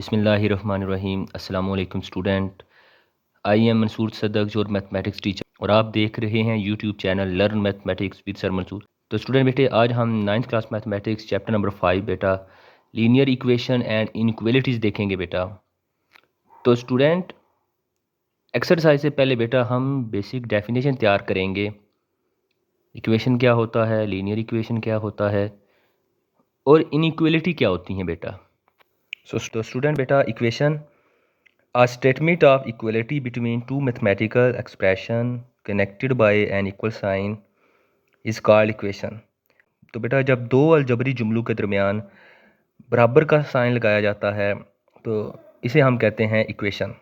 बिस्मिल्लाहिर्रहमानिर्रहीम। अस्सलाम वालेकुम student. I am Mansoor Sadak, your mathematics teacher, और आप देख रहे हैं YouTube channel learn mathematics with sir Mansoor. तो स्टूडेंट बेटे, आज हम 9th class mathematics chapter number 5 बेटा लीनियर इक्वेशन एंड इनइक्वालिटीज़ देखेंगे बेटा। तो स्टूडेंट, एक्सरसाइज से पहले बेटा हम बेसिक डेफिनेशन तैयार करेंगे। इक्वेशन क्या होता है, लीनियर इक्वेशन क्या होता है और इनइक्वालिटी क्या होती हैं बेटा। तो स्टूडेंट बेटा, equation A statement of equality between two mathematical expression connected by an equal sign is called equation। तो बेटा, जब दो अलजबरी जुमलों के दरमियान बराबर का साइन लगाया जाता है तो इसे हम कहते हैं इक्वेशन।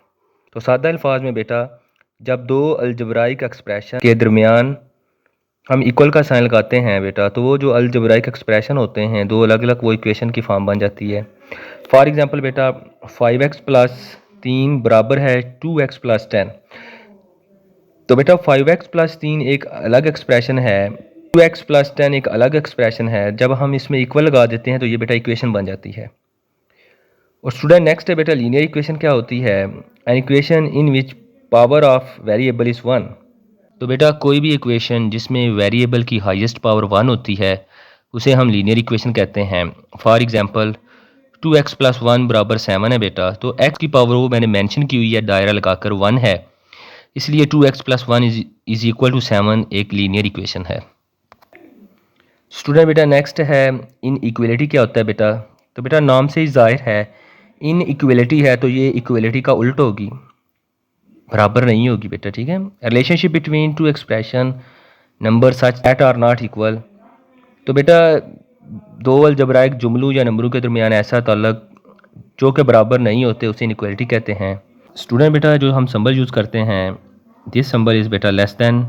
तो सादा अल्फाज में बेटा, जब दो अलजबराइक एक्सप्रेशन के दरमियान हम इक्वल का साइन लगाते हैं बेटा, तो वो जो अलजबराइक एक्सप्रेशन होते हैं दो अलग अलग, वो इक्वेशन की फॉर्म बन जाती है। फॉर एग्जांपल बेटा, 5x प्लस 3 बराबर है 2x प्लस 10। तो बेटा 5x प्लस 3 एक अलग एक्सप्रेशन है, 2x प्लस 10 एक अलग एक्सप्रेशन है। जब हम इसमें इक्वल लगा देते हैं तो ये बेटा इक्वेशन बन जाती है। और स्टूडेंट नेक्स्ट है बेटा, लीनियर इक्वेशन क्या होती है। An equation in which power of variable is 1। तो बेटा, कोई भी इक्वेशन जिसमें वेरिएबल की हाईएस्ट पावर 1 होती है उसे हम लीनियर इक्वेशन कहते हैं। फॉर एग्जांपल 2x प्लस 1 बराबर 7 है बेटा, तो x की पावर वो मैंने मेंशन की हुई है दायरा लगाकर 1 है, इसलिए 2x plus 1 is equal to 7 एक लीनियर इक्वेशन है। स्टूडेंट बेटा, नेक्स्ट है इन इक्वलिटी क्या होता है बेटा। तो बेटा, नाम से ही जाहिर है इन इक्वलिटी है तो ये इक्वलिटी का उल्ट होगी, बराबर नहीं होगी बेटा, ठीक है। Relationship between two expression number such that are not equal. तो बेटा, दो अलजबराइक जुमलों या नंबरों के दरमियान ऐसा ताल्लुक जो कि बराबर नहीं होते उसे इनइक्वालिटी कहते हैं। स्टूडेंट बेटा, जो हम सिंबल यूज़ करते हैं, दिस सिंबल इज़ बेटा लेस देन,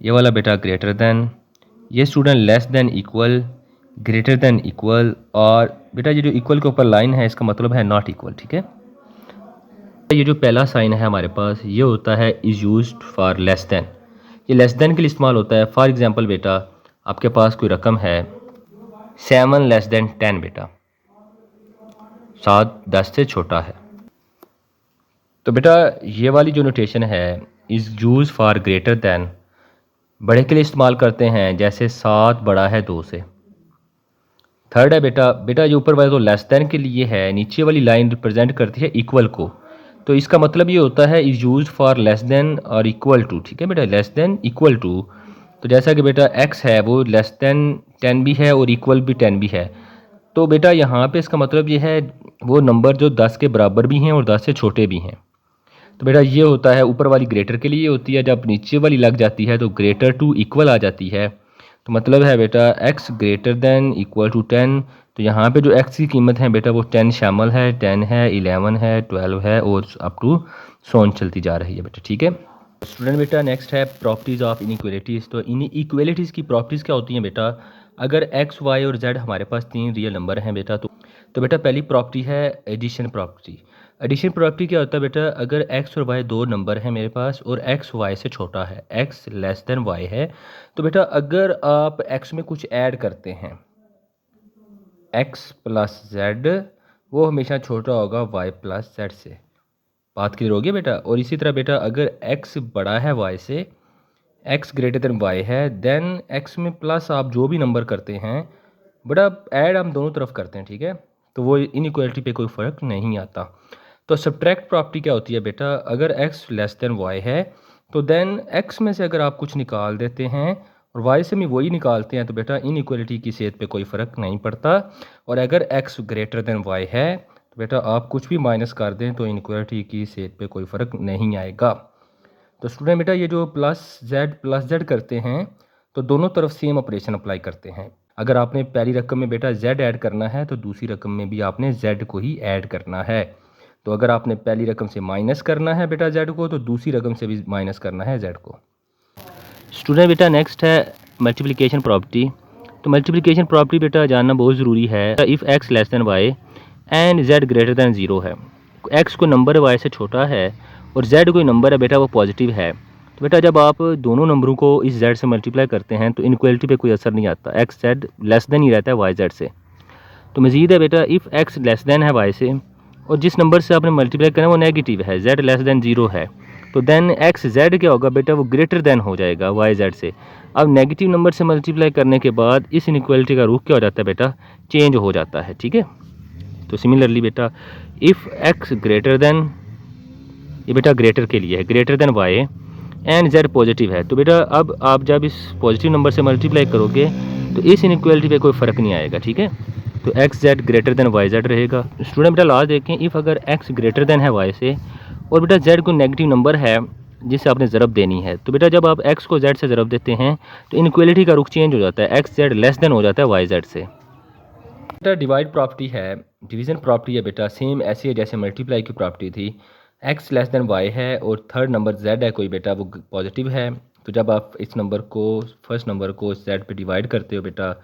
ये वाला बेटा ग्रेटर देन, ये student less than equal, greater than equal, और बेटा ये जो इक्वल के ऊपर लाइन है इसका मतलब है नॉट इक्वल, ठीक है। ये जो पहला साइन है हमारे पास, ये होता है is used for less than. ये लेस देन के लिए इस्तेमाल होता है। फॉर एग्जांपल बेटा, आपके पास कोई रकम है 7 लेस देन 10 बेटा, 7 10 से छोटा है। तो बेटा ये वाली जो नोटेशन है is use for greater than, बड़े के लिए इस्तेमाल करते हैं, जैसे 7 बड़ा है 2 से। थर्ड है बेटा जो ऊपर वाला तो लेस दैन के लिए है, नीचे वाली लाइन रिप्रेजेंट करती है इक्वल को, तो इसका मतलब ये होता है is use for less than और इक्वल टू, ठीक है बेटा, लेस देन इक्वल टू। तो जैसा कि बेटा x है वो लेस देन 10 भी है और इक्वल भी 10 भी है, तो बेटा यहाँ पे इसका मतलब ये है वो नंबर जो 10 के बराबर भी हैं और 10 से छोटे भी हैं। तो बेटा ये होता है ऊपर वाली ग्रेटर के लिए होती है, जब नीचे वाली लग जाती है तो ग्रेटर टू इक्वल आ जाती है। तो मतलब है बेटा x greater than equal to 10। तो यहाँ पे जो x की कीमत है बेटा वो 10 शामिल है, 10 है, 11 है, 12 है और अप टू 100 चलती जा रही है बेटा, ठीक है। स्टूडेंट बेटा, नेक्स्ट है प्रॉपर्टीज़ ऑफ इनइक्वालिटीज़। तो इनइक्वालिटीज़ की प्रॉपर्टीज़ क्या होती हैं बेटा। अगर x, y और z हमारे पास 3 रियल नंबर हैं बेटा, तो बेटा पहली प्रॉपर्टी है एडिशन प्रॉपर्टी। एडिशन प्रॉपर्टी क्या होता है बेटा, अगर x और y दो नंबर हैं मेरे पास और x y से छोटा है, x लेस देन y है, तो बेटा अगर आप x में कुछ ऐड करते हैं, x प्लस z, वो हमेशा छोटा होगा y प्लस z से। बात क्लियर होगी बेटा। और इसी तरह बेटा अगर x बड़ा है y से, x ग्रेटर देन y है, देन x में प्लस आप जो भी नंबर करते हैं बेटा ऐड हम दोनों तरफ करते हैं, ठीक है, तो वो इनइक्वालिटी पे कोई फ़र्क नहीं आता। तो सब्ट्रैक्ट प्रॉपर्टी क्या होती है बेटा, अगर x लेस देन y है तो देन x में से अगर आप कुछ निकाल देते हैं और y से भी वही निकालते हैं तो बेटा इनइक्वालिटी की सेहत पे कोई फ़र्क नहीं पड़ता। और अगर x ग्रेटर देन y है तो बेटा आप कुछ भी माइनस कर दें तो इनइक्वालिटी की सेहत पे कोई फ़र्क नहीं आएगा। तो स्टूडेंट बेटा ये जो प्लस जेड करते हैं तो दोनों तरफ सेम ऑपरेशन अप्लाई करते हैं। अगर आपने पहली रकम में बेटा z ऐड करना है तो दूसरी रकम में भी आपने z को ही ऐड करना है। तो अगर आपने पहली रकम से माइनस करना है बेटा z को, तो दूसरी रकम से भी माइनस करना है z को। स्टूडेंट बेटा नेक्स्ट है मल्टीप्लिकेशन प्रॉपर्टी। तो मल्टीप्लिकेशन प्रॉपर्टी बेटा जानना बहुत ज़रूरी है। If x less then y and z greater than 0 है, x को नंबर y से छोटा है और z कोई नंबर है बेटा वो पॉजिटिव है, तो बेटा जब आप दोनों नंबरों को इस z से मल्टीप्लाई करते हैं तो इनइक्वालिटी पे कोई असर नहीं आता, x z लेस देन ही रहता है y z से। तो मज़ीद है बेटा, इफ़ x लेस देन है y से और जिस नंबर से आपने मल्टीप्लाई करना है वो नेगेटिव है, z लेस देन 0 है, तो देन एक्स जेड क्या होगा बेटा, वो ग्रेटर देन हो जाएगा वाई जेड से। अब नेगेटिव नंबर से मल्टीप्लाई करने के बाद इस इनइक्वालिटी का रूप क्या हो जाता है बेटा, चेंज हो जाता है, ठीक है। तो सिमिलरली बेटा इफ़ एक्स ग्रेटर देन, ये बेटा ग्रेटर के लिए है, greater than y and z positive है, तो बेटा अब आप जब इस पॉजिटिव नंबर से मल्टीप्लाई करोगे तो इस इनइक्वालिटी पे कोई फ़र्क नहीं आएगा, ठीक है। तो x z greater than y z रहेगा। स्टूडेंट बेटा लास्ट देखें, इफ़ अगर एक्स ग्रेटर देन है वाई से और बेटा जेड को नेगेटिव नंबर है जिसे आपने ज़रब देनी है, तो बेटा जब आप एक्स को जेड से ज़रब देते हैं तो इनइक्वालिटी का रुख चेंज हो जाता है, एक्स जेड लेस देन हो जाता है वाई जेड से। बेटा डिवाइड प्रॉपर्टी है, डिवीज़न प्रॉपर्टी है बेटा, सेम ऐसी है जैसे मल्टीप्लाई की प्रॉपर्टी थी। एक्स लेस देन वाई है और थर्ड नंबर जेड है कोई बेटा, वो पॉजिटिव है, तो जब आप इस नंबर को, फर्स्ट नंबर को जेड पे डिवाइड करते हो बेटा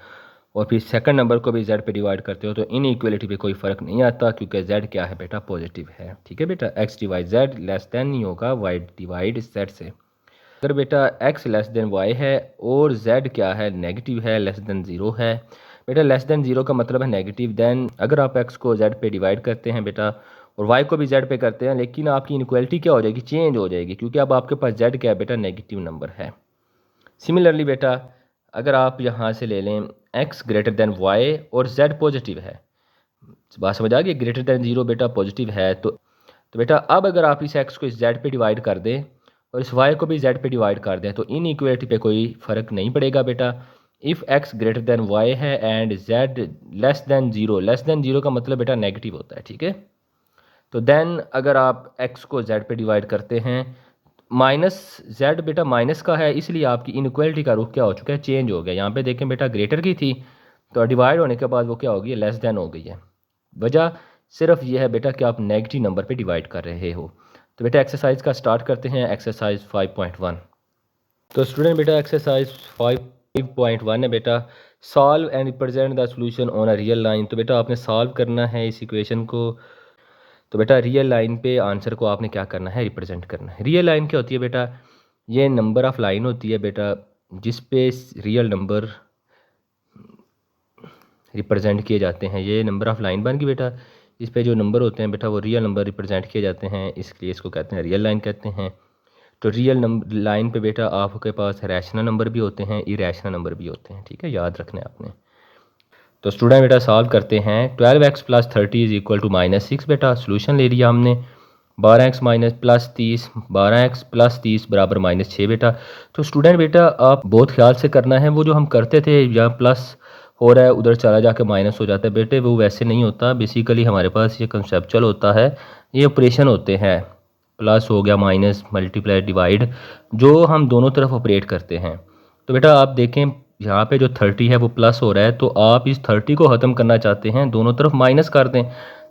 और फिर सेकंड नंबर को भी जेड पे डिवाइड करते हो तो इन इक्वलिटी पे कोई फ़र्क नहीं आता, क्योंकि जेड क्या है बेटा, पॉजिटिव है, ठीक है बेटा। X divide Z less than नहीं होगा वाई डिवाइड जेड से। अगर बेटा एक्स लेस देन वाई है और जेड क्या है, नेगेटिव है, लेस देन 0 है बेटा, लेस देन 0 का मतलब है नेगेटिव। देन अगर आप एक्स को जेड पे डिवाइड करते हैं बेटा और वाई को भी जेड पे करते हैं, लेकिन आपकी इनइक्वालिटी क्या हो जाएगी, चेंज हो जाएगी, क्योंकि अब आपके पास जेड क्या है बेटा, नेगेटिव नंबर है। सिमिलरली बेटा अगर आप यहाँ से ले लें x ग्रेटर देन y और z पॉजिटिव है, बात समझ आ गई, ग्रेटर देन 0 बेटा पॉजिटिव है, तो बेटा अब अगर आप इस x को इस z पे डिवाइड कर दें और इस y को भी z पे डिवाइड कर दें तो इन इक्वलिटी पे कोई फ़र्क नहीं पड़ेगा बेटा। If x greater then y है and z less then 0, less then 0 का मतलब बेटा नेगेटिव होता है, ठीक है। तो देन अगर आप x को z पे डिवाइड करते हैं, माइनस जेड बेटा माइनस का है, इसलिए आपकी इनइक्वालिटी का रुख क्या हो चुका है, चेंज हो गया। यहाँ पे देखें बेटा ग्रेटर की थी तो डिवाइड होने के बाद वो क्या हो गई है, लेस देन हो गई है। वजह सिर्फ ये है बेटा कि आप नेगेटिव नंबर पे डिवाइड कर रहे हो। तो बेटा एक्सरसाइज का स्टार्ट करते हैं, एक्सरसाइज 5.1। तो स्टूडेंट बेटा एक्सरसाइज 5.1 है बेटा, solve and represent the solution on a real line. तो बेटा आपने सॉल्व करना है इस इक्वेशन को, तो बेटा रियल लाइन पे आंसर को आपने क्या करना है, रिप्रेजेंट करना है। रियल लाइन क्या होती है बेटा, ये नंबर ऑफ लाइन होती है बेटा जिस पे रियल नंबर रिप्रेजेंट किए जाते हैं। ये नंबर ऑफ लाइन बन गई बेटा, इस पे जो नंबर होते हैं बेटा वो रियल नंबर रिप्रेजेंट किए जाते हैं, इसलिए इसको कहते हैं रियल लाइन कहते हैं। तो रियल नंबर लाइन पे बेटा आपके पास रैशनल नंबर भी होते हैं, इरेशनल नंबर भी होते हैं, ठीक है, याद रखना है आपने। तो स्टूडेंट बेटा सॉल्व करते हैं, 12x plus 30 is equal to -6 बेटा, सोल्यूशन ले लिया हमने। 12x minus plus 30, 12x plus 30 बराबर -6 बेटा। तो स्टूडेंट बेटा आप बहुत ख्याल से करना है, वो जो हम करते थे यहाँ प्लस हो रहा है उधर चला जाके माइनस हो जाता है बेटे, वो वैसे नहीं होता। बेसिकली हमारे पास ये कंसेप्चुअल होता है, ये ऑपरेशन होते हैं, प्लस हो गया माइनस, मल्टीप्लाई, डिवाइड, जो हम दोनों तरफ ऑपरेट करते हैं। तो बेटा आप देखें यहाँ पे जो 30 है वो प्लस हो रहा है, तो आप इस 30 को ख़त्म करना चाहते हैं, दोनों तरफ माइनस कर दें,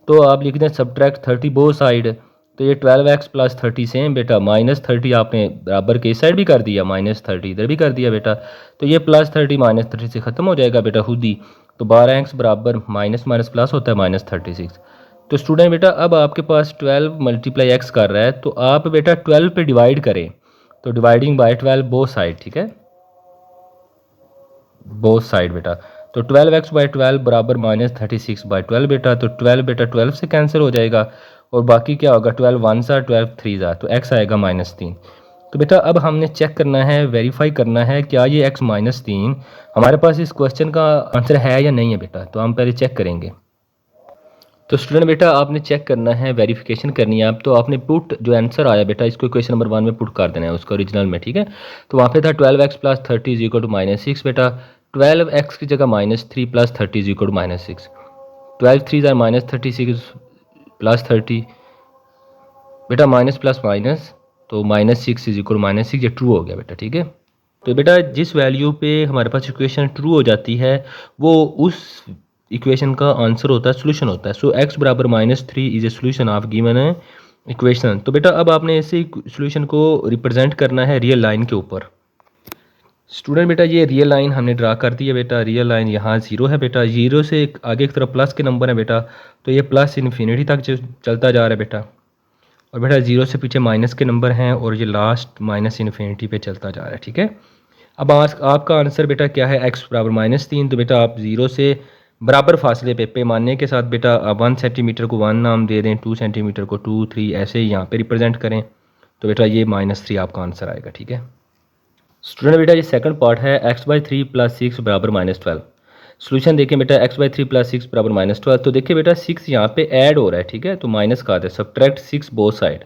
तो आप लिख दें सब्ट्रैक्ट 30 बोथ साइड। तो ये 12x प्लस 30 सेम बेटा, -30 आपने बराबर के इस साइड भी कर दिया, -30 इधर भी कर दिया बेटा, तो ये +30 -30 से ख़त्म हो जाएगा बेटा खुद ही। तो 12x बराबर माइनस माइनस प्लस होता है -36। तो स्टूडेंट बेटा अब आपके पास 12 मल्टीप्लाई x कर रहा है, तो आप बेटा 12 पे डिवाइड करें, तो डिवाइडिंग बाय 12 बोथ साइड, ठीक है, बोथ साइड बेटा। तो 12x बाई 12 बराबर -36 बाई 12 बेटा, तो 12 बेटा 12 से कैंसिल हो जाएगा और बाकी क्या होगा, 12 1 सा 12 3 सा, तो x आएगा -3। तो बेटा अब हमने चेक करना है, वेरीफाई करना है क्या ये x -3 हमारे पास इस क्वेश्चन का आंसर है या नहीं है बेटा, तो हम पहले चेक करेंगे। तो स्टूडेंट बेटा आपने चेक करना है, वेरिफिकेशन करनी है आप, तो आपने पुट जो आंसर आया बेटा इसको क्वेश्चन नंबर 1 में पुट कर देना है उसका ओरिजिनल में, ठीक है। तो वहाँ पे था 12x plus 30 is equal to -6 बेटा, 12x की जगह -3 प्लस 30 इज इक्वल टू -6, 12 3 ज़ार -36 प्लस 30 बेटा, माइनस प्लस माइनस, तो -6 इज इक्वल -6, ये ट्रू हो गया बेटा, ठीक है। तो बेटा जिस वैल्यू पे हमारे पास इक्वेशन ट्रू हो जाती है वो उस इक्वेशन का आंसर होता है, सोल्यूशन होता है। सो x बराबर -3 is a solution of given equation. तो बेटा अब आपने इसे सोल्यूशन को रिप्रेजेंट करना है रियल लाइन के ऊपर। स्टूडेंट बेटा ये रियल लाइन हमने ड्रा कर दी है बेटा, रियल लाइन यहाँ 0 है बेटा, 0 से आगे की तरफ प्लस के नंबर है बेटा, तो ये प्लस इन्फिनिटी तक चलता जा रहा है बेटा, और बेटा 0 से पीछे माइनस के नंबर हैं और ये लास्ट माइनस इन्फिनिटी पे चलता जा रहा है, ठीक है। अब आपका आंसर बेटा क्या है, x बराबर -3, तो बेटा आप 0 से बराबर फासले पे पैमाने के साथ बेटा 1 सेंटीमीटर को 1 नाम दे दें, 2 सेंटीमीटर को 2, 3 ऐसे ही यहाँ पे रिप्रेजेंट करें, तो बेटा ये -3 आपका आंसर आएगा। ठीक है स्टूडेंट, बेटा ये सेकंड पार्ट है x/3 + 6 बराबर -12। सोल्यूशन देखें बेटा, x/3 + 6 बराबर -12। तो देखिए बेटा 6 यहाँ पे ऐड हो रहा है, ठीक है, तो माइनस का आता है, सब्ट्रैक्ट 6 बोथ साइड।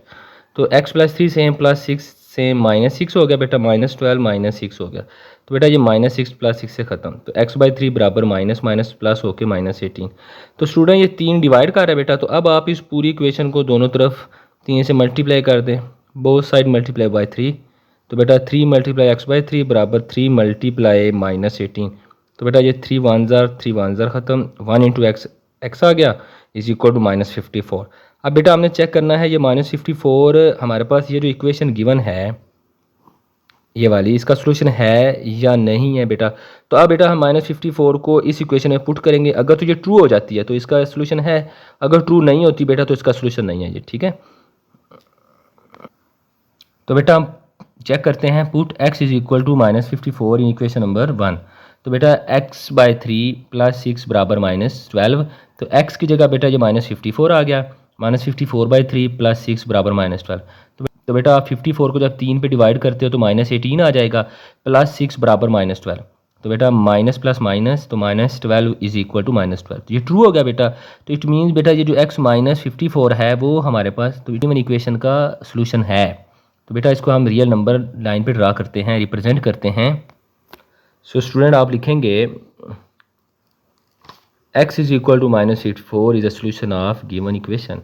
तो x+3 सेम +6 सेम -6 हो गया बेटा, -12 -6 हो गया। तो बेटा ये -6 + 6 से ख़त्म, तो x/3 बराबर माइनस माइनस प्लस होके -18। तो स्टूडेंट ये 3 डिवाइड कर रहा है बेटा, तो अब आप इस पूरी इक्वेशन को दोनों तरफ 3 से मल्टीप्लाई कर दें, बोथ साइड मल्टीप्लाई बाय 3। तो बेटा 3 × x/3 बराबर 3 × -18। तो बेटा ये 3 1 ज़ार ख़त्म, 1 × x आ गया इज इक्वल टू -54। अब बेटा हमने चेक करना है ये -54 हमारे पास ये जो इक्वेशन गिवन है ये वाली, इसका सोल्यूशन है या नहीं है बेटा। तो अब बेटा हम -54 को इस इक्वेशन में पुट करेंगे, अगर तो ये ट्रू हो जाती है तो इसका सोल्यूशन है, अगर ट्रू नहीं होती बेटा तो इसका सोल्यूशन नहीं है ये। ठीक है तो बेटा हम चेक करते हैं, put x is equal to -54 in equation number 1। तो बेटा x/3 + 6 बराबर -12। तो x की जगह बेटा ये -54 आ गया, -54/3 + 6 बराबर -12। तो बेटा आप 54 को जब 3 पे डिवाइड करते हो तो -18 आ जाएगा, प्लस 6 बराबर -12। तो बेटा माइनस प्लस माइनस, तो -12 इज इक्वल टू -12। तो ये ट्रू हो गया बेटा। तो इट मीन्स बेटा ये जो x -54 है वो हमारे पास तो गिवन इक्वेशन का सोल्यूशन है। तो बेटा इसको हम रियल नंबर लाइन पे ड्रा करते हैं, रिप्रेजेंट करते हैं। सो स्टूडेंट आप लिखेंगे x is equal to -54 is the solution of given equation.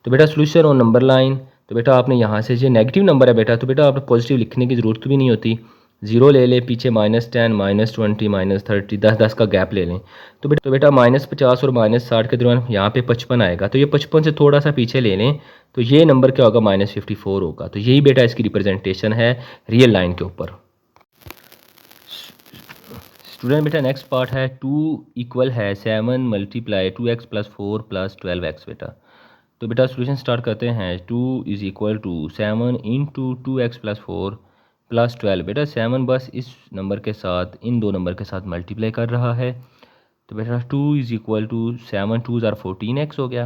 तो बेटा सोल्यूशन ऑन नंबर लाइन, तो बेटा आपने यहाँ से जो नेगेटिव नंबर है बेटा, तो बेटा आपने पॉजिटिव लिखने की ज़रूरत भी नहीं होती, 0 ले लें, पीछे -10 -20 -30 10 का गैप ले लें। तो बेटा -50 और -60 के दौरान यहाँ पे 55 आएगा, तो ये 55 से थोड़ा सा पीछे ले लें, तो ये नंबर क्या होगा, -54 होगा। तो यही बेटा इसकी रिप्रेजेंटेशन है रियल लाइन के ऊपर। स्टूडेंट बेटा नेक्स्ट पार्ट है 2 इक्वल है 7 × 2x + 4 + 12x बेटा। तो बेटा सोल्यूशन स्टार्ट करते हैं, 2 इज इक्वल टू 7 × 2x + 4 + 12। बेटा 7 बस इस नंबर के साथ इन दो नंबर के साथ मल्टीप्लाई कर रहा है। तो बेटा 2 is equal to 7 2 tsar 14x हो गया,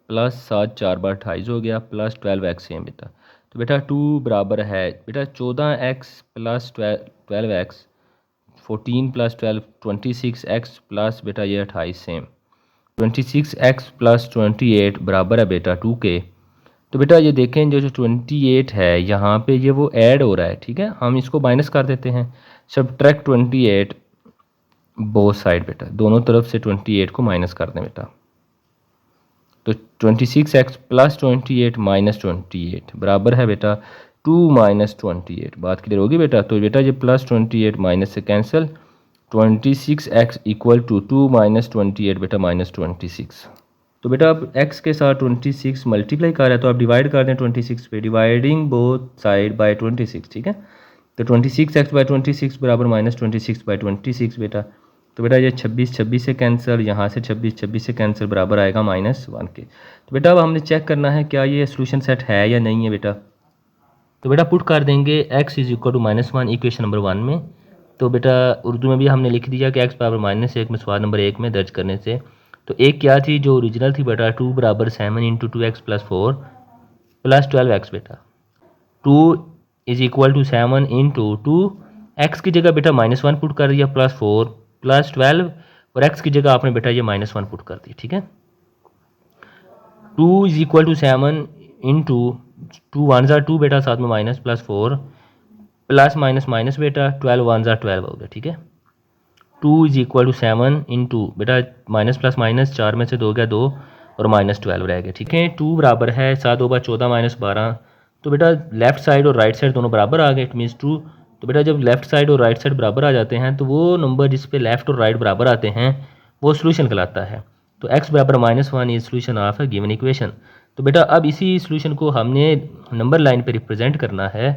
प्लस 7 4 बार 28 हो गया, प्लस 12x सेम बेटा। तो बेटा 2 बराबर है बेटा 14x + 12x, 14 + 12 26x प्लस बेटा ये 28 सेम, 26x + 28 बराबर है बेटा 2 के। तो बेटा ये देखें जो 28 है यहाँ पे ये वो ऐड हो रहा है, ठीक है, हम इसको माइनस कर देते हैं, सब्ट्रैक्ट 28 बोथ साइड बेटा, दोनों तरफ से 28 को माइनस कर दें बेटा। तो 26x + 28 - 28 बराबर है बेटा 2 - 28। बात क्लियर होगी बेटा। तो बेटा ये +28 माइनस से कैंसिल, 26x इक्वल टू 2 - 28 बेटा -26। तो बेटा अब x के साथ 26 मल्टीप्लाई कर रहा है, तो आप डिवाइड कर दें 26 पे, डिवाइडिंग बोथ साइड बाय 26। ठीक है तो 26x/26 बराबर -26/26 बेटा। तो बेटा ये 26 से कैंसिल, यहाँ से 26 से कैंसिल, बराबर आएगा -1 के। तो बेटा अब हमने चेक करना है क्या ये सोल्यूशन सेट है या नहीं है बेटा। तो बेटा पुट कर देंगे x is equal to -1 equation number 1 में। तो बेटा उर्दू में भी हमने लिख दिया कि x बराबर -1 में सवाल नंबर 1 में दर्ज करने से। तो एक क्या थी जो ओरिजिनल थी बेटा, 2 बराबर 7 × 2x + 4 + 12x बेटा। 2 इज इक्वल टू 7 × 2, x की जगह बेटा -1 पुट कर दिया, +4 + 12, और x की जगह आपने बेटा ये -1 पुट कर दी। ठीक है 2 इज इक्वल टू 7 × 2 1 ज़ार 2 बेटा, साथ में माइनस +4 प्लस माइनस बेटा 12 1 ज़ार 12 हो गया। ठीक है 2 इज इक्वल टू 7 × बेटा माइनस प्लस माइनस 4 में से 2 गया 2 और -12 रह गया। ठीक है 2 बराबर है 7 2 × 14 -12। तो बेटा लेफ्ट साइड और राइट साइड दोनों बराबर आ गए, इट मीन्स 2। तो बेटा जब लेफ्ट साइड और राइट साइड बराबर आ जाते हैं तो वो नंबर जिस पे लेफ्ट और राइट बराबर आते हैं वो सोल्यूशन कहलाता है। तो x बराबर -1 is solution of A given equation. तो बेटा अब इसी सोल्यूशन को हमने नंबर लाइन पे रिप्रेजेंट करना है।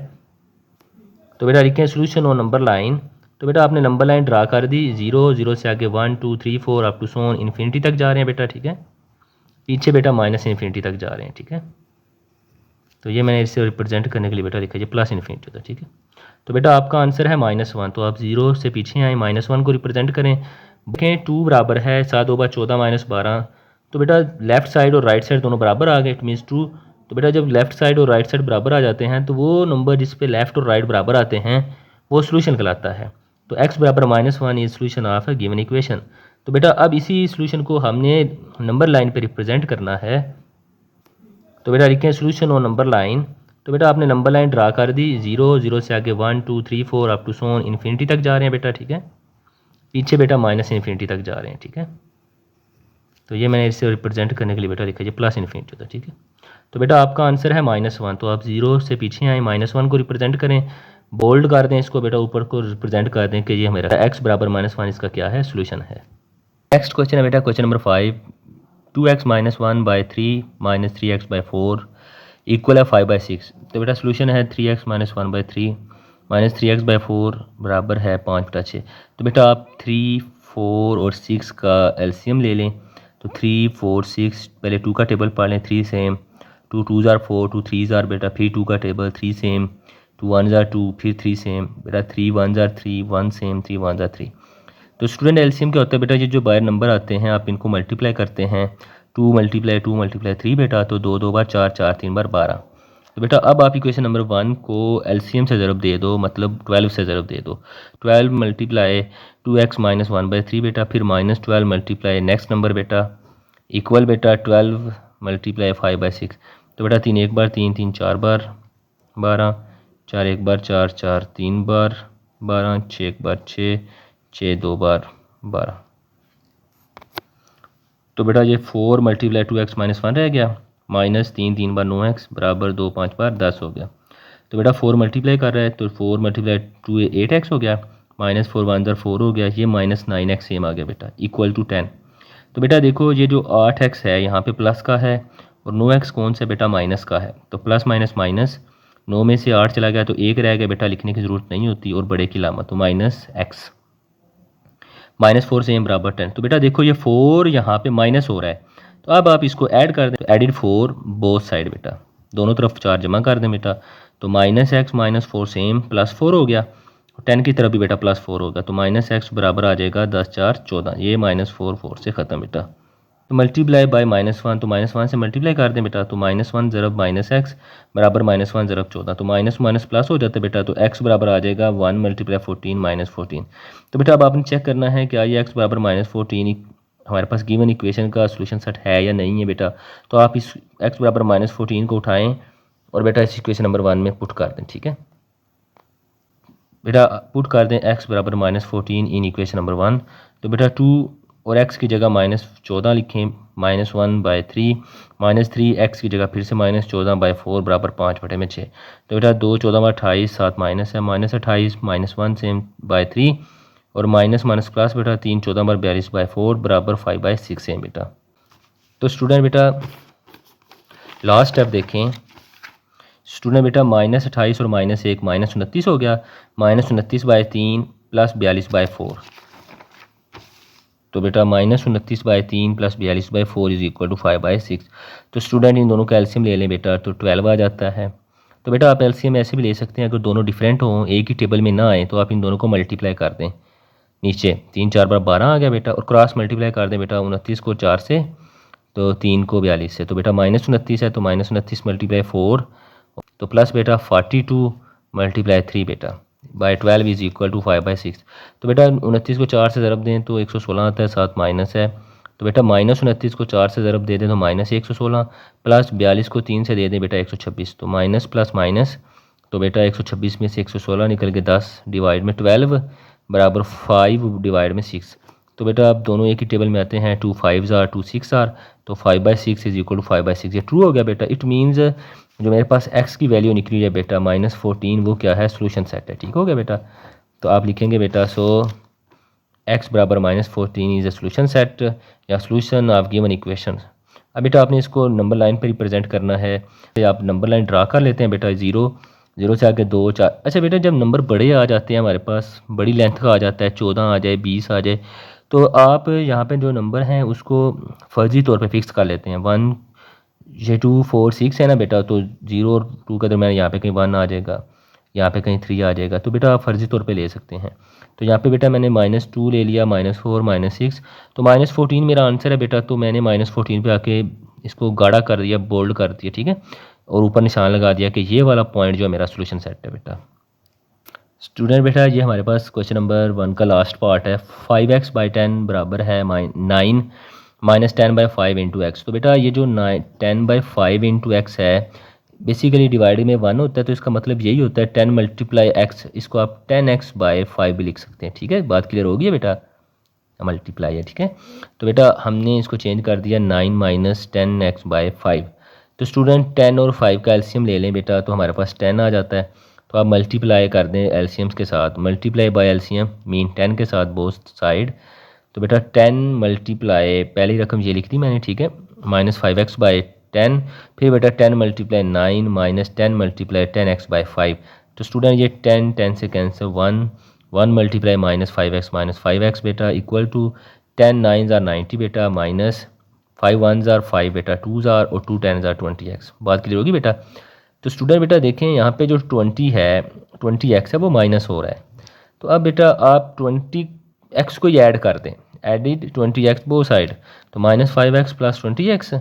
तो बेटा लिखें सोल्यूशन ऑन नंबर लाइन। तो बेटा आपने नंबर लाइन ड्रा कर दी, 0 0 से आगे 1 2 3 4 अप टू सोन इन्फिनिटी तक जा रहे हैं बेटा। ठीक है पीछे बेटा -इन्फिनिटी तक जा रहे हैं। ठीक है तो ये मैंने इसे रिप्रेजेंट करने के लिए बेटा लिखा, ये +इन्फिनिटी होता है। ठीक है तो बेटा आपका आंसर है -1। तो आप 0 से पीछे आए, -1 को रिप्रेजेंट करें, देखें 2 बराबर है 7 2 14 माइनस 12, तो बेटा लेफ्ट साइड और राइट साइड दोनों बराबर आ गए, इट मीन्स 2। तो बेटा जब लेफ्ट साइड और राइट साइड बराबर आ जाते हैं तो वो नंबर जिस पे लेफ्ट और राइट बराबर आते हैं वो सोल्यूशन कहलाता है। तो x बराबर -1 is solution of A given equation. तो बेटा अब इसी सोल्यूशन को हमने नंबर लाइन पे रिप्रेजेंट करना है। तो बेटा लिखें सोल्यूशन ऑन नंबर लाइन। तो बेटा आपने नंबर लाइन ड्रा कर दी, 0 0 से आगे 1 2 3 4 अप टू सोन इन्फिनिटी तक जा रहे हैं बेटा, ठीक है। पीछे बेटा माइनस इन्फिनिटी तक जा रहे हैं, ठीक है। तो ये मैंने इसे रिप्रेजेंट करने के लिए बेटा लिखा, ये प्लस इन्फिनिटी होता है, ठीक है। तो बेटा आपका आंसर है -1। तो आप 0 से पीछे आए, -1 को रिप्रेजेंट करें, बोल्ड कर दें इसको बेटा, ऊपर को रिप्रेजेंट कर दें कि ये मेरा x बराबर -1 इसका क्या है, सोल्यूशन है। नेक्स्ट क्वेश्चन है बेटा question number 5, 2x -1 by 3 minus 3x by 4 equal है 5/6। तो बेटा सोल्यूशन है 3x -1 by 3 minus 3x by 4 बराबर है 5/6। तो बेटा आप 3 4 और 6 का एलसीएम ले लें। तो 3 4 6 पहले 2 का टेबल पढ़ लें, 3 सेम, 2 2 ज़ार 4, 2 3 ज़ार बेटा, फिर 2 का टेबल, 3 सेम, 2 1 ज़ार 2, फिर 3 सेम बेटा, 3 1 ज़ार 3, 1 सेम, 3 1 ज़ार 3। तो स्टूडेंट एलसीएम क्या होता है बेटा, ये जो बाहर नंबर आते हैं आप इनको मल्टीप्लाई करते हैं, 2 मल्टीप्लाई 3 बेटा, तो 2 2 बार 4 4 3 बार 12। तो बेटा अब आप इक्वेशन नंबर 1 को एलसीएम से ज़रब दे दो, मतलब 12 से ज़रब दे दो। 12 मल्टीप्लाई 2x -1 बाई 3 बेटा, फिर -12 मल्टीप्लाई नेक्स्ट नंबर बेटा, इक्वल बेटा 12 मल्टीप्लाई 5/6। तो बेटा 3 1 बार 3 3 4 बार 12, 4 1 बार 4 4 3 बार 12, 6 1 बार 6 6 2 बार 12। तो बेटा ये 4 मल्टीप्लाई 2x -1 रह गया, -3 3 बार 9x बराबर 2 5 बार 10 हो गया। तो बेटा 4 मल्टीप्लाई कर रहा है, तो 4 मल्टीप्लाई 2 8x हो गया, -4 1 ज़ार 4 हो गया, ये -9x सेम आ गया बेटा, इक्वल टू 10। तो बेटा देखो ये जो 8x है यहाँ पे प्लस का है और 9x कौन सा बेटा, माइनस का है। तो प्लस माइनस माइनस, 9 में से 8 चला गया तो 1 रह गया बेटा, लिखने की ज़रूरत नहीं होती, और बड़े की लामत, तो -x, -4 सेम बराबर 10। तो बेटा देखो ये 4 यहाँ पे माइनस हो रहा है, तो अब आप इसको ऐड कर दें, तो एडिड 4 बोथ साइड बेटा, दोनों तरफ 4 जमा कर दें बेटा, तो -x -4 सेम +4 हो गया, 10 की तरफ भी बेटा +4 होगा, तो -x बराबर आ जाएगा 10 4 14, ये -4 4 से ख़त्म बेटा। तो मल्टीप्लाई बाय -1, तो -1 से मल्टीप्लाई कर दें बेटा, तो -1 ज़रब -x बराबर -1 ज़रब 14, तो माइनस माइनस प्लस हो जाता है बेटा, तो x बराबर आ जाएगा 1 मल्टीप्लाई 14 -14। तो बेटा अब आपने चेक करना है क्या ये x बराबर -14 हमारे पास गिवन इक्वेशन का सोल्यूशन सेट है या नहीं है बेटा। तो आप इस x बराबर -14 को उठाएं और बेटा इस इक्वेशन नंबर 1 में पुट कर दें, ठीक है बेटा, पुट कर दें x बराबर -14 इन इक्वेशन नंबर 1। तो बेटा 2 और x की जगह -14 लिखें, -1/3 -3x की जगह फिर से -14/4 बराबर 5/6। तो बेटा 2 14 बार 28, 7 माइनस है, -28 -1 सेम बाई 3, और माइनस माइनस प्लस बेटा 3 14 बार 42/4 बराबर 5/6 है बेटा। तो स्टूडेंट बेटा लास्ट स्टेप देखें, स्टूडेंट बेटा -28 और -1 -29 हो गया, -29/3 प्लस 42/4। तो बेटा -29/3 प्लस 42/4 इज इक्वल टू 5/6। तो स्टूडेंट इन दोनों का एलसीएम ले लें बेटा, तो 12 आ जाता है। तो बेटा आप एलसीएम ऐसे भी ले सकते हैं, अगर दोनों डिफरेंट हों, एक ही टेबल में ना आए, तो आप इन दोनों को मल्टीप्लाई कर दें, नीचे 3 4 बार 12 आ गया बेटा, और क्रॉस मल्टीप्लाई कर दें बेटा, 29 को 4 से, तो 3 को 42 से। तो बेटा -29 है, तो -29 मल्टीप्लाई 4, तो प्लस बेटा 42 मल्टीप्लाई 3 बेटा बाई 12 इज इक्वल टू 5/6। तो बेटा 29 को 4 से ज़रब दें तो 116 आता है, 7 माइनस है, तो बेटा -29 को 4 से ज़रब दे दें तो -116, प्लस 42 को 3 से दे दें बेटा 126, तो माइनस प्लस माइनस, तो बेटा 126 में से 116 निकल के 10 डिवाइड में 12 बराबर 5 डिवाइड में 6। तो बेटा आप दोनों एक ही टेबल में आते हैं, 2 5 आर 2 6 आर, तो 5/6 इज इक्वल टू 5/6, ये ट्रू हो गया बेटा। इट मीन्स जो मेरे पास x की वैल्यू निकली है बेटा -14, वो क्या है, सोल्यूशन सेट है, ठीक हो गया बेटा। तो आप लिखेंगे बेटा सो x बराबर -14 इज़ ए सोल्यूशन सेट या सोल्यूशन ऑफ गिवन इक्वेशन। अब बेटा आपने इसको नंबर लाइन पर रिप्रेजेंट करना है, तो आप नंबर लाइन ड्रा कर लेते हैं बेटा, 0 0 से आगे 2 4। अच्छा बेटा जब नंबर बड़े आ जाते हैं, हमारे पास बड़ी लेंथ का आ जाता है, 14 आ जाए 20 आ जाए, तो आप यहाँ पे जो नंबर हैं उसको फर्जी तौर पे फिक्स कर लेते हैं। 1 ये 2 4 6 है ना बेटा, तो 0 और 2 के दरम्यान यहाँ पे कहीं 1 आ जाएगा, यहाँ पे कहीं 3 आ जाएगा, तो बेटा आप फर्जी तौर पे ले सकते हैं। तो यहाँ पे बेटा मैंने -2 ले लिया, -4 -6, तो -14 मेरा आंसर है बेटा। तो मैंने -14 पे आके इसको गाढ़ा कर दिया, बोल्ड कर दिया, ठीक है, और ऊपर निशान लगा दिया कि ये वाला पॉइंट जो मेरा सोल्यूशन सेट है बेटा। स्टूडेंट बेटा ये हमारे पास क्वेश्चन नंबर 1 का लास्ट पार्ट है। 5x/10 बराबर है 9 -10/5 इंटू एक्स। तो बेटा ये जो 10/5 इंटू एक्स है, बेसिकली डिवाइडेड में 1 होता है, तो इसका मतलब यही होता है 10 मल्टीप्लाई एक्स, इसको आप 10x/5 भी लिख सकते हैं, ठीक है। बात क्लियर होगी बेटा, मल्टीप्लाई है, ठीक है। तो बेटा हमने इसको चेंज कर दिया 9 - 10x/5। तो स्टूडेंट 10 और 5 का एलसीएम ले लें बेटा, तो हमारे पास 10 आ जाता है। तो आप मल्टीप्लाई कर दें एलसीएम्स के साथ, मल्टीप्लाई बाय एलसीएम मीन 10 के साथ बोथ साइड। तो बेटा 10 मल्टीप्लाई, पहली रकम ये लिख दी मैंने, ठीक है, -5x/10, फिर बेटा 10 मल्टीप्लाई 9 -10 मल्टीप्लाई 10x/5। तो स्टूडेंट ये 10 से कैंसिल, 1 मल्टीप्लाई -5x बेटा इक्वल टू 10 9s are 90 बेटा, -5 1s are 5 बेटा, 2s are और 2 10s are 20x। बात क्लियर होगी बेटा। तो स्टूडेंट बेटा देखें यहाँ पे जो 20x है वो माइनस हो रहा है। तो अब बेटा आप 20x को ही ऐड कर दें, एडिड 20x बोथ साइड, तो -5x + 20x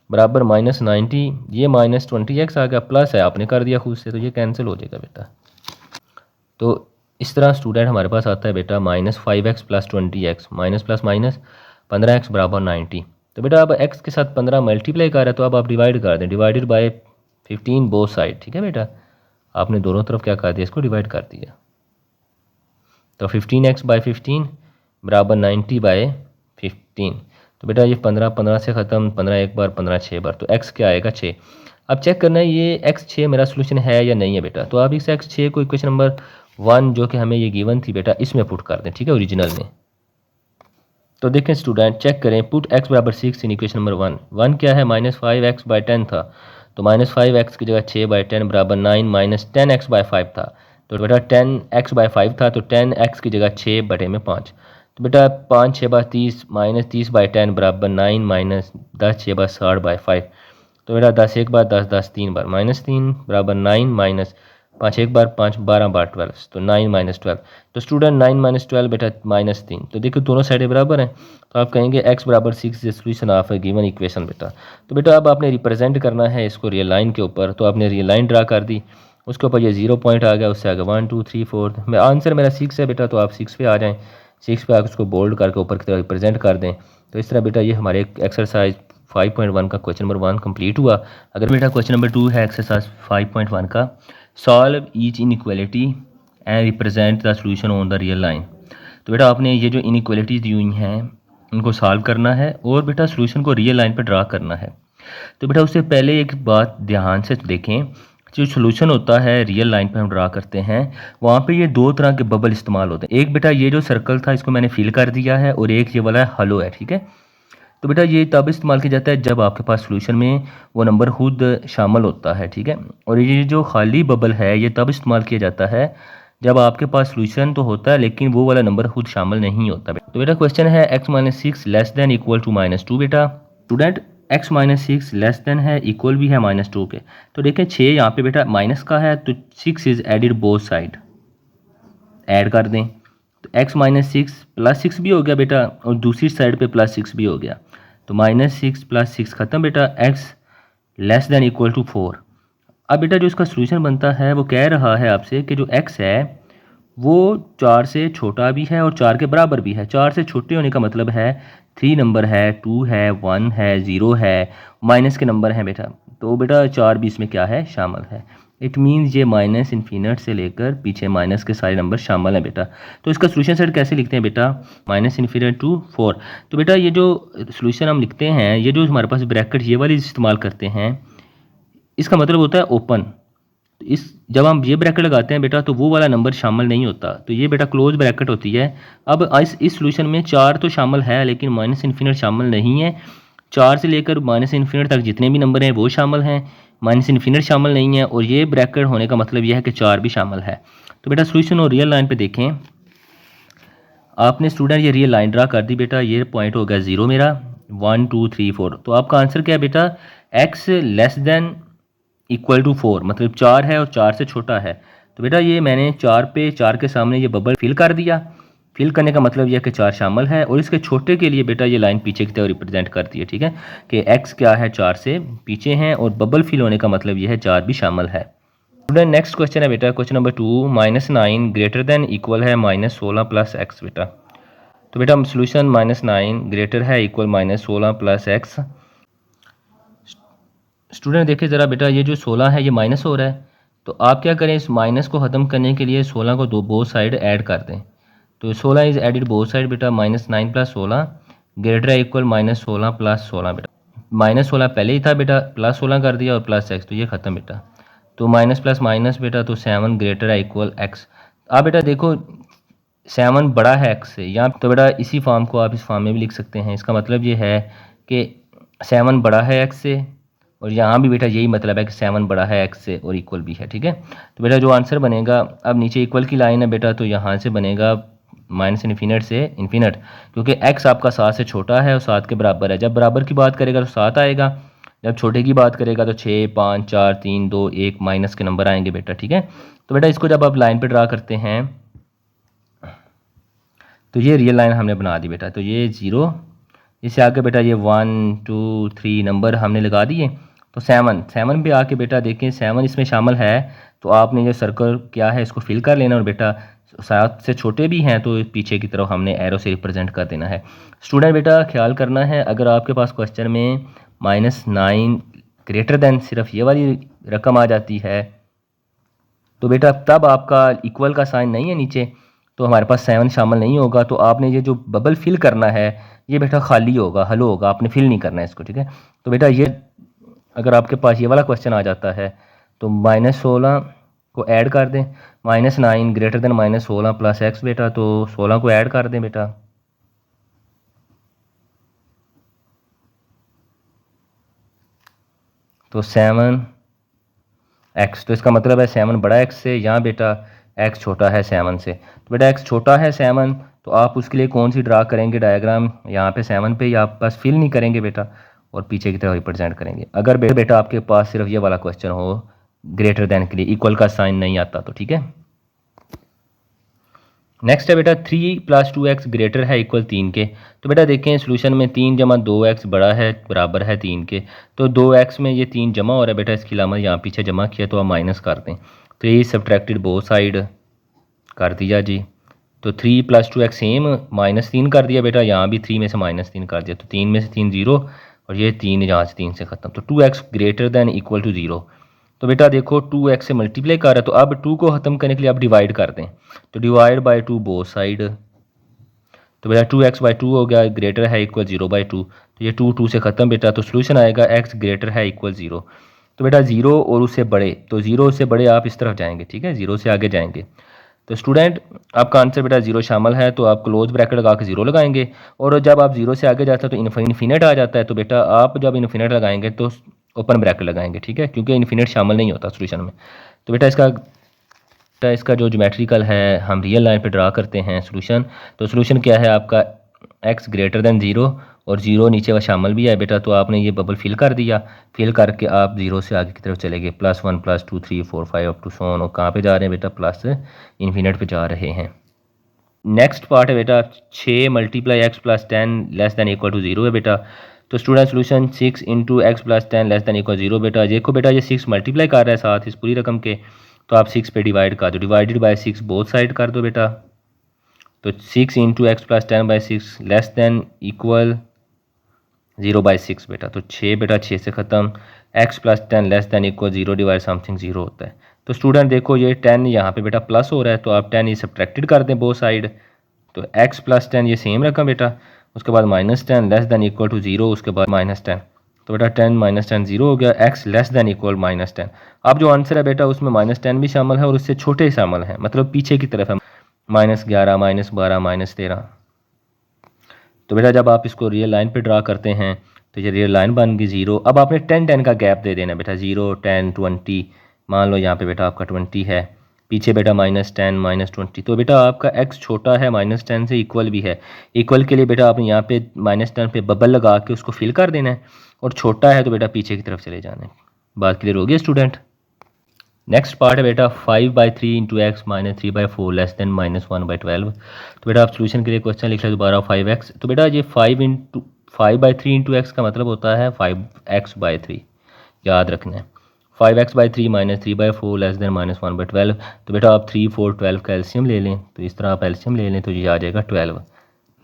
बराबर -90। ये -20x आ गया, प्लस है आपने कर दिया खुद से, तो ये कैंसिल हो जाएगा बेटा। तो इस तरह स्टूडेंट हमारे पास आता है बेटा -5x + 20x, minus plus minus 15x बराबर 90। तो बेटा अब x के साथ 15 मल्टीप्लाई कर रहा है, तो अब आप डिवाइड कर दें, डिवाइडेड बाय 15 बोथ साइड, ठीक है बेटा। आपने दोनों तरफ क्या कर दिया, इसको डिवाइड कर दिया। तो 15x/15 बराबर 90/15। तो बेटा ये 15 से ख़त्म, 15 एक बार, 15 6 बार, तो x क्या आएगा 6। अब चेक करना है ये x6 मेरा सोल्यूशन है या नहीं है बेटा। तो आप इस x6 को इक्वेशन नंबर 1 जो कि हमें ये गिवन थी बेटा, इसमें पुट कर दें, ठीक है, ओरिजिनल में। तो देखें स्टूडेंट, चेक करें, पुट x बराबर 6 इन इक्वेशन नंबर 1। 1 क्या है, -5x/10 था, तो -5x की जगह 6/10 बराबर 9 - 10x/5 था। तो बेटा 10x/5 था, तो 10x की जगह 6/5। तो बेटा 5 6 बार 30 -30/10 बराबर 9 - 10 6 बार 60/5। तो बेटा 10 एक बार 10 10 3 बार -3 बराबर 9 - 5 एक बार 5 12 बार 12, तो 9 - 12। तो स्टूडेंट 9 - 12 बेटा -3। तो देखो दोनों साइडें बराबर हैं, तो आप कहेंगे x बराबर 6 is solution of A given equation बेटा। तो बेटा अब आपने रिप्रेजेंट करना है इसको रियल लाइन के ऊपर, तो आपने रियल लाइन ड्रा कर दी, उसके ऊपर ये 0 पॉइंट आ गया, उससे आगे 1 2 3 4, मैं आंसर मेरा 6 है बेटा। तो आप 6 पे आ जाएँ, 6 पे आकर उसको बोल्ड करके ऊपर की तरफ रिप्रेजेंट कर दें। तो इस तरह बेटा ये हमारे एक्सरसाइज 5.1 का क्वेश्चन नंबर 1 कंप्लीट हुआ। अगर बेटा क्वेश्चन नंबर 2 है एक्सरसाइज 5.1 का, solve each inequality and represent the solution on the real line. तो बेटा आपने ये जो इनइक्वालिटीज दी हुई हैं उनको सॉल्व करना है और बेटा सॉल्यूशन को रियल लाइन पर ड्रा करना है। तो बेटा उससे पहले एक बात ध्यान से देखें, जो सॉल्यूशन होता है रियल लाइन पे हम ड्रा करते हैं, वहाँ पे ये दो तरह के बबल इस्तेमाल होते हैं। एक बेटा ये जो सर्कल था इसको मैंने फिल कर दिया है, और एक ये वाला हलो है, ठीक है। तो बेटा ये तब इस्तेमाल किया जाता है जब आपके पास सॉल्यूशन में वो नंबर खुद शामिल होता है, ठीक है। और ये जो खाली बबल है ये तब इस्तेमाल किया जाता है जब आपके पास सॉल्यूशन तो होता है लेकिन वो वाला नंबर खुद शामिल नहीं होता। तो बेटा क्वेश्चन है x - 6 less than equal to -2 बेटा। स्टूडेंट x - 6 लेस देन है, इक्वल भी है -2 के। तो देखें 6 यहाँ पे बेटा माइनस का है, तो 6 is added both side, add कर दें। तो x - 6 +6 भी हो गया बेटा, और दूसरी साइड पे +6 भी हो गया, तो -6 + 6 खत्म बेटा, x less than equal to 4। अब बेटा जो इसका सोल्यूशन बनता है वो कह रहा है आपसे कि जो x है वो 4 से छोटा भी है और 4 के बराबर भी है। 4 से छोटे होने का मतलब है 3 नंबर है, 2 है, 1 है, 0 है, माइनस के नंबर हैं बेटा। तो बेटा 4 भी इसमें क्या है, शामिल है। इट मीन्स ये माइनस इन्फिनिट से लेकर पीछे माइनस के सारे नंबर शामिल हैं बेटा। तो इसका सोल्यूशन सेट कैसे लिखते हैं बेटा, -इन्फिनिट टू 4। तो बेटा ये जो सोल्यूशन हम लिखते हैं, ये जो हमारे पास ब्रैकेट ये वाली इस्तेमाल करते हैं, इसका मतलब होता है ओपन। इस जब हम ये ब्रैकेट लगाते हैं बेटा तो वो वाला नंबर शामिल नहीं होता, तो ये बेटा क्लोज ब्रैकेट होती है। अब इस सोल्यूशन में 4 तो शामिल है लेकिन -इन्फिनिट शामिल नहीं है। 4 से लेकर -इन्फिनिट तक जितने भी नंबर हैं वो शामिल हैं, -इन्फिनिट शामिल नहीं है, और ये ब्रैकेट होने का मतलब यह है कि 4 भी शामिल है। तो बेटा सोल्यूशन और रियल लाइन पे देखें, आपने स्टूडेंट ये रियल लाइन ड्रा कर दी बेटा, ये पॉइंट हो गया 0 मेरा, 1 2 3 4। तो आपका आंसर क्या है बेटा, x less than equal to 4, मतलब 4 है और 4 से छोटा है। तो बेटा ये मैंने 4 पे 4 के सामने ये बबल फिल कर दिया। फिल करने का मतलब यह है कि 4 शामिल है, और इसके छोटे के लिए बेटा ये लाइन पीछे की तरफ रिप्रेजेंट करती है, ठीक है, कि x क्या है 4 से पीछे हैं, और बबल फिल होने का मतलब यह है 4 भी शामिल है। स्टूडेंट नेक्स्ट क्वेश्चन है बेटा question number 2, -9 greater than equal है -16 प्लस एक्स बेटा। तो बेटा सोल्यूशन -9 ग्रेटर है इक्वल -16 प्लस एक्स। स्टूडेंट देखिए ज़रा बेटा, ये जो 16 है ये माइनस हो रहा है, तो आप क्या करें, इस माइनस को ख़त्म करने के लिए 16 को बोथ साइड ऐड कर दें। तो 16 इज़ एडिड बोथ साइड बेटा, -9 प्लस 16 ग्रेटर है इक्वल -16 प्लस 16 बेटा। -16 पहले ही था बेटा, प्लस 16 कर दिया और प्लस एक्स, तो ये ख़त्म बेटा। तो माइनस प्लस माइनस बेटा, तो 7 ग्रेटर है इक्वल एक्स। आप बेटा देखो 7 बड़ा है एक्स से, या तो बेटा इसी फॉर्म को आप इस फॉर्म में भी लिख सकते हैं। इसका मतलब ये है कि 7 बड़ा है एक्स से, और यहाँ भी बेटा यही मतलब है कि 7 बड़ा है एक्स से और इक्वल भी है, ठीक है। तो बेटा जो आंसर बनेगा, अब नीचे इक्वल की लाइन है बेटा, तो यहाँ से बनेगा माइनस इन्फिनिट से इन्फिनिट, क्योंकि एक्स आपका 7 से छोटा है और 7 के बराबर है। जब बराबर की बात करेगा तो 7 आएगा, जब छोटे की बात करेगा तो 6 5 4 3 2 1 माइनस के नंबर आएंगे बेटा, ठीक है। तो बेटा इसको जब आप लाइन पे ड्रा करते हैं तो ये रियल लाइन हमने बना दी बेटा। तो ये 0, इससे आगे बेटा ये 1 2 3 नंबर हमने लगा दिए। तो 7 पे आके बेटा देखें 7 इसमें शामिल है, तो आपने जो सर्कल क्या है इसको फिल कर लेना, और बेटा 7 से छोटे भी हैं तो पीछे की तरफ हमने एरो से रिप्रेजेंट कर देना है। स्टूडेंट बेटा ख्याल करना है, अगर आपके पास क्वेश्चन में -9 ग्रेटर देन सिर्फ ये वाली रकम आ जाती है, तो बेटा तब आपका इक्वल का साइन नहीं है नीचे, तो हमारे पास 7 शामिल नहीं होगा। तो आपने ये जो बबल फिल करना है ये बेटा खाली होगा, हलो होगा, आपने फिल नहीं करना है इसको, ठीक है। तो बेटा ये अगर आपके पास ये वाला क्वेश्चन आ जाता है तो -16 को ऐड कर दें, -9 ग्रेटर देन -16 प्लस एक्स बेटा, तो 16 को ऐड कर दें बेटा। तो 7x, तो इसका मतलब है 7 बड़ा x से, यहाँ बेटा x छोटा है 7 से। तो बेटा x छोटा है 7, तो आप उसके लिए कौन सी ड्रा करेंगे डायग्राम, यहाँ पे 7 पे, या आप बस फिल नहीं करेंगे बेटा और पीछे की तरफ रिप्रेजेंट करेंगे। अगर बेटा आपके पास सिर्फ ये वाला क्वेश्चन हो ग्रेटर देन के लिए, इक्वल का साइन नहीं आता तो, ठीक है। नेक्स्ट है बेटा 3 + 2x ग्रेटर है इक्वल 3 के। तो बेटा देखें सोल्यूशन में 3 + 2x बड़ा है बराबर है 3 के, तो 2x में ये 3 जमा हो रहा है बेटा, इसकी लामत यहाँ पीछे जमा किया तो आप माइनस कर दें, तो ये सब्ट्रैक्टेड बोथ साइड कर दिया जी। तो 3 + 2x सेम -3 कर दिया बेटा, यहाँ भी 3 में से -3 कर दिया, तो 3 में से 3 0, और ये 3 यहाँ से 3 से ख़त्म, तो 2x greater than equal to 0। तो बेटा देखो 2x से मल्टीप्लाई कर रहा है, तो अब 2 को ख़त्म करने के लिए आप डिवाइड कर दें, तो डिवाइड बाय 2 बोथ साइड। तो बेटा 2x/2 हो गया, ग्रेटर है इक्वल 0/2, तो ये 2 से ख़त्म बेटा, तो सोल्यूशन आएगा x ग्रेटर है इक्वल 0। तो बेटा 0 और उससे बड़े, तो 0 से बड़े आप इस तरफ जाएंगे, ठीक है, 0 से आगे जाएंगे। तो स्टूडेंट आपका आंसर बेटा 0 शामिल है, तो आप क्लोज ब्रैकेट लगा के 0 लगाएंगे, और जब आप 0 से आगे जाते हैं तो इन्फिनिट आ जाता है, तो बेटा आप जब इन्फिनिट लगाएंगे तो ओपन ब्रैकेट लगाएंगे, ठीक है, क्योंकि इन्फिनिट शामिल नहीं होता सोल्यूशन में। तो बेटा इसका जो ज्योमेट्रिकल है हम रियल लाइन पे ड्रा करते हैं सोल्यूशन। तो सोल्यूशन क्या है आपका x ग्रेटर देन 0, और 0 नीचे वह शामिल भी है बेटा, तो आपने ये बबल फिल कर दिया, फिल करके आप 0 से आगे की तरफ चले गए, +1 +2 3 4 5 अप टू सो ऑन, और कहाँ पे जा रहे हैं बेटा, प्लस इन्फिनिट पे जा रहे हैं। नेक्स्ट पार्ट है बेटा 6 × x + 10 less than equal to 0 है बेटा। तो student solution 6 × x + 10 less than equal 0 बेटा। देखो बेटा ये 6 मल्टीप्लाई कर रहा है साथ इस पूरी रकम के, तो आप 6 पे डिवाइड कर दो, डिवाइडेड बाय 6 बोथ साइड कर दो बेटा। तो 6 × x + 10/6 लेस दैन इक्वल 0/6 बेटा। तो 6 बेटा 6 से ख़त्म, x + 10 less than equal 0 divide something 0 होता है। तो स्टूडेंट देखो ये 10 यहाँ पे बेटा प्लस हो रहा है, तो आप 10 ये सब्ट्रैक्टेड कर दें बोथ साइड, तो x + 10 ये सेम रकम बेटा, उसके बाद -10 लेस दैन इक्वल टू 0, उसके बाद -10, तो बेटा 10 - 10 0 हो गया, x लेस दैन इक्वल -10। अब जो आंसर है बेटा उसमें -10 भी शामिल है और उससे छोटे शामिल हैं, मतलब पीछे की तरफ है, -11 -12 -13। तो बेटा जब आप इसको रियल लाइन पे ड्रा करते हैं तो ये रियल लाइन बन गई 0। अब आपने 10 का गैप दे देना बेटा, 0 10 20, मान लो यहाँ पे बेटा आपका 20 है, पीछे बेटा -10 -20, तो बेटा आपका x छोटा है -10 से, इक्वल भी है। इक्वल के लिए बेटा आपने यहाँ पे -10 पे बबल लगा के उसको फिल कर देना है, और छोटा है तो बेटा पीछे की तरफ चले जाना है। बात क्लियर हो गई स्टूडेंट? नेक्स्ट पार्ट है बेटा 5/3 into x minus 3/4 less than -1/12। तो बेटा आप सोल्यूशन के लिए क्वेश्चन लिख लें दोबारा 5x। तो बेटा ये 5/3 इंटू एक्स का मतलब होता है 5x/3, याद रखना है। 5x/3 minus 3/4 less than -1/12। तो बेटा आप 3 4 12 का एलसीएम ले लें, तो इस तरह आप एलसीएम ले लें तो ये आ जाएगा 12।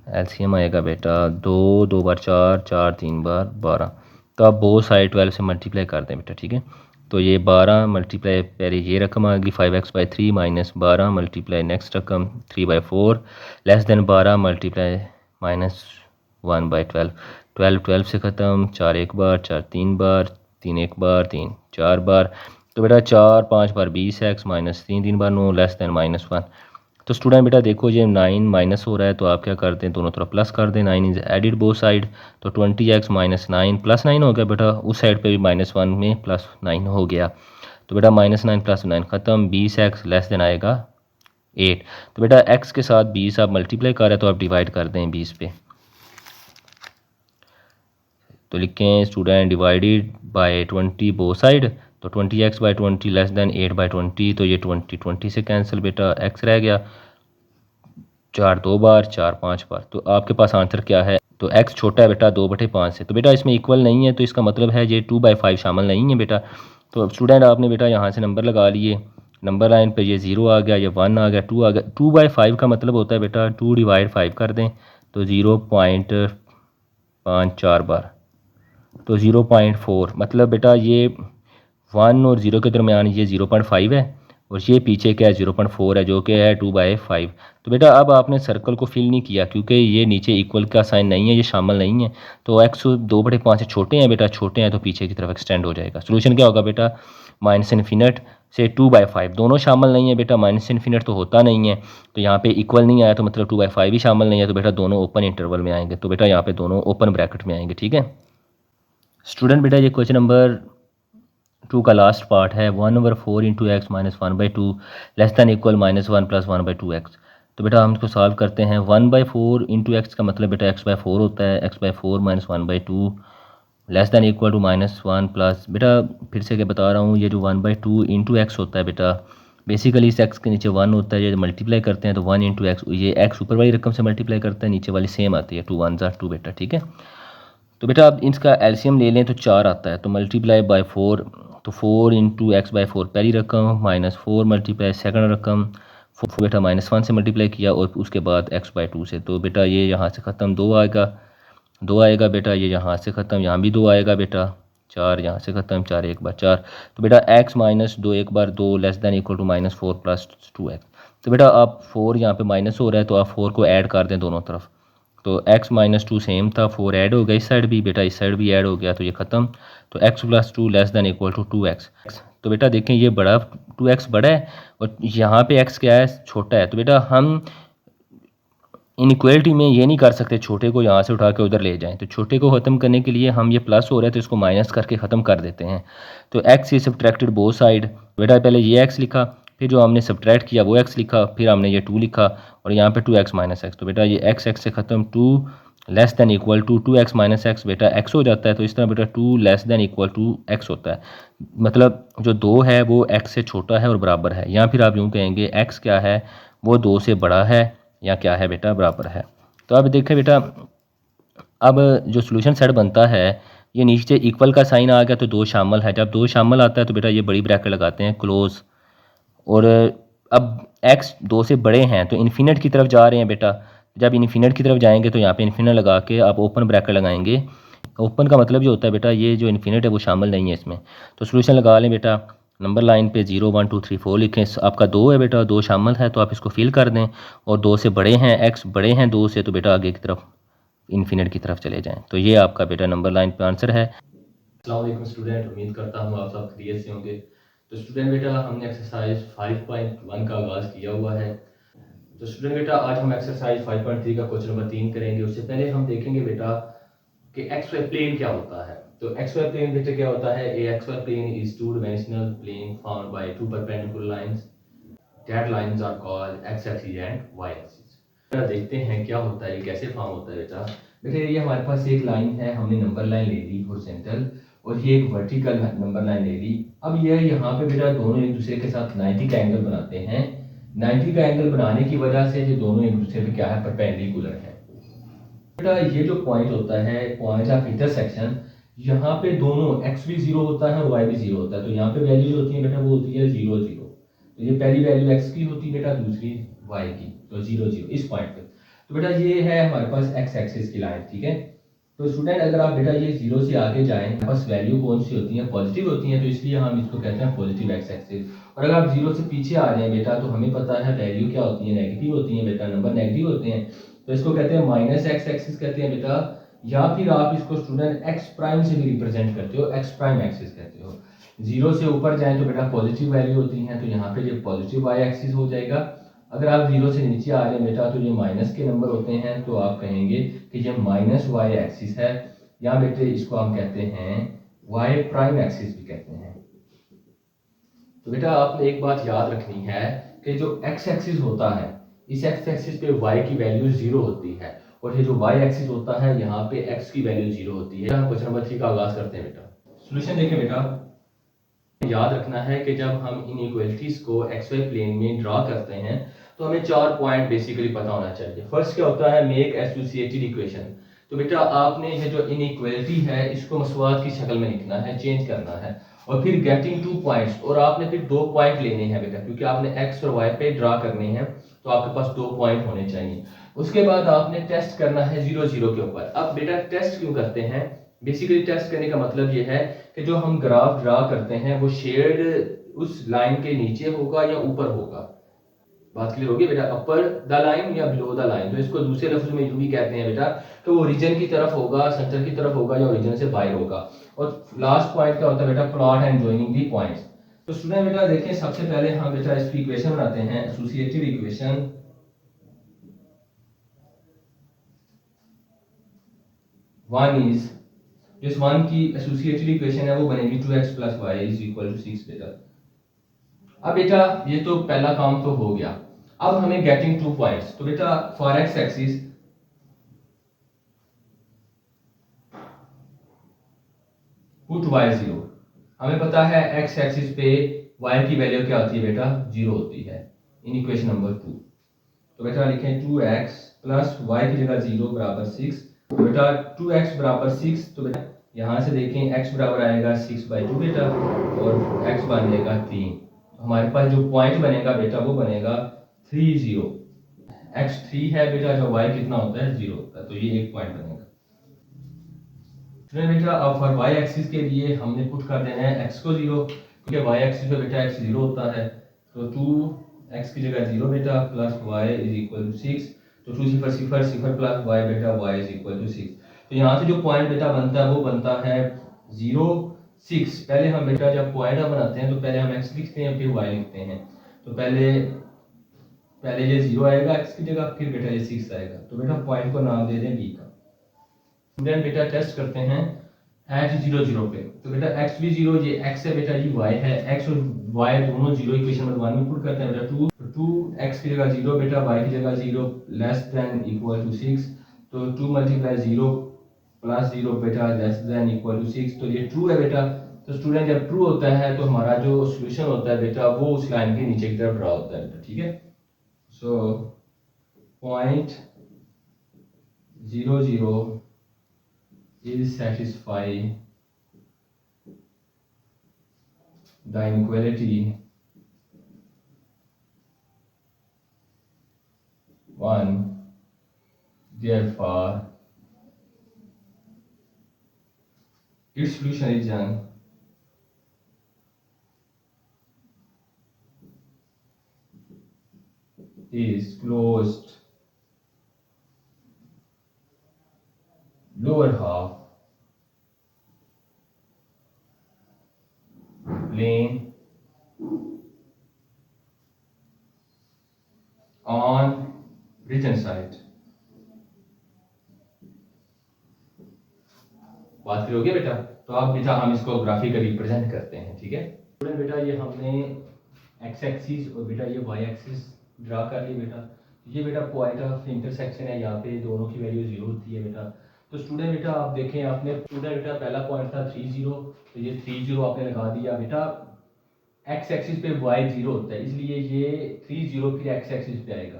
एलसीएम आएगा बेटा 2 2 बार 4 4 3 बार 12। तो आप बोथ साइड 12 से मल्टीप्लाई कर दें बेटा, ठीक है। तो ये 12 मल्टीप्लाई पहले ये रकम आ गई 5x/3 माइनस 12 मल्टीप्लाई नेक्स्ट रकम 3/4 लेस देन 12 मल्टीप्लाई -1/12। 12 12 से ख़त्म, 4 एक बार 4 3 बार 3 एक बार 3 4 बार। तो बेटा 4 5 बार 20x माइनस 3 3 बार 9 लेस देन -1। तो स्टूडेंट बेटा देखो ये 9 माइनस हो रहा है तो आप क्या करते हैं, दोनों तरफ प्लस कर दें। 9 इज एडिड बोथ साइड, तो 20x माइनस 9 प्लस 9 हो गया बेटा, उस साइड पे भी -1 में +9 हो गया। तो बेटा -9 + 9 ख़त्म, 20x लेस देन आएगा 8। तो बेटा x के साथ 20 आप मल्टीप्लाई कर रहे हैं तो आप डिवाइड कर दें 20 पे। तो लिखें student divided by 20 both side. तो 20x/20 लेस देन 8/20, तो ये 20 से कैंसिल बेटा, x रह गया 4 2 बार 4 5 बार। तो आपके पास आंसर क्या है, तो x छोटा है बेटा 2/5 से। तो बेटा इसमें इक्वल नहीं है, तो इसका मतलब है ये 2/5 शामिल नहीं है बेटा। तो स्टूडेंट आपने बेटा यहाँ से नंबर लगा लिए, नंबर लाइन पे ये 0 आ गया, ये 1 आ गया, 2 आ गया। 2/5 का मतलब होता है बेटा 2/5 कर दें तो 0.54 बार, तो 0.4 मतलब बेटा ये 1 और 0 के दरमियान ये 0.5 है, और ये पीछे क्या है 0.4 है, जो कि है 2/5। तो बेटा अब आपने सर्कल को फिल नहीं किया क्योंकि ये नीचे इक्वल का साइन नहीं है, ये शामिल नहीं है। तो x 2/5 से छोटे हैं बेटा, छोटे हैं तो पीछे की तरफ एक्सटेंड हो जाएगा। सोल्यूशन क्या होगा बेटा, -∞ से 2/5, दोनों शामिल नहीं है बेटा, -∞ तो होता नहीं है, तो यहाँ पे इक्वल नहीं आया तो मतलब 2/5 भी शामिल नहीं है, तो बेटा दोनों ओपन इंटरवल में आएंगे। तो बेटा यहाँ पे दोनों ओपन ब्रैकेट में आएंगे, ठीक है स्टूडेंट। बेटा ये क्वेश्चन नंबर 2 का लास्ट पार्ट है 1/4 into x minus 1/2 less than equal -1 + 1/2x। तो बेटा हम इसको सॉल्व करते हैं। 1/4 इंटू एक्स का मतलब बेटा x/4 होता है, x/4 - 1/2 less than equal to -1 plus, बेटा फिर से क्या बता रहा हूँ, ये जो 1/2 इंटू एक्स होता है बेटा, बेसिकली इस एक्स के नीचे 1 होता है, ये मल्टीप्लाई करते हैं तो 1 इंटू एक्स, ये एक्स ऊपर वाली रकम से मल्टीप्लाई करता है, नीचे वाली सेम आती है, 2 1 = 2 बेटा, ठीक है। तो बेटा आप इसका एलसीएम ले लें तो 4 आता है, तो मल्टीप्लाई बाय 4, तो 4 इंटू x/4 पहली रकम, -4 मल्टीप्लाई सेकंड रकम, 4 बेटा -1 से मल्टीप्लाई किया और उसके बाद x/2 से। तो बेटा ये यहाँ से ख़त्म 2 आएगा, 2 आएगा बेटा, ये यहाँ से ख़त्म, यहाँ भी 2 आएगा बेटा, 4 यहाँ से ख़त्म, 4 एक बार 4। तो बेटा x - 2 एक बार 2 less than equal to -4 + 2x। तो बेटा आप 4 यहाँ पे माइनस हो रहा है तो आप 4 को ऐड कर दें दोनों तरफ। तो x - 2 सेम था, 4 ऐड हो गया इस साइड भी बेटा, इस साइड भी ऐड हो गया, तो ये ख़त्म। तो x + 2 less than equal to 2x। तो बेटा देखें ये बड़ा 2x बड़ा है और यहाँ पे x क्या है, छोटा है। तो बेटा हम इनइक्वालिटी में ये नहीं कर सकते छोटे को यहाँ से उठा के उधर ले जाएं, तो छोटे को ख़त्म करने के लिए हम ये प्लस हो रहा है तो इसको माइनस करके ख़त्म कर देते हैं। तो x is subtracted both side, बेटा पहले ये x लिखा, फिर जो हमने सब्ट्रैक्ट किया वो x लिखा, फिर हमने ये 2 लिखा और यहाँ पे 2x - x। तो बेटा ये x से ख़त्म, 2 less than equal to 2x - x बेटा x हो जाता है। तो इस तरह बेटा 2 less than equal to x होता है, मतलब जो 2 है वो x से छोटा है और बराबर है, या फिर आप यूँ कहेंगे x क्या है, वो 2 से बड़ा है या क्या है बेटा, बराबर है। तो अब देखें बेटा, अब जो सोल्यूशन सेट बनता है, ये नीचे इक्वल का साइन आ गया तो 2 शामिल है, जब 2 शामिल आता है तो बेटा ये बड़ी ब्रैकेट लगाते हैं क्लोज। और अब x 2 से बड़े हैं तो इन्फिनिट की तरफ जा रहे हैं बेटा, जब इन्फिनिट की तरफ जाएंगे तो यहाँ पे इन्फिनिट लगा के आप ओपन ब्रैकेट लगाएंगे। ओपन का मतलब ये होता है बेटा ये जो इन्फिनिट है वो शामिल नहीं है इसमें। तो सोल्यूशन लगा लें बेटा, नंबर लाइन पे 0 1 2 3 4 लिखें, आपका 2 है बेटा, 2 शामिल है तो आप इसको फिल कर दें, और 2 से बड़े हैं, x बड़े हैं 2 से, तो बेटा आगे की तरफ इन्फिनिट की तरफ चले जाएँ। तो ये आपका बेटा नंबर लाइन पे आंसर है। अस्सलाम वालेकुम स्टूडेंट, उम्मीद करता हूँ आप सब खैरियत से होंगे। तो स्टूडेंट बेटा हमने एक्सरसाइज 5.1 का आगाज़ किया हुआ है। तो स्टूडेंट बेटा आज हम एक्सरसाइज 5.3 का क्वेश्चन नंबर 3 करेंगे। उससे पहले हम देखेंगे बेटा कि एक्स वाई प्लेन क्या होता है। तो एक्स वाई प्लेन बेटा क्या होता है, a X Y plane is two dimensional plane formed by two perpendicular lines, that lines are called X axis and Y axis. देखते हैं क्या होता है, ये कैसे फॉर्म होता है बेटा। बेटा ये हमारे पास एक लाइन है, हमने नंबर लाइन ले ली हॉरिजॉन्टल, और ये एक वर्टिकल नंबर लाइन ले ली। अब ये यहाँ पे बेटा दोनों एक दूसरे के साथ 90 का एंगल बनाते हैं। 90 का एंगल बनाने की वजह से ये दोनों एक दूसरे पे क्या है, परपेंडिकुलर है। बेटा ये जो पॉइंट होता है, पॉइंट ऑफ इंटरसेक्शन, यहाँ पे दोनों x भी 0 होता है और y भी 0 होता है। तो यहाँ पे वैल्यू जो होती है बेटा वो होती है 0 0। तो ये पहली वैल्यू x की होती है बेटा, दूसरी y की, तो 0 0 इस पॉइंट पे। तो बेटा ये है हमारे पास x एक्सिस की लाइन, ठीक है। तो स्टूडेंट अगर आप बेटा ये 0 से आगे जाएं, हमारे पास वैल्यू कौन सी होती है, पॉजिटिव होती है, तो इसलिए हम इसको कहते हैं पॉजिटिव x एक्सिस। और अगर आप 0 से पीछे आ जाएं बेटा, तो हमें पता है वैल्यू क्या होती है, नेगेटिव होती है बेटा, नंबर नेगेटिव होते हैं, तो इसको कहते हैं माइनस एक्स एक्सिस कहते हैं बेटा। या फिर आप इसको स्टूडेंट एक्स प्राइम से भी रिप्रेजेंट करते हो, एक्स प्राइम एक्सिस कहते हो। 0 से ऊपर जाएं तो बेटा पॉजिटिव वैल्यू होती है, तो यहाँ पे ये पॉजिटिव वाई एक्सिस हो जाएगा। अगर आप 0 से नीचे आ रहे हैं बेटा, तो ये माइनस के नंबर होते हैं, तो आप कहेंगे कि ये माइनस वाई एक्सिस है, या बेटे इसको हम कहते हैं वाई प्राइम एक्सिस भी कहते हैं। तो बेटा आपने एक बात याद रखनी है कि जो एक्स एक्सिस होता है, इस एक्स एक्सिस पे y की वैल्यू 0 होती है, और ये जो y एक्सिस होता है यहाँ पे x की वैल्यू 0 होती है। क्वेश्चन नंबर 3 का आगाज करते हैं बेटा। सॉल्यूशन देखें बेटा, याद रखना है कि जब हम इनइक्वालिटीज को एक्स वाई प्लेन में ड्रा करते हैं तो हमें 4 पॉइंट बेसिकली पता होना चाहिए। फर्स्ट क्या होता है, मेक एसोसिएटेड इक्वेशन। तो बेटा आपने ये जो इनइक्वालिटी है इसको मसवात की शक्ल में लिखना है, चेंज करना है, और फिर गेटिंग 2 पॉइंट्स, और आपने फिर 2 पॉइंट लेने हैं बेटा, क्योंकि आपने एक्स और वाई पे ड्रा करने हैं, तो आपके पास 2 पॉइंट होने चाहिए। उसके बाद आपने टेस्ट करना है 0 0 के ऊपर। अब बेटा टेस्ट क्यों करते हैं, बेसिकली टेस्ट करने का मतलब ये है कि जो हम ग्राफ ड्रा करते हैं वो शेड उस लाइन के नीचे होगा या ऊपर होगा। बात क्लियर होगी बेटा, अपर द लाइन या बिलो द लाइन। तो इसको दूसरे लफ्ज में यूं भी कहते हैं बेटा कि वो ओरिजिन की तरफ होगा, सेंटर की तरफ होगा, या ओरिजिन से बाहर होगा। और लास्ट पॉइंट क्या होता है बेटा, plot and joining the points. तो स्टूडेंट बेटा देखिए, सबसे पहले हम बेटा इसकी इक्वेशन बनाते हैं, एसोसिएटिव इक्वेशन। वन इज, जिस वन की एसोसिएटेड इक्वेशन है वो बनेगी 2x plus y is equal to 6 बेटा। अब बेटा ये तो पहला काम तो हो गया। अब हमें गेटिंग 2 पॉइंट्स, तो बेटा for x axis put y 0। हमें पता है x एक्सिस पे y की वैल्यू क्या होती है बेटा, 0 होती है, इन इक्वेशन नंबर 2। तो बेटा लिखें 2x प्लस y की जगह 0 बराबर 6। तो बेटा 2x बराबर 6, तो बेटा यहाँ से देखें x बराबर आएगा 6/2 बेटा, और x बन जाएगा 3। तो हमारे पास जो पॉइंट बनेगा बेटा वो बनेगा 3 0। x 3 है बेटा, जो y कितना होता है, 0 होता है, तो ये एक पॉइंट बनेगा। बेटा अब फॉर y एक्सिस के लिए हमने पुट कर देना है x को 0, क्योंकि y एक्सिस पे बेटा x 0 होता है। तो 2x की जगह 0 बेटा plus y is equal to 6। तो 2 0 0 0 प्लस y बेटा y इज इक्वल टू 6। तो यहाँ से जो पॉइंट बेटा बनता है वो बनता है 0 6। पहले हम बेटा जब पॉइंट बनाते हैं तो पहले हम x लिखते हैं फिर y लिखते हैं। तो पहले ये 0 आएगा x की जगह, फिर बेटा ये 6 आएगा। तो बेटा पॉइंट को नाम दे दें b का। स्टूडेंट बेटा टेस्ट करते हैं एट 0 0 पे। तो बेटा x भी 0, ये x है बेटा, ये y है, x और y दोनों 0 इक्वेशन नंबर 1 में पुट करते हैं बेटा। 2x की जगह 0 बेटा, y की जगह 0 लेस देन इक्वल टू 6। तो 2 मल्टीप्लाई 0 प्लस 0 बेटा लेस देन इक्वल टू 6। तो ये ट्रू है बेटा। तो स्टूडेंट जब ट्रू होता है तो हमारा जो सोल्यूशन होता है बेटा वो उस लाइन के नीचे की तरफ ड्रा होता है बेटा, ठीक है। So point 0 0 is satisfy the inequality 1, therefore its solution is closed lower half plane on written side। बात करोगे बेटा, तो आप बेटा हम इसको ग्राफिकली रिप्रेजेंट करते हैं, ठीक है। स्टूडेंट बेटा ये हमने एक्स एक्सिस और बेटा ये वाई एक्सिस ड्रा कर ली बेटा। ये बेटा पॉइंट ऑफ इंटरसेक्शन है, यहाँ पे दोनों की वैल्यू 0 होती है बेटा। तो स्टूडेंट बेटा आप देखें, आपने स्टूडेंट बेटा पहला पॉइंट था 30, तो ये 30 आपने लगा दिया बेटा। एक्स एक्सिस पे y 0 होता है, इसलिए ये 30 फिर एक्स एक्सिस पे आएगा।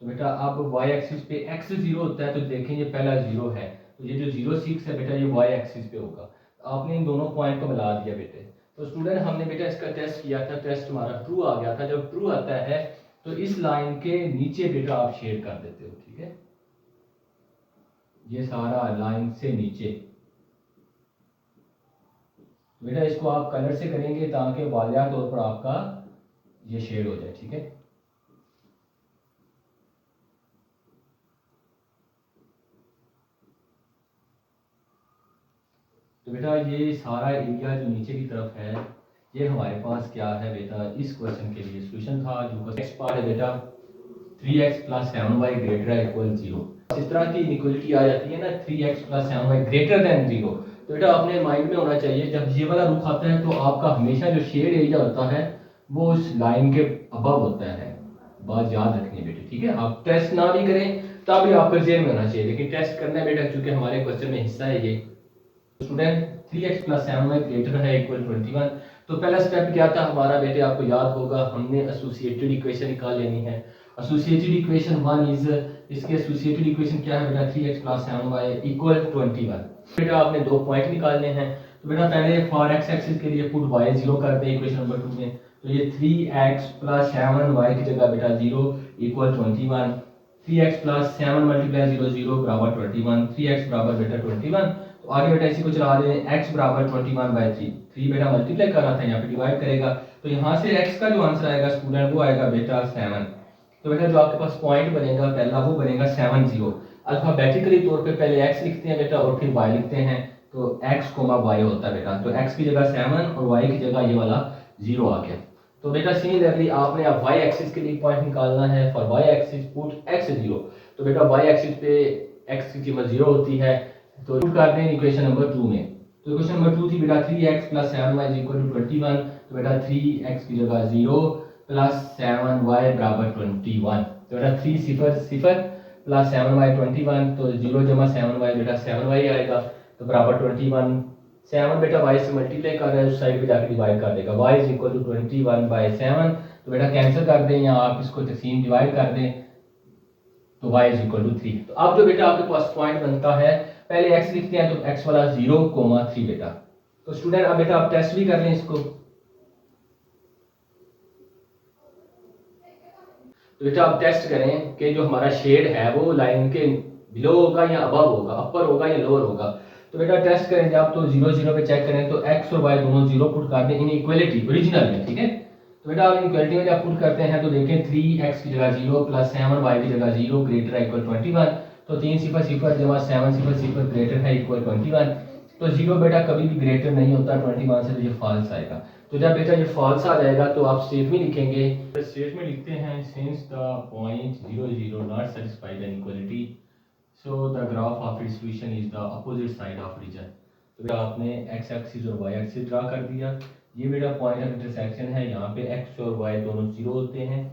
तो बेटा अब y एक्सिस पे x 0 होता है, तो देखें ये पहला 0 है, तो ये जो 0 6 है बेटा ये y एक्सिस पे होगा। तो आपने इन दोनों पॉइंट को मिला दिया बेटे। तो स्टूडेंट हमने बेटा इसका टेस्ट किया था, टेस्ट हमारा ट्रू आ गया था। जब ट्रू आता है तो इस लाइन के नीचे बेटा आप शेड कर देते हो, ठीक है, ये सारा लाइन से नीचे। बेटा इसको आप कलर से करेंगे ताकि वालिया तौर पर आपका ये शेड हो जाए, ठीक है। तो बेटा ये सारा एरिया जो नीचे की तरफ है, ये हमारे पास क्या है बेटा, इस क्वेश्चन के लिए सॉल्यूशन था। जो नेक्स्ट पार्ट है बेटा 3x + 7y ≥ 0। इस तरह की इनइक्वालिटी आ जाती है ना, 3x + 7y > 0, तो बेटा आपने माइंड में होना चाहिए जब ये वाला रुख आता है तो आपका हमेशा जो शेड एरिया होता है वो उस लाइन के अबव होता है। बात याद रखनी है बेटे, ठीक है। आप टेस्ट ना भी करें तब भी आपका जेल में होना चाहिए, लेकिन टेस्ट करना है बेटा क्योंकि हमारे क्वेश्चन में हिस्सा है ये। Student 3x + 7y > 21। तो पहला स्टेप क्या था हमारा बेटे, आपको याद होगा, हमने एसोसिएटेड इक्वेशन निकाल लेनी है। एसोसिएटेड इक्वेशन 1 इज, इसके एसोसिएटेड इक्वेशन क्या है बेटा, 3x + 7y = 21। बेटा आपने दो पॉइंट निकालने हैं। तो बेटा पहले फॉर x एक्सिस के लिए पुट y 0 कर दें इक्वेशन नंबर 2 में। तो ये 3x + 7y की जगह बेटा 0 = 21। 3x + 7 × 0 0 = 21। 3x बराबर बेटा 21। तो आगे बेटा इसी को चला दें, x = 21/3। 3 बेटा मल्टीप्लाई कर रहा था, यहाँ पे डिवाइड करेगा, तो यहाँ से x का जो आंसर आएगा स्टूडेंट वो आएगा बेटा 7। तो बेटा जो आपके पास पॉइंट बनेगा पहला वो बनेगा 70। अल्फाबेटिकली तौर पे पहले x लिखते हैं बेटा और फिर y लिखते हैं, तो x, y होता है बेटा। तो x की जगह 7 और y की जगह ये वाला 0 आ गया। तो बेटा सिमिलरली आपने अब y एक्सिस के लिए पॉइंट निकालना है। For y axis put x 0। तो बेटा y एक्सिस पे x की कीमत 0 होती है, तो पुट करते हैं इक्वेशन नंबर 2 में। तो इक्वेशन नंबर 2 थी बेटा 3x + 7y = 21। तो बेटा 3x की जगह 0 + 7y = 21। तो बेटा 3 0 0 + 7y 21, तो 0 + 7y बेटा 7y आएगा, तो बराबर 21। 7 बेटा y से मल्टीप्लाई कर रहा है, उस साइड पे जाकर डिवाइड कर देगा, y = 21/7। तो बेटा कैंसिल कर दें या आप इसको तकसीम डिवाइड कर दें, तो y = 3। तो अब जो बेटा आपके पास पॉइंट बनता है, पहले x लिखते हैं, तो x वाला 0, 3 बेटा। तो स्टूडेंट अब बेटा आप टेस्ट भी कर लें इसको। तो बेटा आप टेस्ट करें कि जो हमारा शेड है वो लाइन के बिलो होगा या अबव होगा, अपर होगा या लोअर होगा। तो बेटा टेस्ट करेंगे आप, तो 0 0 पे चेक करें, तो x और y दोनों 0 पुट कर दें इन इक्वलिटी ओरिजिनल में, ठीक है। तो बेटा आप इक्वलिटी में जब पुट करते हैं तो देखें 3x की जगह 0 + 7y की जगह 0 > 21। तो 3 0 0 + 7 0 0 ग्रेटर है = 21। तो 0 बेटा कभी भी ग्रेटर नहीं होता 21 से, तो ये फॉल्स आएगा। तो जब बेटा ये फॉल्स आ जाएगा तो आप स्टेटमेंट लिखेंगे, स्टेटमेंट लिखते हैं, since the point 0 0 not satisfy the inequality, so the graph of its solution is the opposite side of region. तो बेटा आपने x एक्सिस और y एक्सिस ड्रा कर दिया। ये बेटा पॉइंट ऑफ इंटरसेक्शन है, यहाँ पे x और y दोनों 0 होते हैं।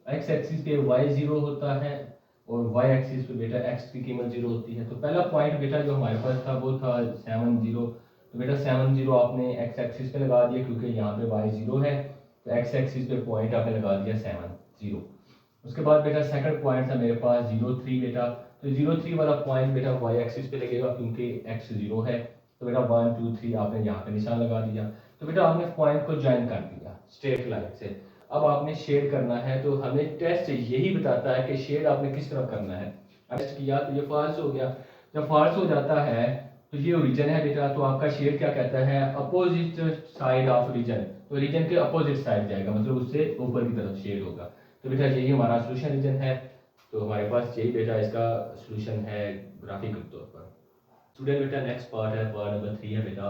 x एक्सिस पे y 0 होता है और y एक्सिस पे बेटा x की कीमत 0 होती है। तो पहला पॉइंट बेटा जो हमारे पास था वो था 7 0। तो बेटा 7 0 आपने x एक्सिस पे लगा दिया क्योंकि यहाँ पे y 0 है, तो x एक्सिस पे पॉइंट आपने लगा दिया 7 0। उसके बाद बेटा सेकंड पॉइंट था मेरे पास 0 3 बेटा। तो 0 3 वाला पॉइंट बेटा y एक्सिस पे लगेगा क्योंकि x 0 है। तो बेटा 1 2 3 आपने यहाँ पे निशान लगा दिया। तो बेटा आपने पॉइंट को ज्वाइन कर दिया स्ट्रेट लाइन से। अब आपने शेड करना है, तो हमें टेस्ट यही बताता है कि शेड आपने किस तरह करना है। टेस्ट किया तो ये फॉल्स हो गया। जब फॉल्स हो जाता है तो ये ओरिजिन है बेटा, तो आपका शेड क्या कहता है, अपोजिट साइड ऑफ रीजन। तो रीजन के अपोजिट साइड जाएगा, मतलब उससे ऊपर की तरफ शेड होगा। तो बेटा यही हमारा सोल्यूशन रीजन है। तो हमारे पास यही बेटा इसका सोल्यूशन है ग्राफिकल तौर पर। स्टूडेंट बेटा नेक्स्ट पार्ट है, पार्ट नंबर 3 है बेटा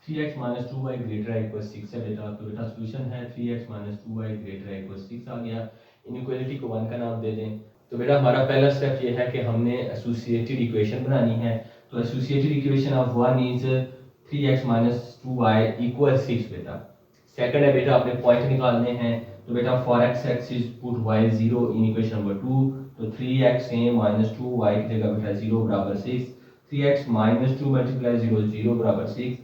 3x - 2y > 6 है बेटा। तो बेटा सोल्यूशन है 3x - 2y > 6 आ गया। इनइक्वालिटी को 1 का नाम दे दें। तो बेटा हमारा पहला स्टेप ये है कि हमने एसोसिएटेड इक्वेशन बनानी है। तो associated equation of 1 is 3x - 2y = 6 बेटा। सेकंड है बेटा आपने पॉइंट निकालने हैं। तो बेटा for x axis put y 0 in equation number 2। तो 3x - 2y की जगह बेटा 0 = 6। 3x माइनस 2 मल्टीप्लाई 0 0 बराबर 6,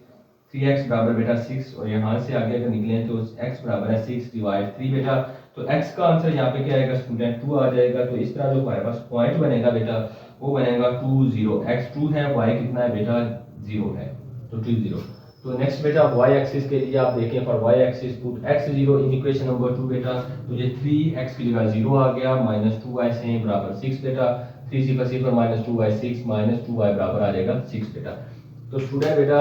3x बराबर बेटा 6 और यहाँ से आगे अगर निकले तो x बराबर है 6 डिवाइड 3 बेटा। तो x का आंसर यहाँ पे क्या आएगा स्टूडेंट 2 आ जाएगा। तो इस तरह जो हमारे पास पॉइंट बनेगा बेटा वो बनेगा 2 0, x 2 है, y कितना है बेटा 0 है, तो 2 0। तो नेक्स्ट बेटा y एक्सिस के लिए आप देखें for y axis put x 0 in equation number 2 बेटा। तो ये 3x की जगह 0 आ गया, माइनस 2y से बराबर 6 बेटा, 3 0 0 माइनस 2y 6 माइनस 2y बराबर आ जाएगा 6 बेटा। तो स्टूडेंट बेटा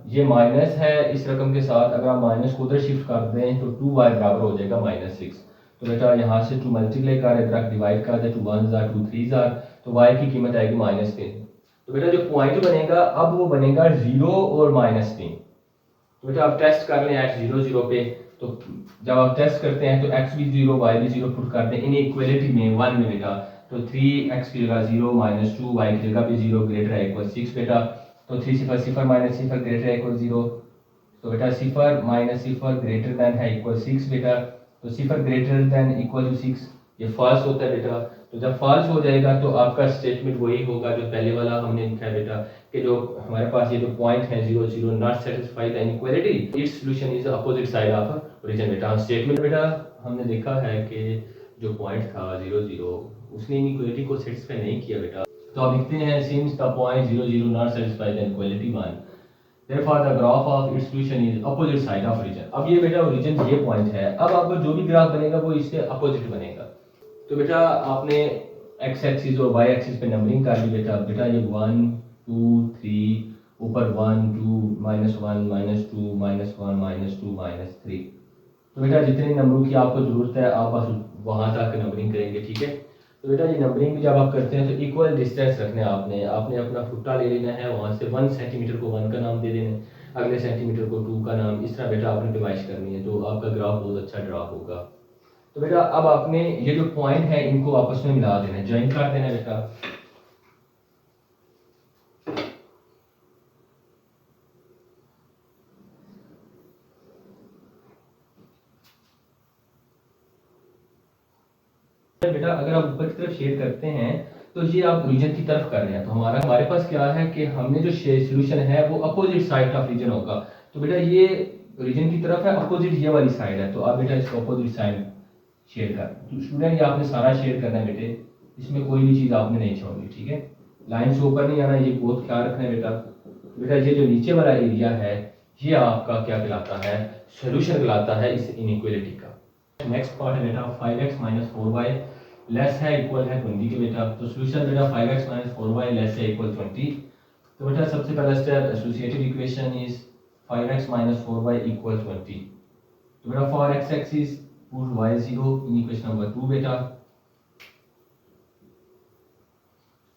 ये माइनस है इस रकम के साथ, अगर आप माइनस को उधर शिफ्ट कर दें तो 2y बराबर हो जाएगा माइनस 6। तो बेटा यहाँ से 2 मल्टीप्लाई कर इधर डिवाइड कर दे, 2 1 जार 2 3 जार, तो y की कीमत आएगी माइनस 3। तो बेटा जो पॉइंट बनेगा अब वो बनेगा 0 और माइनस 3। तो बेटा आप टेस्ट कर लें x 0 0 पे। तो जब आप टेस्ट करते हैं तो x भी 0 y भी 0 पुट करते हैं इन इक्वलिटी में 1 में बेटा। तो 3x की जगह 0 माइनस 2 y की जगह भी 0 ग्रेटर है इक्वल 6 बेटा। तो 3 0 0 माइनस 0 ग्रेटर है इक्वल 0। तो बेटा 0 माइनस 0 ग्रेटर देन है इक्वल 6 बेटा। तो 0 ग्रेटर देन इक्वल टू 6 ये फॉल्स होता है बेटा। तो जब फॉल्स हो जाएगा तो आपका स्टेटमेंट वही होगा जो पहले वाला हमने लिखा है बेटा कि जो हमारे पास ये जो पॉइंट है 0 0 not satisfy the inequality, it's solution is opposite side of origin बेटा। स्टेटमेंट बेटा हमने देखा है कि जो पॉइंट था 0 0 उसने इनइक्वालिटी को सेटिस्फाई नहीं किया बेटा। तो आप लिखते हैं since the point 0 0 not satisfy the inequality 1 therefore the graph of its solution is opposite side of origin। अब ये बेटा ओरिजिन ये पॉइंट है, अब आपका जो भी ग्राफ बनेगा वो इससे अपोजिट बनेगा। तो बेटा आपने x एक्सिस और y एक्सिस पे नंबरिंग कर ली बेटा। बेटा ये 1 2 3 ऊपर 1 2 -1 -2 -1 -2 -3। तो बेटा जितने नंबरों की आपको जरूरत है आप बस वहां तक नंबरिंग करेंगे, ठीक है। तो बेटा ये नंबरिंग जब आप करते हैं तो इक्वल डिस्टेंस रखना है आपने अपना फुट्टा ले लेना है, वहां से 1 सेंटीमीटर को 1 का नाम दे देना है, अगले सेंटीमीटर को 2 का नाम, इस तरह बेटा आपने डिवाइड करनी है तो आपका ग्राफ बहुत अच्छा ड्रा होगा। तो बेटा अब आपने ये जो पॉइंट है इनको आपस में मिला देना है, ज्वाइन कर देना है बेटा। बेटा अगर आप ऊपर की तरफ शेड करते हैं तो ये आप रीजन की तरफ कर रहे हैं, तो हमारे पास क्या है कि हमने जो सोल्यूशन है वो अपोजिट साइड ऑफ रीजन होगा। तो बेटा ये रीजन की तरफ है, अपोजिट ये वाली साइड है, तो आप बेटा इसको अपोजिट साइड शेयर कर। तो स्टूडेंट ये आपने सारा शेयर करना है बेटे, इसमें कोई भी चीज़ आपने नहीं छोड़नी, ठीक है। लाइन से ऊपर नहीं आना, ये बहुत ख्याल रखना है बेटा। बेटा ये जो नीचे वाला एरिया है ये आपका क्या कहलाता है, सोल्यूशन कहलाता है इस इनइक्वालिटी का। नेक्स्ट पार्ट है बेटा 5x माइनस 4y लेस है इक्वल है 20 के बेटा। तो सोल्यूशन बेटा 5x माइनस 4y लेस है इक्वल 20। तो बेटा सबसे पहला step associated equation is 5x minus 4y equal 20। तो बेटा for x axis put y 0 in equation number 2 बेटा।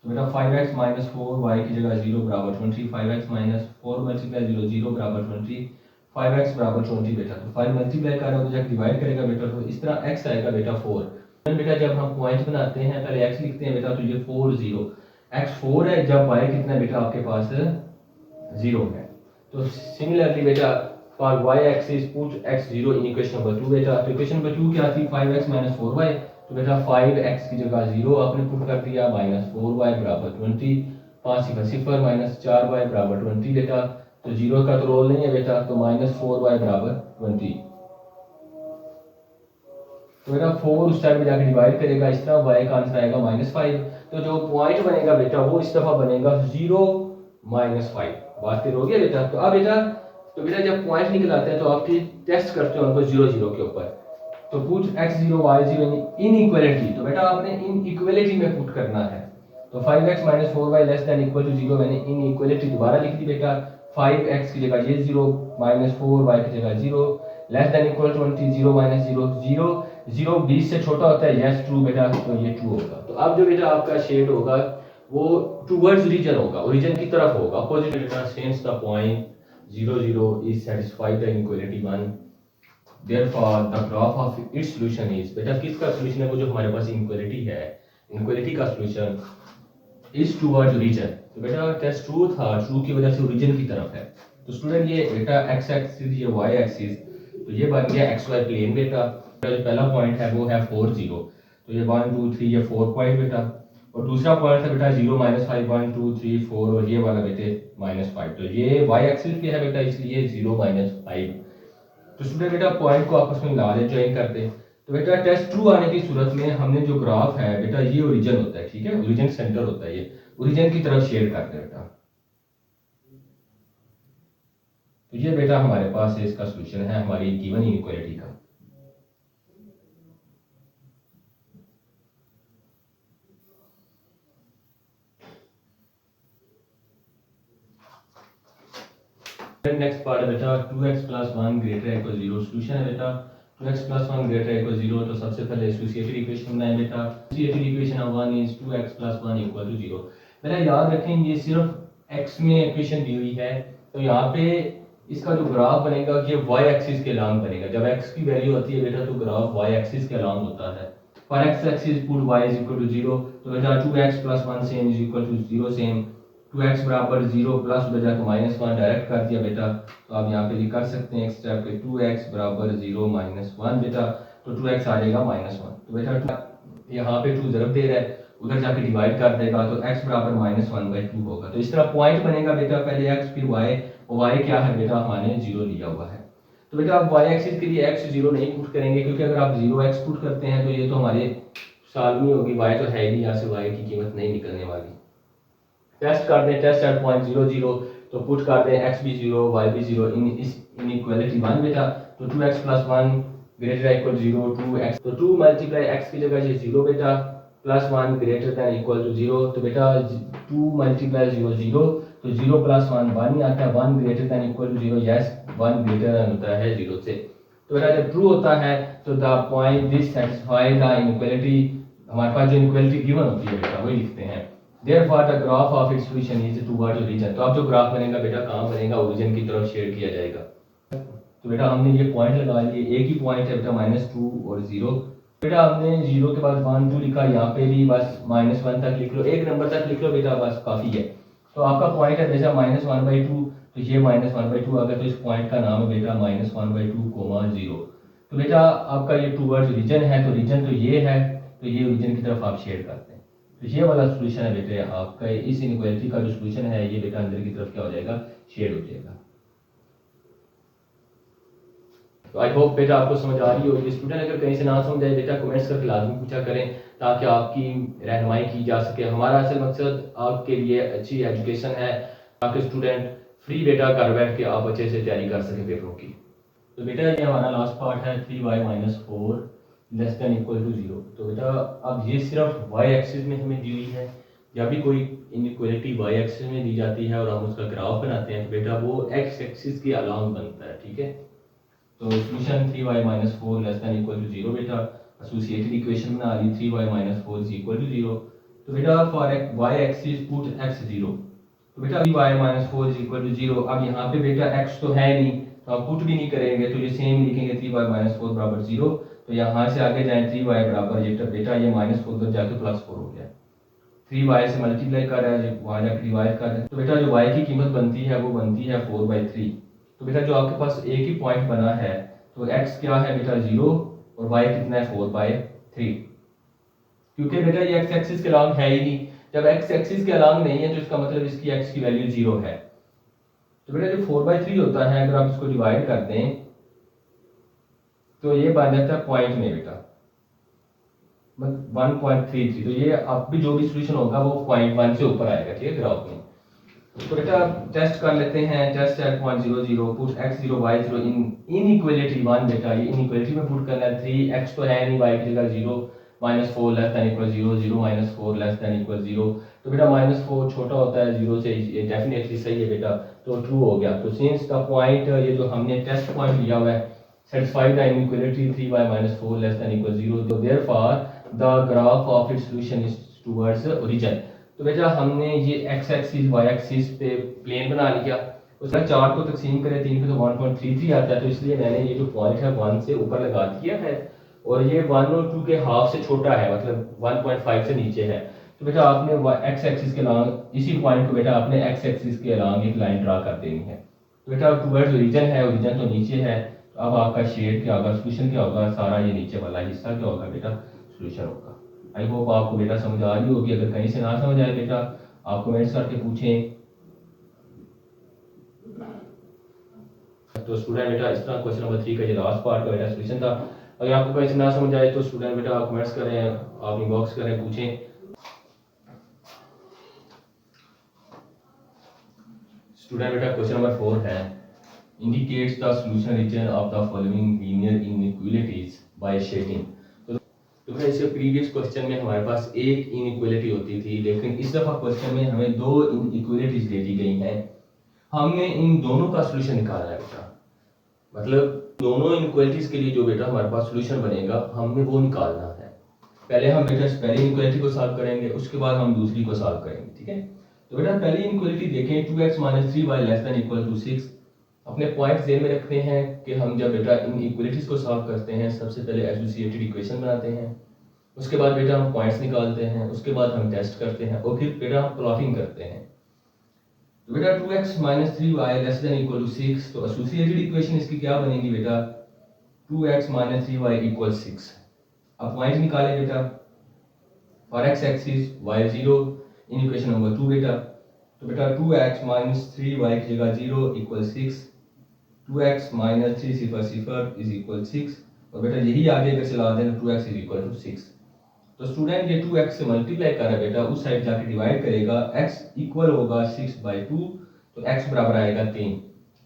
तो बेटा 5x माइनस 4y की जगह 0 बराबर 20, 5x माइनस 4 मल्टीप्लाई 0 0 बराबर 20, 5x बराबर 20 बेटा। तो 5 मल्टीप्लाई करेगा तो जब डिवाइड करेगा बेटा तो इस तरह x आएगा बेटा 4। बेटा जब हम पॉइंट बनाते हैं पहले x लिखते हैं बेटा, तो ये 4 0 x 4 है, जब y कितना बेटा आपके पास 0 है। तो सिमिलरली बेटा for y axis put x 0 in equation number 2 बेटा। तो इक्वेशन नंबर 2 क्या थी 5x माइनस 4y। तो बेटा 5x की जगह 0 आपने पुट कर दिया, माइनस 4y बराबर 20, 5 0 माइनस 4y बराबर 20 बेटा। तो 0 का तो रोल नहीं है बेटा, तो माइनस 4y बराबर 20। तो बेटा 4 उस साइड में जाकर डिवाइड करेगा, इस तरह y का आंसर आएगा -5। तो जो पॉइंट बनेगा बेटा वो इस दफा बनेगा 0 -5। बात क्लियर हो गया बेटा। तो अब बेटा जब पॉइंट निकल आते हैं तो आप टेस्ट करते हो उनको 0 0 के ऊपर। तो पुट x 0 y 0 इन इक्वलिटी, तो बेटा आपने इन इक्वलिटी में पुट करना है। तो 5x minus 4y less than equal to 0 मैंने इन इक्वलिटी दोबारा लिख दी बेटा। 5x की जगह ये 0 माइनस 4y की जगह 0 less than equal to 20, 0 minus 0 0 0 20 से छोटा होता है, यस ट्रू बेटा, तो ये ट्रू होगा। तो अब जो बेटा आपका शेड होगा वो टुवर्ड्स रीजन होगा, ओरिजिन की तरफ होगा, अपोजिट बेटा। Since the point 0 0 is satisfied the inequality 1 therefore the graph of its solution is, बेटा किसका सॉल्यूशन है, वो जो हमारे पास इनइक्वालिटी है, इनइक्वालिटी का सॉल्यूशन इज टुवर्ड्स रीजन। तो बेटा टेस्ट ट्रू था, ट्रू की वजह से ओरिजिन की तरफ है। तो स्टूडेंट ये बेटा x एक्सिस ये y एक्सिस, तो ये बन गया xy प्लेन बेटा। जो पहला पॉइंट है वो है 4 0, तो ये 1 2 3 ये 4 पॉइंट बेटा। और दूसरा पॉइंट था बेटा 0 -5 1 2 3 4 और ये वाला बेटे -5। तो ये वाई एक्सिस पे है बेटा, इसलिए 0 -5। तो स्टूडेंट बेटा पॉइंट को आपस में मिला दे, ज्वाइन कर दे। तो बेटा टेस्ट ट्रू आने की सूरत में हमने जो ग्राफ है बेटा ये ओरिजिन होता है, ठीक है, ओरिजिन सेंटर होता है, ये ओरिजिन की तरफ शेयर करते हैं बेटा। तो ये बेटा हमारे पास इसका सोल्यूशन है हमारी गिवन इनइक्वालिटी का। नेक्स्ट पार्ट है बेटा 2x + 1 > 0। सोल्यूशन है बेटा 2x + 1 > 0। तो सबसे पहले एसोसिएटेड इक्वेशन बनाएं बेटा। Associated equation of 1 is 2x + 1 = 0। बेटा याद रखें ये सिर्फ x में इक्वेशन दी हुई है, तो यहाँ पे इसका जो ग्राफ बनेगा ये y एक्सिस के अलोंग बनेगा। जब x की वैल्यू होती है बेटा तो ग्राफ y एक्सिस के अलोंग होता है। For x axis put y = 0। तो बेटा 2x + 1 सेम = 0 सेम। 2x बराबर 0 प्लस उधर जाकर -1 डायरेक्ट कर दिया बेटा। तो आप यहाँ पे कर सकते हैं एक स्टेप पे 2x बराबर 0 -1 बेटा। तो 2x आ जाएगा -1। तो बेटा यहाँ पे 2 ज़रब दे रहा है, उधर जाके डिवाइड कर देगा तो x बराबर -1/2 होगा। तो इस तरह पॉइंट बनेगा बेटा, पहले x फिर y। और y क्या है बेटा, हमने 0 लिया हुआ है। तो बेटा आप y एक्सिस के लिए x 0 नहीं पुट करेंगे, क्योंकि अगर आप 0x पुट करते हैं तो ये तो हमारे सॉल्व नहीं होगी, y तो है ही नहीं, यहाँ से y की कीमत नहीं निकलने वाली। टेस्ट कर दें, टेस्ट एट पॉइंट 0 0। तो पुट कर दें x भी 0 y भी 0 इन इस इनइक्वालिटी 1 बेटा। तो 2x + 1 > 0 2x। तो 2 × x की जगह ये 0 बेटा +1 > 0। तो बेटा 2 × 0 0। तो 0 + 1 1 ही आता है, 1 > 0। यस 1 ग्रेटर होता है 0 से। तो बेटा जब ट्रू होता है तो the point this satisfy the inequality. हमारे पास जो इनइक्वालिटी गिवन होती है बेटा वही लिखते हैं। Therefore the graph of its solution is towards origin। तो अब जो ग्राफ बनेगा बेटा कहाँ बनेगा, ओरिजिन की तरफ शेयर किया जाएगा। तो बेटा हमने ये पॉइंट लगा लिए, एक ही पॉइंट है बेटा -2 और 0। बेटा हमने 0 के बाद 1 2 लिखा, यहाँ पे भी बस -1 तक लिख लो, एक नंबर तक लिख लो बेटा, बस काफ़ी है। तो आपका पॉइंट है बेटा -1/2। तो ये -1/2 आ गया, तो इस पॉइंट का नाम है बेटा -1/2, 0। तो बेटा आपका ये टूवर्ड्स रीजन है, तो रीजन तो ये है, तो ये रीजन की तरफ आप शेयर करते हैं। तो ये वाला सोल्यूशन है बेटे आपका, इस इनइक्वालिटी का जो सोल्यूशन है ये बेटा अंदर की तरफ क्या हो जाएगा, शेयर हो जाएगा। तो आई होप बेटा आपको समझ आ रही होगी। स्टूडेंट अगर कहीं से ना समझ आए बेटा कमेंट्स करके लाजमी पूछा करें, ताकि आपकी रहनुमाई की जा सके। हमारा असल मकसद आपके लिए अच्छी एजुकेशन है, ताकि स्टूडेंट फ्री बेटा घर बैठ के आप अच्छे से तैयारी कर सकें पेपरों की। तो बेटा ये हमारा लास्ट पार्ट है 3y - 4 < 0। तो बेटा अब ये सिर्फ y एक्सिस में हमें दी हुई है, या भी कोई इनइक्वालिटी y एक्सिस में दी जाती है और हम उसका ग्राफ बनाते हैं तो बेटा वो x एक्सिस के अलोंग बनता है, ठीक है। तो सोल्यूशन 3y - 4 < 0 बेटा। एसोसिएटेड इक्वेशन बना ली 3y - 4 = 0। तो बेटा for y axis put x 0। तो बेटा 3y - 4 = 0। अब यहाँ पे बेटा x तो है नहीं, तो आप पुट भी नहीं करेंगे, तो ये सेम लिखेंगे 3y - 4 = 0। तो यहाँ से आगे जाए 3y बराबर ये बेटा ये -4 उधर जाके +4 हो गया। 3y से मल्टीप्लाई कर रहा है, वहाँ जाके डिवाइड कर रहा है। तो बेटा जो y की कीमत बनती है वो बनती है 4/3। तो बेटा जो आपके पास एक ही पॉइंट बना है, तो x क्या है बेटा 0 और y कितना है 4/3। क्योंकि बेटा ये x एक्सिस के अलोंग है ही नहीं, जब x एक्सिस के अलोंग नहीं है तो इसका मतलब इसकी x की वैल्यू 0 है। तो बेटा जो 4/3 होता है, अगर आप इसको डिवाइड कर दें तो ये बन जाता है पॉइंट में बेटा 1.33। तो ये अब भी जो भी सोल्यूशन होगा वो 0.1 से ऊपर आएगा, ठीक है, ग्राफ में। तो बेटा टेस्ट कर लेते हैं, test at point 0 0 put x 0 y 0 in inequality 1 बेटा। ये इनइक्वालिटी में पुट करना है, 3x तो है नहीं, y की जगह 0 -4 < 0 0 -4 < 0। तो बेटा -4 छोटा होता है 0 से, ये डेफिनेटली सही है बेटा, तो ट्रू हो गया। तो सिंस द पॉइंट ये जो हमने टेस्ट पॉइंट लिया हुआ है satisfy the inequality 3y - 4 < 0। तो therefore the graph of its solution is towards origin। तो बेटा हमने ये x एक्सिस y एक्सिस पे प्लेन बना लिया, उसका 4 को तकसीम करें 3 पे तो 1.33 आता है। तो इसलिए मैंने ये जो पॉइंट है 1 से ऊपर लगा दिया है, और ये 1 और 2 के हाफ से छोटा है, मतलब 1.5 से नीचे है। तो बेटा आपने x एक्सिस के अलोंग इसी पॉइंट को बेटा आपने x एक्सिस के अलोंग एक लाइन ड्रा कर देनी है। तो बेटा टूवर्ड्स ओरिजिन है, ओरिजिन तो नीचे है। अब आपका शेड क्या होगा, सोल्यूशन क्या होगा, सारा ये नीचे वाला हिस्सा क्या होगा बेटा, सोल्यूशन होगा। आई होप आपको बेटा समझ आ रही होगी। अगर कहीं से ना समझ आए बेटा आप कमेंट्स करके पूछें। तो स्टूडेंट बेटा इस तरह क्वेश्चन नंबर 3 का ये लास्ट पार्ट का बेटा सोल्यूशन था। अगर आपको कहीं से ना समझ आए तो स्टूडेंट बेटा आप कमेंट्स करें, आप इनबॉक्स करें, पूछें। स्टूडेंट बेटा क्वेश्चन नंबर 4 है, indicates the solution region of the following linear inequalities by shading. तो बेटा इसके प्रीवियस क्वेश्चन में हमारे पास एक इनइक्वालिटी होती थी, लेकिन इस दफा क्वेश्चन में हमें दो इनइक्वालिटीज दे दी गई हैं। हमने इन दोनों का सॉल्यूशन निकालना है बेटा, मतलब दोनों इनइक्वालिटीज के लिए जो बेटा हमारे पास सॉल्यूशन बनेगा हमने वो निकालना है। पहले हम बेटा पहली इनइक्वालिटी को सॉल्व करेंगे, उसके बाद हम दूसरी को सॉल्व करेंगे, ठीक है। तो बेटा पहली इनइक्वालिटी देखें, 2x - 3y <= 6। अपने पॉइंट्स ध्यान में रखते हैं कि हम जब बेटा इन इक्वालिटीज को सॉल्व करते हैं सबसे पहले एसोसिएटेड इक्वेशन बनाते हैं, उसके बाद बेटा हम पॉइंट्स निकालते हैं, उसके बाद हम टेस्ट करते हैं और फिर बेटा हम प्लॉटिंग करते हैं। तो बेटा 2x - 3y <= 6, तो एसोसिएटेड इक्वेशन इसकी क्या बनेगी बेटा, 2x - 3y = 6। अब पॉइंट निकालें बेटा, for x axis y 0 in equation number 2 बेटा। तो बेटा 2x - 3y की जगह 0 = 6, 2x - 3 0 0 = 6, और बेटा यही आगे अगर चला दें तो 2x = 6। तो स्टूडेंट ये 2x से मल्टीप्लाई कर रहा है बेटा, उस साइड जाके डिवाइड करेगा, x इक्वल होगा 6/2, तो x बराबर आएगा 3।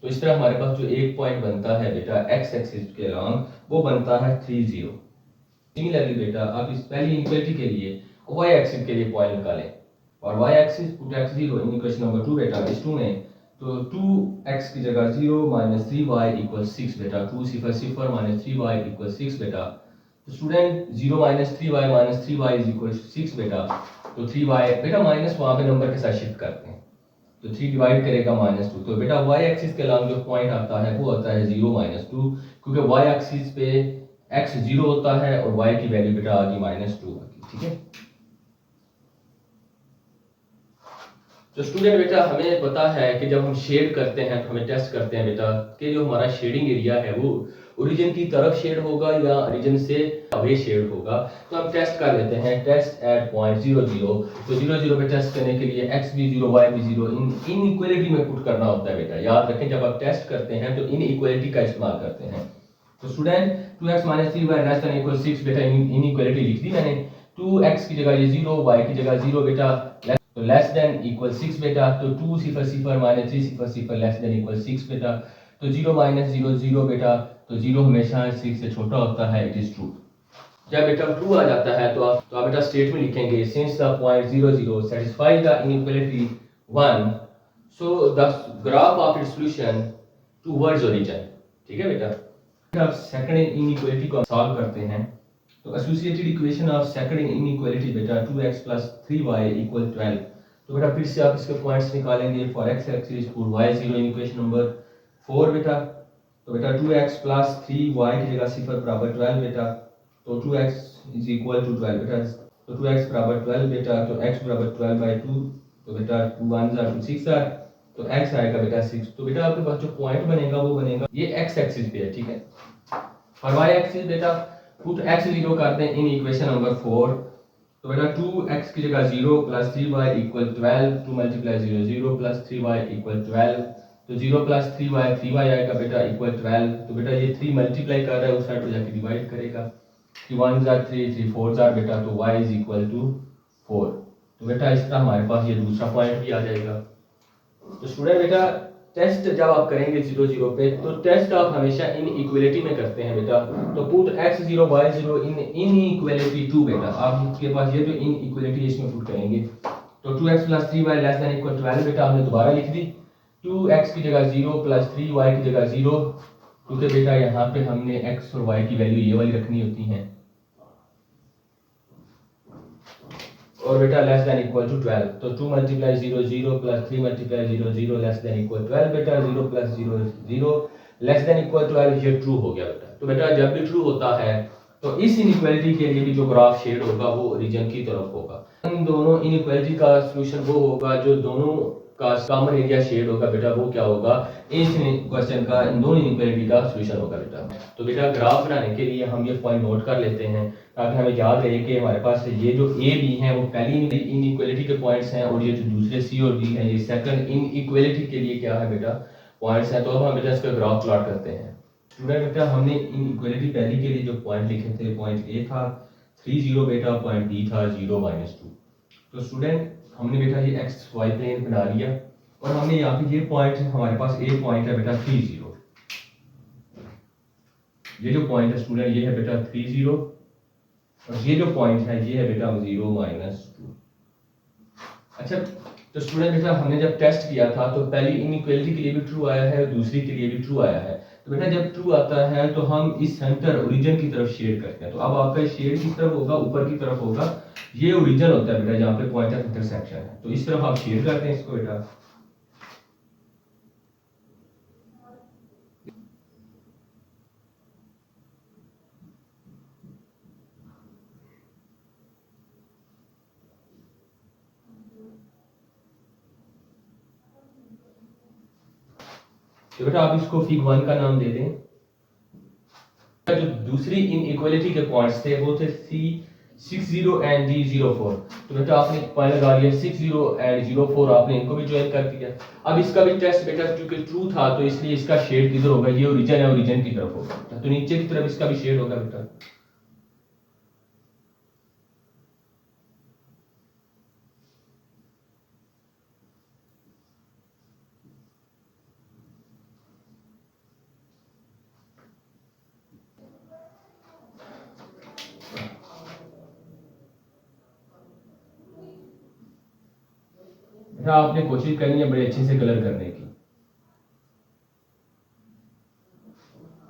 तो इस तरह हमारे पास जो एक पॉइंट बनता है बेटा x एक्सिस के अलॉन्ग वो बनता है 3 0। सिमिलरली बेटा आप इस पहली इनइक्वालिटी के लिए y एक्सिस के लिए पॉइंट निकालें, और y axis put x 0 in equation number 2 बेटा इस 2 में, तो 2x की जगह 0 - 3y = 6 बेटा, 2 0 0 - 3y = 6 बेटा। तो स्टूडेंट 0 - 3y - 3y = 6 बेटा, तो 3y बेटा माइनस वहाँ पे नंबर के साथ शिफ्ट करते हैं, तो 3 डिवाइड करेगा -2, तो बेटा y एक्सिस के अलॉन्ग जो पॉइंट आता है वो आता है 0 - 2, क्योंकि y एक्सिस पे x 0 होता है और y की वैल्यू बेटा आ गई -2 आ गई, ठीक है। तो स्टूडेंट बेटा हमें पता है कि जब हम शेड करते हैं तो हमें टेस्ट करते हैं बेटा कि जो हमारा शेडिंग एरिया है वो ओरिजिन की तरफ शेड होगा या ओरिजिन से अवे शेड होगा। तो हम टेस्ट कर लेते हैं, टेस्ट एट पॉइंट 0 0। तो 0 0 पे टेस्ट करने के लिए x भी 0 y भी 0 इन इक्वलिटी में पुट करना होता है बेटा। याद रखें जब आप टेस्ट करते हैं तो इन इक्वलिटी का इस्तेमाल करते हैं। तो स्टूडेंट 2x - 3y <= 6 बेटा इन इक्वलिटी लिख दी मैंने, 2x की जगह ये 0, y की जगह 0 बेटा, तो लेस देन इक्वल 6 बेटा, तो 2 0 0 - 3 0 0 लेस देन इक्वल 6 बेटा। तो 0 - 0 0 बेटा, तो 0 हमेशा 6 से छोटा होता है, इट इज ट्रू। जब बेटा ट्रू आ जाता है तो आप बेटा स्टेटमेंट लिखेंगे, since the point 0 0 satisfy the inequality 1, so the graph of its solution towards origin, ठीक है बेटा। अब सेकंड इनइक्वालिटी को सॉल्व करते हैं, तो associated equation of second inequality बेटा 2x + 3y = 12। तो बेटा फिर से आप इसके पॉइंट्स निकालेंगे, for x axis put y 0 in equation number 4 बेटा। तो बेटा 2x + 3y की जगह 0 बराबर 12 बेटा, तो 2x = 12 बेटा, तो 2x बराबर 12 बेटा, तो x बराबर 12/2, तो बेटा 2 1 2 6 are, तो x आएगा बेटा 6। तो बेटा आपके पास जो पॉइंट बनेगा वो बनेगा ये x एक्सिस पे है, ठीक है। और y एक्सिस बेटा पुट x 0 करते हैं इन इक्वेशन नंबर 4। तो बेटा 2x की जगह 0 + 3y = 12, 2 × 0 0 + 3y = 12, तो 0 + 3y आएगा बेटा = 12। तो बेटा ये 3 मल्टीप्लाई कर रहा है, उस साइड पे जाके डिवाइड करेगा, 3 1 3 3 4 बेटा, तो y = 4। तो बेटा इस तरह हमारे पास ये दूसरा पॉइंट भी आ जाएगा। तो स्टूडेंट बेटा टेस्ट जब आप करेंगे 0 0 पे, तो टेस्ट आप हमेशा इन इक्वलिटी में करते हैं बेटा। तो पुट x 0 y 0 इन इक्वलिटी 2 बेटा, आपके पास ये जो इन इक्वलिटी इसमें पुट करेंगे, तो 2x + 3y <= 12 बेटा हमने दोबारा लिख दी, 2x की जगह 0 + 3y की जगह 0, क्योंकि बेटा यहाँ पे हमने x और y की वैल्यू ये वाली रखनी होती हैं, और बेटा लेस देन इक्वल टू 12, तो 2 × 0 0 + 3 × 0 0 लेस देन इक्वल 12 बेटा, 0 + 0 0 लेस देन इक्वल 12, ये ट्रू हो गया बेटा। तो बेटा जब भी ट्रू होता है तो इस इनइक्वालिटी के लिए भी जो ग्राफ शेड होगा वो ओरिजिन की तरफ होगा। इन दोनों इनइक्वालिटी का सॉल्यूशन वो होगा जो दोनों का कॉमन एरिया शेड होगा बेटा, वो क्या होगा, इस क्वेश्चन का इन दोनों इनइक्वालिटी का सॉल्यूशन होगा बेटा। तो बेटा ग्राफ बनाने के लिए हम ये पॉइंट नोट कर लेते हैं ताकि हमें याद रहे कि हमारे पास ये जो ए बी हैं वो पहली इनइक्वालिटी के पॉइंट्स हैं, और ये जो दूसरे सी और डी हैं ये सेकंड इनइक्वालिटी के लिए क्या है बेटा, पॉइंट्स हैं। तो अब हम बेटा इसका ग्राफ प्लॉट करते हैं। स्टूडेंट बेटा हमने इनइक्वालिटी पहली के लिए जो पॉइंट लिखे थे, पॉइंट ए था 30 बेटा, पॉइंट बी था 0 -2। तो स्टूडेंट हमने बेटा ये एक्स वाई प्लेन बना लिया, और हमने यहाँ पे ये पॉइंट हमारे पास ए पॉइंट है बेटा 30। ये जो पॉइंट है स्टूडेंट ये है बेटा 30, और ये जो पॉइंट है ये है बेटा 0 -2। अच्छा तो स्टूडेंट बेटा हमने जब टेस्ट किया था तो पहली इनइक्वालिटी के लिए भी ट्रू आया है और दूसरी के लिए भी ट्रू आया है। तो बेटा जब ट्रू आता है तो हम इस सेंटर ओरिजिन की तरफ शेड करते हैं। तो अब आपका शेड किस तरफ होगा, ऊपर की तरफ होगा। ये ओरिजिन होता है बेटा जहाँ पे पॉइंट ऑफ इंटरसेक्शन है, तो इस तरफ आप शेड करते हैं इसको बेटा। तो बेटा आप इसको फिग 1 का नाम दे दें। जो दूसरी इनइक्वालिटी के पॉइंट्स थे वो थे C60 एंड D04। तो बेटा आपने पॉइंट लगा लिया 60 एंड 04, आपने इनको भी ज्वाइन कर दिया। अब इसका भी टेस्ट बेटा क्योंकि ट्रू था तो इसलिए इसका शेड किधर होगा, ये ओरिजिन है, ओरिजिन की तरफ होगा। तो नीचे की तरफ इसका भी शेड होगा बेटा। बेटा आपने कोशिश करनी है बड़े अच्छे से कलर करने की।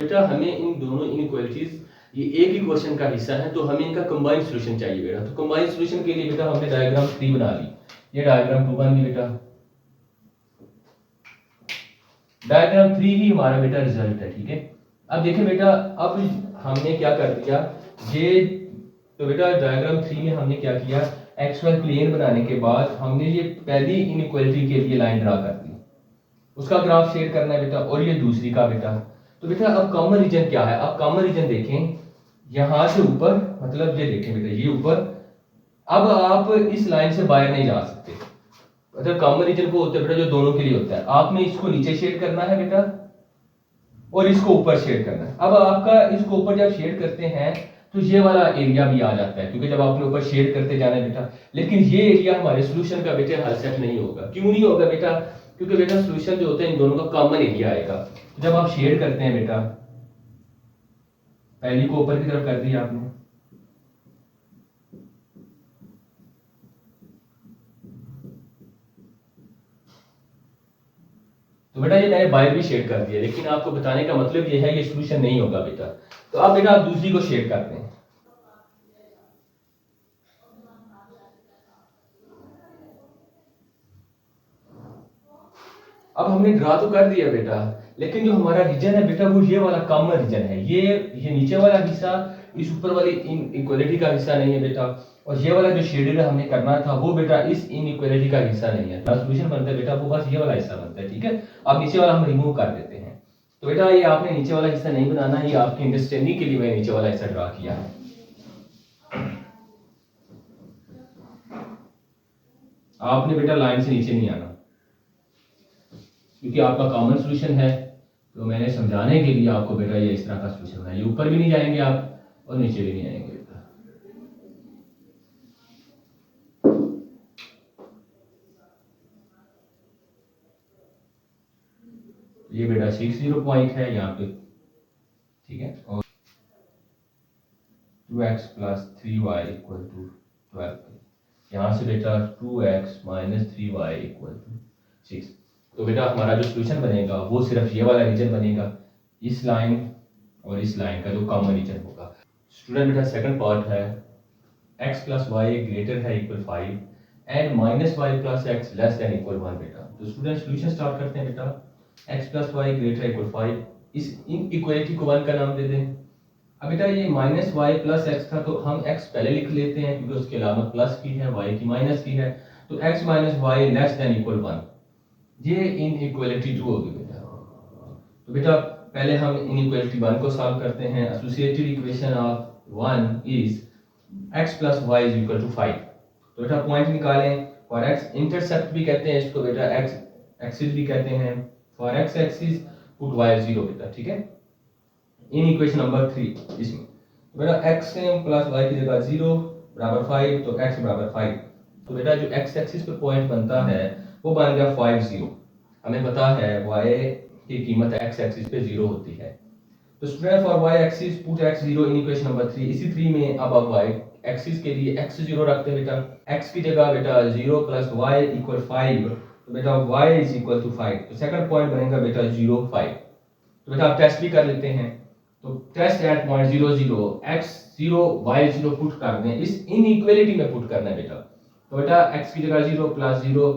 बेटा हमें इन दोनों इनइक्वालिटीज ये एक ही क्वेश्चन का हिस्सा है, तो हमें इनका कंबाइंड सॉल्यूशन चाहिए बेटा। तो कंबाइंड सॉल्यूशन के लिए बेटा हमने डायग्राम 3 बना ली। ये डायग्राम 2 बन गई बेटा। डायग्राम 3 ही हमारा बेटा रिजल्ट है, ठीक है। अब देखिए बेटा अब हमने क्या कर दिया ये, तो बेटा डायग्राम 3 में हमने क्या किया, एक्स वाई प्लेन बनाने के बाद हमने ये पहली इनइक्वालिटी के लिए लाइन ड्रा कर दी, उसका ग्राफ शेड करना है बेटा, और ये दूसरी का बेटा। तो बेटा अब कॉमन रीजन क्या है, अब कॉमन रीजन देखें यहां से ऊपर, मतलब ये देखें बेटा ये ऊपर। अब आप इस लाइन से बाहर नहीं जा सकते। मतलब कॉमन रीजन वो होता है बेटा जो दोनों के लिए होता है। आपने इसको नीचे शेड करना है बेटा और इसको ऊपर शेड करना है। अब आपका इसको ऊपर जब शेड करते हैं तो ये वाला एरिया भी आ जाता है, क्योंकि जब आपने ऊपर शेड करते जाना है बेटा। लेकिन ये एरिया हमारे सोल्यूशन का बेटा हल सेट नहीं होगा। क्यों नहीं होगा बेटा, क्योंकि बेटा सोल्यूशन जो होता है इन दोनों का कॉमन एरिया आएगा। तो जब आप शेड करते हैं बेटा, पहली को ऊपर की तरफ कर दिया आपने, तो बेटा ये मैंने बाहर भी शेड कर दिया, लेकिन आपको बताने का मतलब ये है ये सोल्यूशन नहीं होगा बेटा। तो अब बेटा आप दूसरी को शेड करते हैं। अब हमने ड्रा तो कर दिया बेटा, लेकिन जो हमारा रीजन है बेटा वो ये वाला कॉमन रीजन है। ये नीचे वाला हिस्सा इस ऊपर वाली इनइक्वालिटी का हिस्सा नहीं है बेटा, और ये वाला जो शेडेड हमने करना था वो बेटा इस इनइक्वालिटी का हिस्सा नहीं है। सॉल्यूशन बनता है बेटा वो बस ये वाला हिस्सा बनता है, ठीक है। अब नीचे वाला हम रिमूव कर देते हैं। तो बेटा ये आपने नीचे वाला हिस्सा नहीं बनाना, ये आपकी अंडरस्टैंडिंग के लिए मैंने नीचे वाला हिस्सा ड्रा किया है। आपने बेटा लाइन से नीचे नहीं आना, क्योंकि आपका कॉमन सॉल्यूशन है। तो मैंने समझाने के लिए आपको बेटा ये इस तरह का सॉल्यूशन है। ये ऊपर भी नहीं जाएंगे आप और नीचे भी नहीं आएंगे बेटा। ये बेटा 60 पॉइंट है यहाँ पे, ठीक है। और 2x + 3y = 12। यहाँ से बेटा 2x - 3y = 6। तो बेटा हमारा जो सॉल्यूशन बनेगा वो सिर्फ ये वाला रीजन बनेगा, इस लाइन और इस लाइन का जो कॉमन रीजन होगा। स्टूडेंट बेटा सेकंड पार्ट है x + y > 5 and -y + x < 1 बेटा। तो स्टूडेंट सॉल्यूशन स्टार्ट करते हैं बेटा। x + y > 5, इस इनइक्वालिटी को 1 का नाम दे दें। अब बेटा ये -y + x था तो हम x पहले लिख लेते हैं क्योंकि उसकी अलामत प्लस की है, y की माइनस की है। तो x - y < 1। ये इनइक्वालिटी 2 होगी बेटा। तो बेटा पहले हम इनइक्वालिटी 1 को सॉल्व करते हैं। Associated equation of 1 is x plus y is equal to 5। तो बेटा पॉइंट निकालें। फॉर x इंटरसेप्ट भी कहते हैं इसको बेटा, x एक्सिस भी कहते हैं। For x axis put y 0 बेटा, ठीक है। इन इक्वेशन नंबर 3 इसमें तो बेटा x प्लस वाई की जगह 0 बराबर 5, तो x बराबर 5। तो बेटा जो x एक्सिस पे पॉइंट बनता है वो बन गया 5 0। हमें पता है y की कीमत x एक्सिस पे 0 होती है। तो student for y axis put x 0 in equation number 3। इसी 3 में अब आप y एक्सिस के लिए x 0 रखते हैं बेटा। x की जगह बेटा 0 प्लस y इक्वल 5, तो बेटा y इज इक्वल टू 5। तो सेकंड पॉइंट बनेगा बेटा 0 5। तो बेटा आप टेस्ट भी कर लेते हैं। तो test at point 0 0 x 0 y 0 put कर दें, इस इनइक्वालिटी में पुट करना है बेटा। तो बेटा x की जगह 0 प्लस 0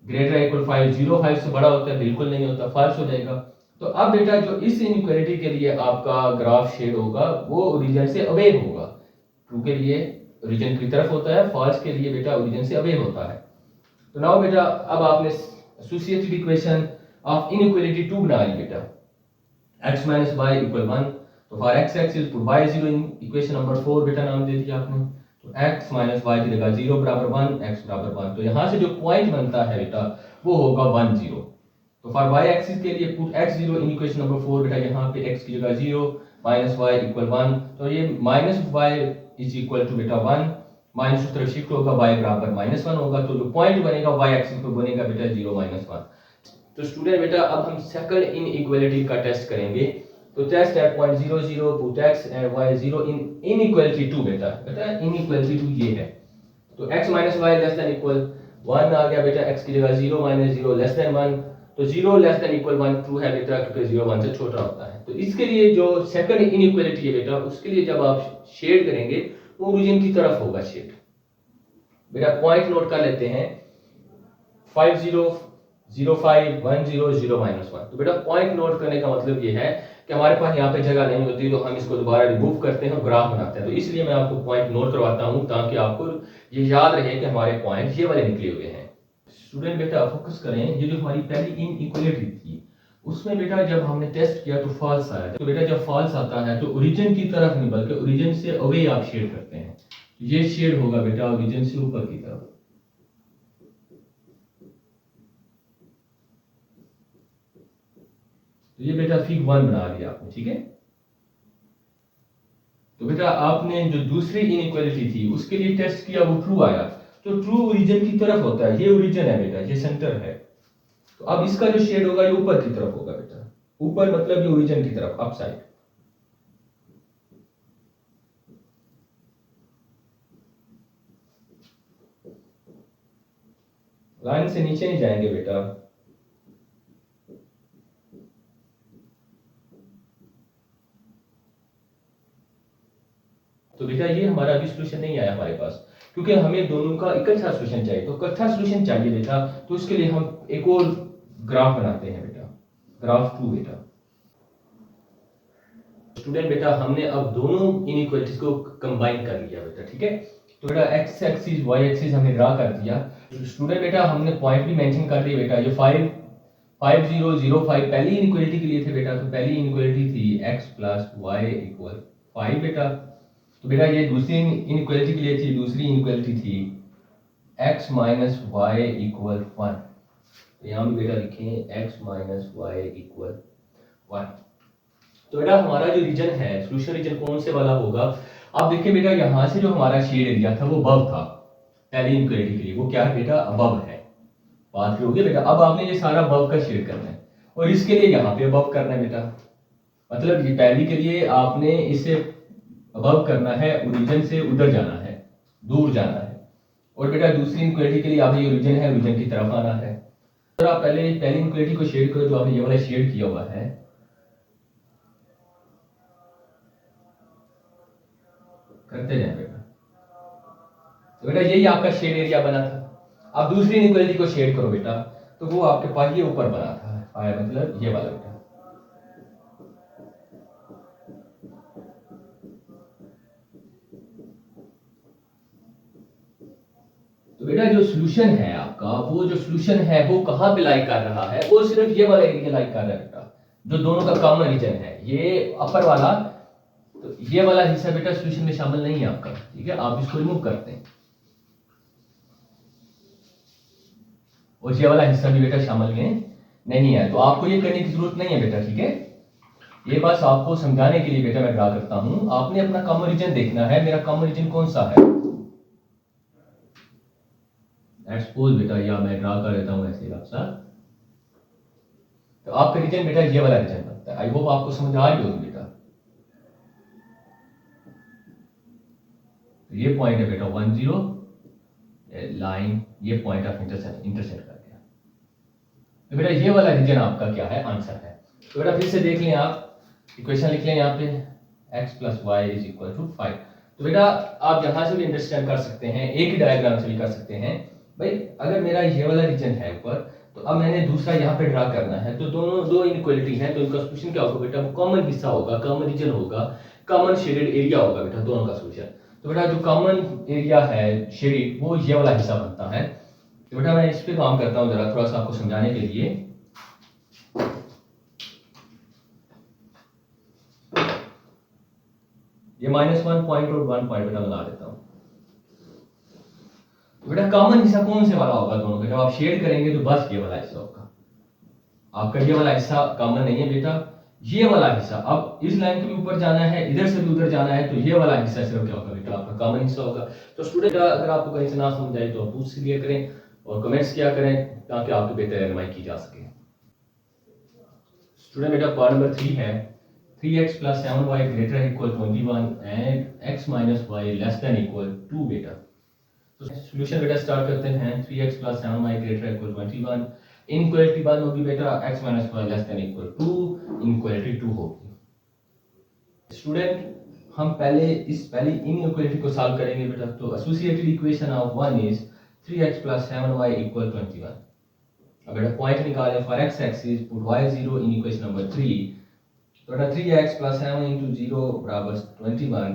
ग्रेटर इक्वल 5, 0 5 से बड़ा होता है, बिल्कुल नहीं होता, फॉल्स हो जाएगा। तो अब बेटा जो इस इनइक्वालिटी के लिए आपका ग्राफ शेड होगा वो ओरिजिन से अवे होगा। ट्रू के लिए ओरिजिन की तरफ होता है, फॉल्स के लिए बेटा ओरिजिन से अवे होता है। तो नाउ बेटा अब आपने एसोसिएटेड इक्वेशन ऑफ इनइक्वालिटी 2 बना ली बेटा। x minus y equal 1। तो for x axis put y 0 in equation number 4 बेटा नाम दे दिया आपने। तो x माइनस वाई की जगह 0 बराबर 1, x बराबर 1। तो यहाँ से जो पॉइंट बनता है बेटा वो होगा 1 0। तो फॉर y एक्सिस के लिए put x 0 in equation number 4 बेटा। यहाँ पे x की जगह 0 माइनस वाई इक्वल 1, तो ये minus y is equal to बेटा 1, माइनस उस तरफ शिफ्ट होगा, y बराबर माइनस 1 होगा। तो जो पॉइंट बनेगा y एक्सिस पे बनेगा बेटा 0 माइनस 1। तो स्टूडेंट बेटा अब हम सेकंड इनइक्वालिटी का टेस्ट करेंगे। तो test at point 0 0 put x and y 0 in inequality 2 बेटा। बेटा इनइक्वालिटी 2 ये है। तो x minus y less than equal 1 आ गया बेटा। x की जगह 0 माइनस 0 लेस देन 1। तो 0 लेस देन इक्वल 1 ट्रू है बेटा, क्योंकि 0 1 से छोटा होता है। तो इसके लिए जो सेकंड इनइक्वालिटी है बेटा, उसके लिए जब आप शेड करेंगे वो ओरिजिन की तरफ होगा शेड। बेटा पॉइंट नोट कर लेते हैं। 5 0 0 5 1 0 0 माइनस 1। तो बेटा पॉइंट नोट करने का मतलब ये है कि हमारे पास यहाँ पे जगह नहीं होती, तो हम इसको दोबारा रिमूव करते हैं और ग्राफ बनाते हैं। तो इसलिए मैं आपको पॉइंट नोट करवाता हूँ ताकि आपको ये याद रहे कि हमारे पॉइंट ये वाले निकले हुए हैं। स्टूडेंट बेटा फोकस करें। ये जो हमारी पहली इनइक्वालिटी थी उसमें बेटा जब हमने टेस्ट किया तो फॉल्स आया। तो बेटा जब फॉल्स आता है तो ओरिजिन की तरफ नहीं बल्कि ओरिजिन से अवे आप शेड करते हैं। ये शेड होगा बेटा ओरिजिन से ऊपर की तरफ। तो ये बेटा फिग 1 बना लिया आपने, ठीक है। तो बेटा आपने जो दूसरी इनइक्वालिटी थी उसके लिए टेस्ट किया, वो ट्रू आया। तो ट्रू ओरिजिन की तरफ होता है, ये ओरिजिन है बेटा, ये सेंटर है। तो अब इसका जो शेड होगा ये ऊपर की तरफ होगा बेटा। ऊपर मतलब ये ओरिजिन की तरफ, अप साइड। लाइन से नीचे नहीं जाएंगे बेटा। तो बेटा ये हमारा अभी सोल्यूशन नहीं आया हमारे पास, क्योंकि हमें दोनों का इकट्ठा सोल्यूशन चाहिए। तो इकट्ठा सोल्यूशन चाहिए बेटा, तो इसके लिए हम एक और ग्राफ बनाते हैं बेटा, ग्राफ 2 बेटा। स्टूडेंट बेटा हमने अब दोनों इनइक्वालिटीज को कंबाइन कर लिया बेटा, ठीक है। तो बेटा एक्स एक्सिस वाई एक्सिस हमने ड्रा कर दिया। स्टूडेंट बेटा हमने पॉइंट भी मेंशन कर दिए बेटा। ये 5 5 0 0 5 पहली इनइक्वालिटी के लिए थे बेटा। तो पहली इनइक्वालिटी थी x प्लस वाई इक्वल 5 बेटा। तो बेटा ये दूसरी इनइक्वालिटी के लिए थी, दूसरी इनइक्वालिटी थी x माइनस वाई इक्वल 1। तो यहाँ भी बेटा लिखें x माइनस वाई इक्वल 1। तो बेटा हमारा जो रीजन है, सोल्यूशन रीजन कौन से वाला होगा। आप देखिए बेटा यहाँ से जो हमारा शेड एरिया था वो अबव था पहली इनइक्वालिटी के लिए। वो क्या है बेटा, अबव है। बात करोगे बेटा, अब आपने ये सारा अबव का शेड करना है और इसके लिए यहाँ पे अबव करना है बेटा। मतलब ये पहली के लिए आपने इसे अबव करना है, ओरिजिन से उधर जाना है, दूर जाना है। और बेटा दूसरी इनइक्वालिटी के लिए आप ये ओरिजिन है, ओरिजिन की तरफ आना है। तो आप पहले पहली इनइक्वालिटी को शेड करो, जो आपने ये वाला शेड किया हुआ है। करते जाए बेटा। तो बेटा यही आपका शेड एरिया बना था। अब दूसरी इनइक्वालिटी को शेड करो बेटा, तो वो आपके पास ये ऊपर बना था, आया मतलब ये वाला बेटा। तो बेटा जो सोल्यूशन है आपका, वो जो सोल्यूशन है वो कहाँ पे लाई कर रहा है, वो सिर्फ ये वाला एरिया लाई कर रहा है बेटा, जो दोनों का कॉमन रीजन है, ये अपर वाला, तो ये वाला हिस्सा बेटा सोल्यूशन में शामिल नहीं है आपका, ठीक है, आप इसको रिमूव करते हैं, और ये वाला हिस्सा भी बेटा शामिल में नहीं है, तो आपको ये करने की जरूरत नहीं है बेटा, ठीक है, ये बस आपको समझाने के लिए बेटा मैं ड्रा करता हूं, आपने अपना कॉमन रीजन देखना है, मेरा कॉमन रीजन कौन सा है, लेट्स सपोज बेटा, या मैं ड्रा कर देता हूं ऐसे आप साथ, तो आपका रीजन बेटा ये वाला रीजन बनता है, आई होप आपको समझ आ रही होगी बेटा, ये पॉइंट है बेटा 10 लाइन, ये पॉइंट ऑफ इंटरसेक्ट कर गया, तो बेटा ये वाला रीजन आपका क्या है, आंसर है। तो बेटा फिर से देख लें, आप इक्वेशन लिख लें यहाँ पे x + y = 5, तो बेटा आप यहाँ से भी अंडरस्टैंड कर सकते हैं, एक ही डायग्राम से भी कर सकते हैं भाई, अगर मेरा ये वाला रीजन है ऊपर, तो अब मैंने दूसरा यहाँ पे ड्रा करना है, तो दोनों दो इनइक्वालिटी है, तो इनका सोल्यूशन क्या होगा बेटा, वो कॉमन हिस्सा होगा, कॉमन रीजन होगा, कॉमन शेडेड एरिया होगा बेटा दोनों का सोल्यूशन, तो बेटा जो कॉमन एरिया है शेडेड, वो ये वाला हिस्सा बनता है, तो बेटा मैं इस पे काम करता हूँ जरा थोड़ा सा आपको समझाने के लिए, ये -1 पॉइंट और 1 पॉइंट बेटा बना देता हूँ, तो बेटा कॉमन हिस्सा कौन से वाला होगा दोनों का, जब आप शेड करेंगे तो बस ये वाला हिस्सा होगा, आपका ये वाला हिस्सा कॉमन नहीं है बेटा, ये वाला हिस्सा, अब इस लाइन के भी ऊपर जाना है, इधर से भी उधर जाना है, तो ये वाला हिस्सा सिर्फ क्या होगा बेटा, आपका कॉमन हिस्सा होगा। तो स्टूडेंट अगर आपको कहीं से ना समझ आए तो आप पूछ लिया करें और कमेंट्स किया करें, ताकि आपकी बेहतर रहनुमाई की जा सके। स्टूडेंट बेटा पार्ट नंबर 3 है, 3x + 7y > 21 and x - y <= 2 बेटा, तो सॉल्यूशन बेटा स्टार्ट करते हैं, 3x + 7y > 21, इनइक्वालिटी बाद होगी बेटा x - y <= 2, इनइक्वालिटी 2 होगी। स्टूडेंट हम पहले इनइक्वालिटी को सॉल्व करेंगे बेटा, तो associated equation of 1 is 3x + 7y = 21, अब बेटा पॉइंट निकालें, for x axis put y0 in equation number 3, तो बेटा 3x + 7 * 0 = 21,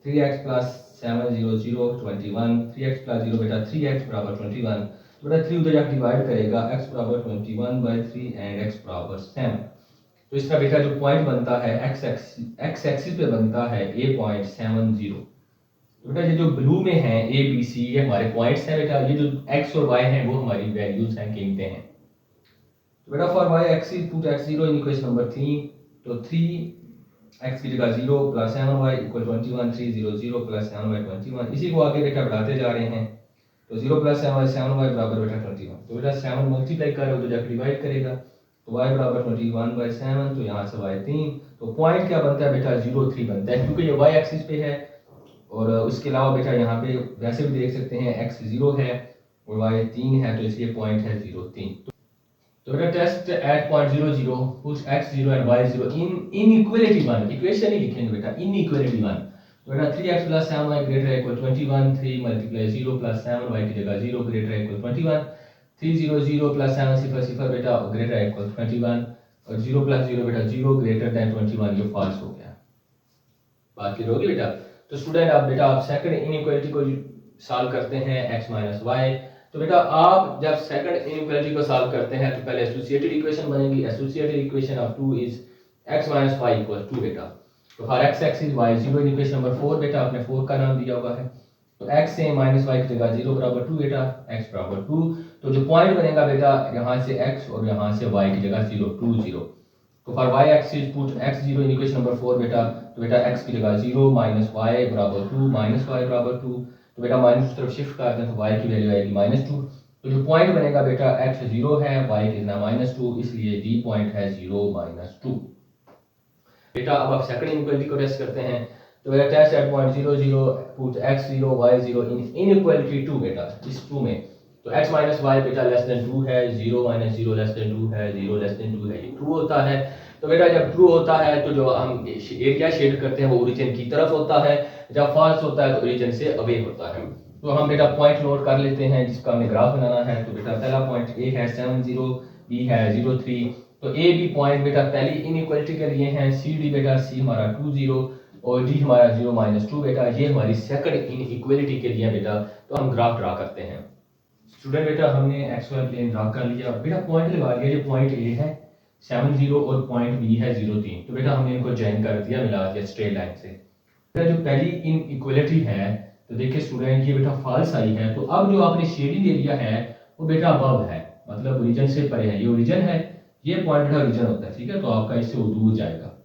3x + 7 0 0 21, 3x + 0 बेटा 3x = 21, तो बेटा 3 उधर जाकर डिवाइड करेगा, x = 21/3 एंड x = 7, तो इसका बेटा जो पॉइंट बनता है x एक्सिस पे बनता है a.70, तो बेटा ये जो ब्लू में है a b c ये हमारे पॉइंट्स हैं बेटा, ये जो x और y हैं वो हमारी वैल्यूज हैं, कीमतें हैं, तो बेटा for y axis put x0 in equation number 3, तो 3x की जगह 0 + 7y = 21, 3 0 0 + 7y 21, इसी को आगे बेटा बढ़ाते जा रहे हैं, तो 0 + 7y बराबर बेटा 21, तो बेटा 7 मल्टीप्लाई कर उधर जाकर डिवाइड करेगा, तो y = 21/7, तो यहाँ से y 3, तो पॉइंट क्या बनता है बेटा 0 3 बनता है, क्योंकि ये y एक्सिस पे है, और उसके अलावा बेटा यहाँ पे वैसे भी देख सकते हैं x 0 है और y 3 है, तो इसलिए पॉइंट है 0 3, तो बेटा test at point 0 0 put x0 and y0 in inequality 1, equation ही लिखेंगे बेटा इनइक्वालिटी 1, तो बेटा 3x + 7y > 21, 3 × 0 + 7y की जगह 0 > 21, 3 0 0 + 7 0 0 बेटा > 21, और 0 + 0 बेटा 0 > 21, ये फॉल्स हो गया, बात क्लियर होगी बेटा। तो स्टूडेंट आप बेटा आप सेकंड इनइक्वालिटी को सॉल्व करते हैं x - y, तो बेटा आप जब सेकंड इनइक्वालिटी को सॉल्व करते हैं तो पहले एसोसिएटेड इक्वेशन बनेगी, associated equation of 2 is x - y = 2 बेटा, तो for x axis y0 in equation number 4 बेटा आपने 4 का नाम दिया हुआ है, तो x से -y की जगह 0 = 2 बेटा, x = 2, तो जो पॉइंट बनेगा बेटा यहाँ से x और यहाँ से y की जगह 0 2 0, तो for y axis put x0 in equation number 4 बेटा, तो बेटा x की जगह 0 - y = 2 -y = 2, तो बेटा माइनस की तरफ शिफ्ट कर दें तो y की वैल्यू आएगी -2, तो जो पॉइंट बनेगा बेटा x 0 है, y की जगह -2, इसलिए d पॉइंट है 0 -2। बेटा अब आप सेकंड इनइक्वालिटी को टेस्ट करते हैं, तो बेटा test at point 0 0 put x0 y0 in inequality 2 बेटा, इस 2 में, तो x - y बेटा <2 है, 0 - 0 <2 है, 0 <2 है, ये ट्रू होता है, तो बेटा जब ट्रू होता है तो जो हम एरिया शेड करते हैं वो ओरिजिन की तरफ होता है, जब फॉल्स होता है तो ओरिजिन से अवे होता है, तो हम बेटा पॉइंट नोट कर लेते हैं जिसका हमें ग्राफ बनाना है, तो बेटा पहला पॉइंट A है 70, B है 03, तो A B पॉइंट बेटा पहली इनइक्वालिटी के लिए हैं, C D बेटा C हमारा 20 और D हमारा 0 - 2 बेटा, ये हमारी सेकंड इनइक्वालिटी के लिए बेटा, तो हम ग्राफ ड्रा करते हैं। स्टूडेंट बेटा हमने एक्स वाई प्लेन ड्रा कर लिया, बेटा पॉइंट लगा लिया, ये पॉइंट ए है 70 और पॉइंट बी है 03, तो बेटा हमने इनको ज्वाइन कर दिया, मिला दिया स्ट्रेट लाइन से। बेटा जो पहली इन इक्वलिटी है, तो देखिए स्टूडेंट ये बेटा फॉल्स आई है, तो अब जो आपने शेडिंग एरिया है वो बेटा अबव है, मतलब ओरिजिन से परे है, ये ओरिजिन है, ये पॉइंट बेटा ओरिजिन होता है, ठीक है, तो आपका इससे वो दूर जाएगा।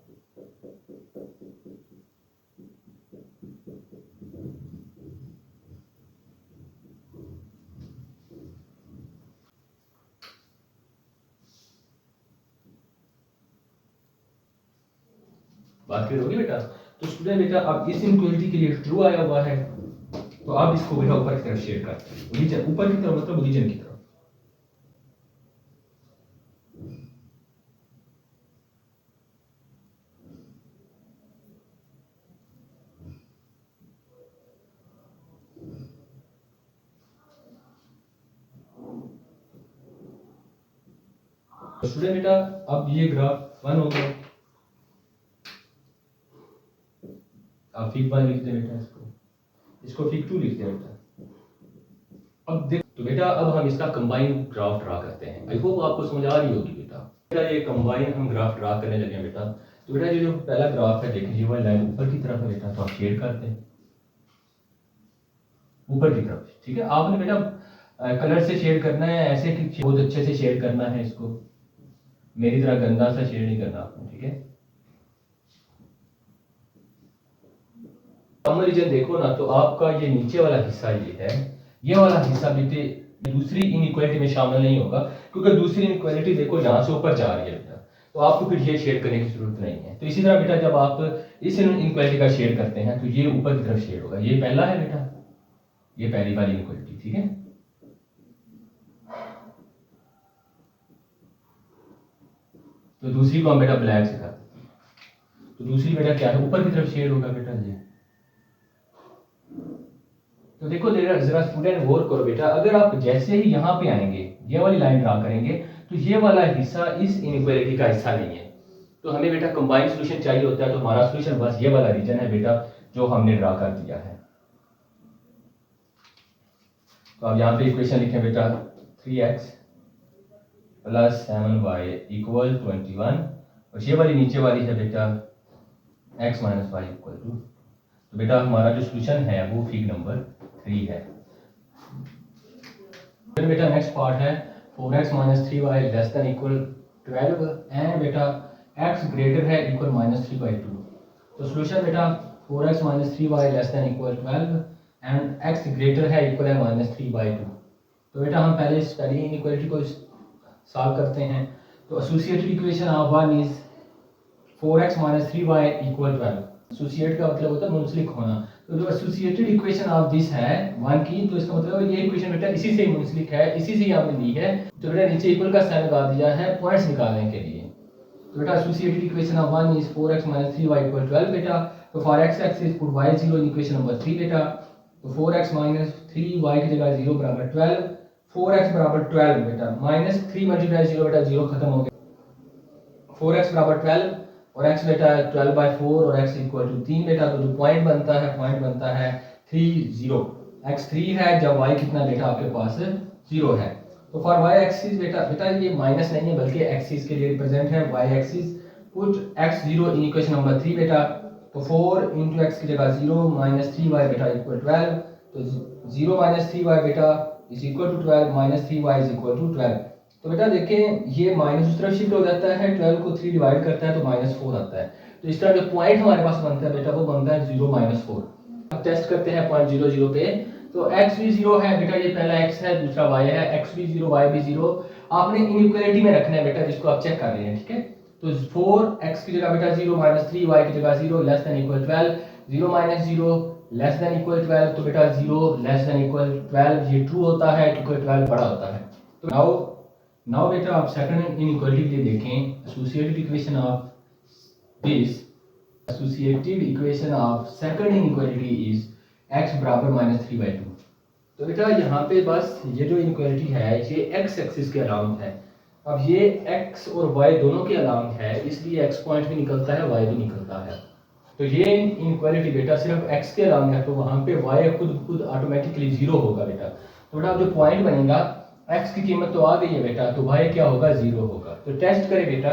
बात क्लियर होगी बेटा। तो स्टूडेंट बेटा अब इस इनक्वलिटी के लिए ट्रू आया हुआ है, तो आप इसको बेटा ऊपर की तरफ शेड करते हैं, ओरिजिन ऊपर की तरफ मतलब ओरिजिन की तरफ। तो स्टूडेंट बेटा अब ये ग्राफ 1 हो गया, आप फिग 1 लिखते हैं बेटा, इसको फिग 2 लिखते हैं बेटा। अब देख तो बेटा अब हम इसका कंबाइन ग्राफ ड्रा करते हैं, आई होप आपको समझ आ रही होगी बेटा। ये कंबाइन हम ग्राफ ड्रा करने लगे हैं बेटा। तो बेटा ये जो पहला ग्राफ है देखिए, ये वाली लाइन ऊपर की तरफ है बेटा, तो आप शेड करते हैं ऊपर की तरफ, ठीक है। आपने बेटा कलर से शेड करना है, ऐसे कि बहुत अच्छे से शेड करना है इसको, मेरी तरह गंदा सा शेड नहीं करना आपको, ठीक है। कॉमन रीजन देखो ना, तो आपका ये नीचे वाला हिस्सा ये है, ये वाला हिस्सा बेटे दूसरी इनइक्वालिटी में शामिल नहीं होगा, क्योंकि दूसरी इनइक्वालिटी देखो यहाँ से ऊपर जा रही है बेटा, तो आपको फिर ये शेड करने की जरूरत नहीं है। तो इसी तरह बेटा जब आप इस इनइक्वालिटी का शेड करते हैं तो ये ऊपर की तरफ शेड होगा, ये पहला है बेटा, ये पहली वाली इनइक्वालिटी, ठीक है। तो दूसरी को हम बेटा ब्लैक से करते हैं, तो दूसरी बेटा क्या है, ऊपर की तरफ शेड होगा बेटा ये। तो देखो जरा स्टूडेंट गौर करो बेटा, अगर आप जैसे ही यहाँ पे आएंगे ये वाली लाइन ड्रा करेंगे, तो ये वाला हिस्सा इस इनइक्वालिटी का हिस्सा नहीं है, तो हमें बेटा कंबाइंड सॉल्यूशन चाहिए होता है, तो हमारा सॉल्यूशन बस ये वाला रीजन है बेटा जो हमने ड्रा कर दिया है। तो अब यहाँ पे इक्वेशन लिखें बेटा 3x प्लस 7y इक्वल 21, और ये वाली नीचे वाली है बेटा x minus y equal to, तो बेटा हमारा जो सॉल्यूशन है वो फिग नंबर 3 है। फिर बेटा नेक्स्ट पार्ट है 4x minus 3y less than equal 12 and बेटा x ग्रेटर है इक्वल माइनस 3/2। तो सॉल्यूशन बेटा 4x minus 3y less than equal 12 and x greater है इक्वल है माइनस 3/2। तो बेटा हम पहले इस पहली इनइक्वालिटी को सॉल्व करते हैं। तो associated equation of 1 is 4x minus 3y equal 12। Associate का मतलब होता है मुंसलिक होना, तो जो एसोसिएटेड इक्वेशन ऑफ दिस है 1 की, तो इसका मतलब ये इक्वेशन बेटा इसी से मुंसलिक है, इसी से हमने ली है, तो बेटा नीचे इक्वल का साइन लगा दिया है पॉइंट्स निकालने के लिए। तो बेटा associated equation of 1 is 4x minus 3y equal 12 बेटा। तो for x axis put y 0 in equation number 3 बेटा। तो 4x माइनस 3y की जगह 0 बराबर 12, 4x बराबर 12 बेटा, माइनस 3 मल्टीप्लाई 0 बेटा 0 खत्म हो गया, 4x बराबर 12 और x बेटा 12/4 और x इक्वल टू 3 बेटा। तो जो पॉइंट बनता है 3 0, x 3 है जब y कितना बेटा आपके पास 0 है। तो फॉर y एक्सिस बेटा ये माइनस नहीं है बल्कि एक्सिस के लिए रिप्रेजेंट है, y axis put x 0 in equation number 3 बेटा। तो 4 इंटू एक्स की जगह 0 माइनस 3y बेटा इक्वल 12, तो 0 माइनस 3y बेटा is equal to 12 minus 3y is equal to 12। तो बेटा देखें ये माइनस उस तरफ शिफ्ट हो जाता है, 12 को 3 डिवाइड करता है तो -4 आता है। तो इस तरह जो पॉइंट हमारे पास बनता है बेटा वो बनता है 0 -4। अब टेस्ट करते हैं पॉइंट 0 0 पे। तो x भी 0 है बेटा, ये पहला x है दूसरा y है, x भी 0 y भी 0, आपने इनइक्वालिटी में रखना है बेटा जिसको आप चेक कर रहे हैं, ठीक है। तो 4x की जगह बेटा 0 माइनस 3y की जगह 0 less than equal 12, 0 minus 0 less than equal 12, तो बेटा 0 लेस देन इक्वल 12 ये ट्रू होता है क्योंकि 12 बड़ा होता है। तो नाउ बेटा आप सेकंड इनइक्वालिटी के लिए देखें, associated equation of this associated equation of second inequality is x बराबर -3/2। तो बेटा यहाँ पे बस ये जो इनइक्वालिटी है ये x एक्सिस के अलाउंग है, अब ये x और y दोनों के अलाउंग है, इसलिए x पॉइंट भी निकलता है y भी निकलता है। तो ये इनइक्वालिटी बेटा सिर्फ x के अलाउंग है, तो वहाँ पे y खुद ऑटोमेटिकली 0 होगा बेटा। तो बेटा जो पॉइंट बनेगा x की कीमत तो आ गई है बेटा, तो y क्या होगा, 0 होगा। तो टेस्ट करें बेटा,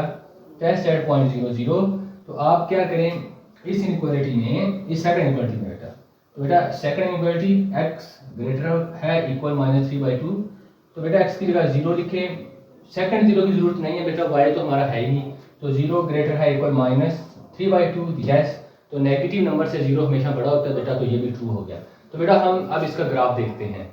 टेस्ट एट पॉइंट 0 0। तो आप क्या करें इस इनइक्वालिटी में, इस सेकंड इनइक्वालिटी में बेटा, तो बेटा सेकंड इनइक्वालिटी x ग्रेटर है इक्वल -3/2, तो बेटा x की जगह 0 लिखें। सेकंड 0 की जरूरत नहीं है बेटा, y तो हमारा है ही नहीं, तो 0 ग्रेटर है इक्वल -3/2, यस। तो नेगेटिव नंबर से 0 हमेशा बड़ा होता है बेटा, तो ये भी ट्रू हो गया। तो बेटा हम अब इसका ग्राफ देखते हैं।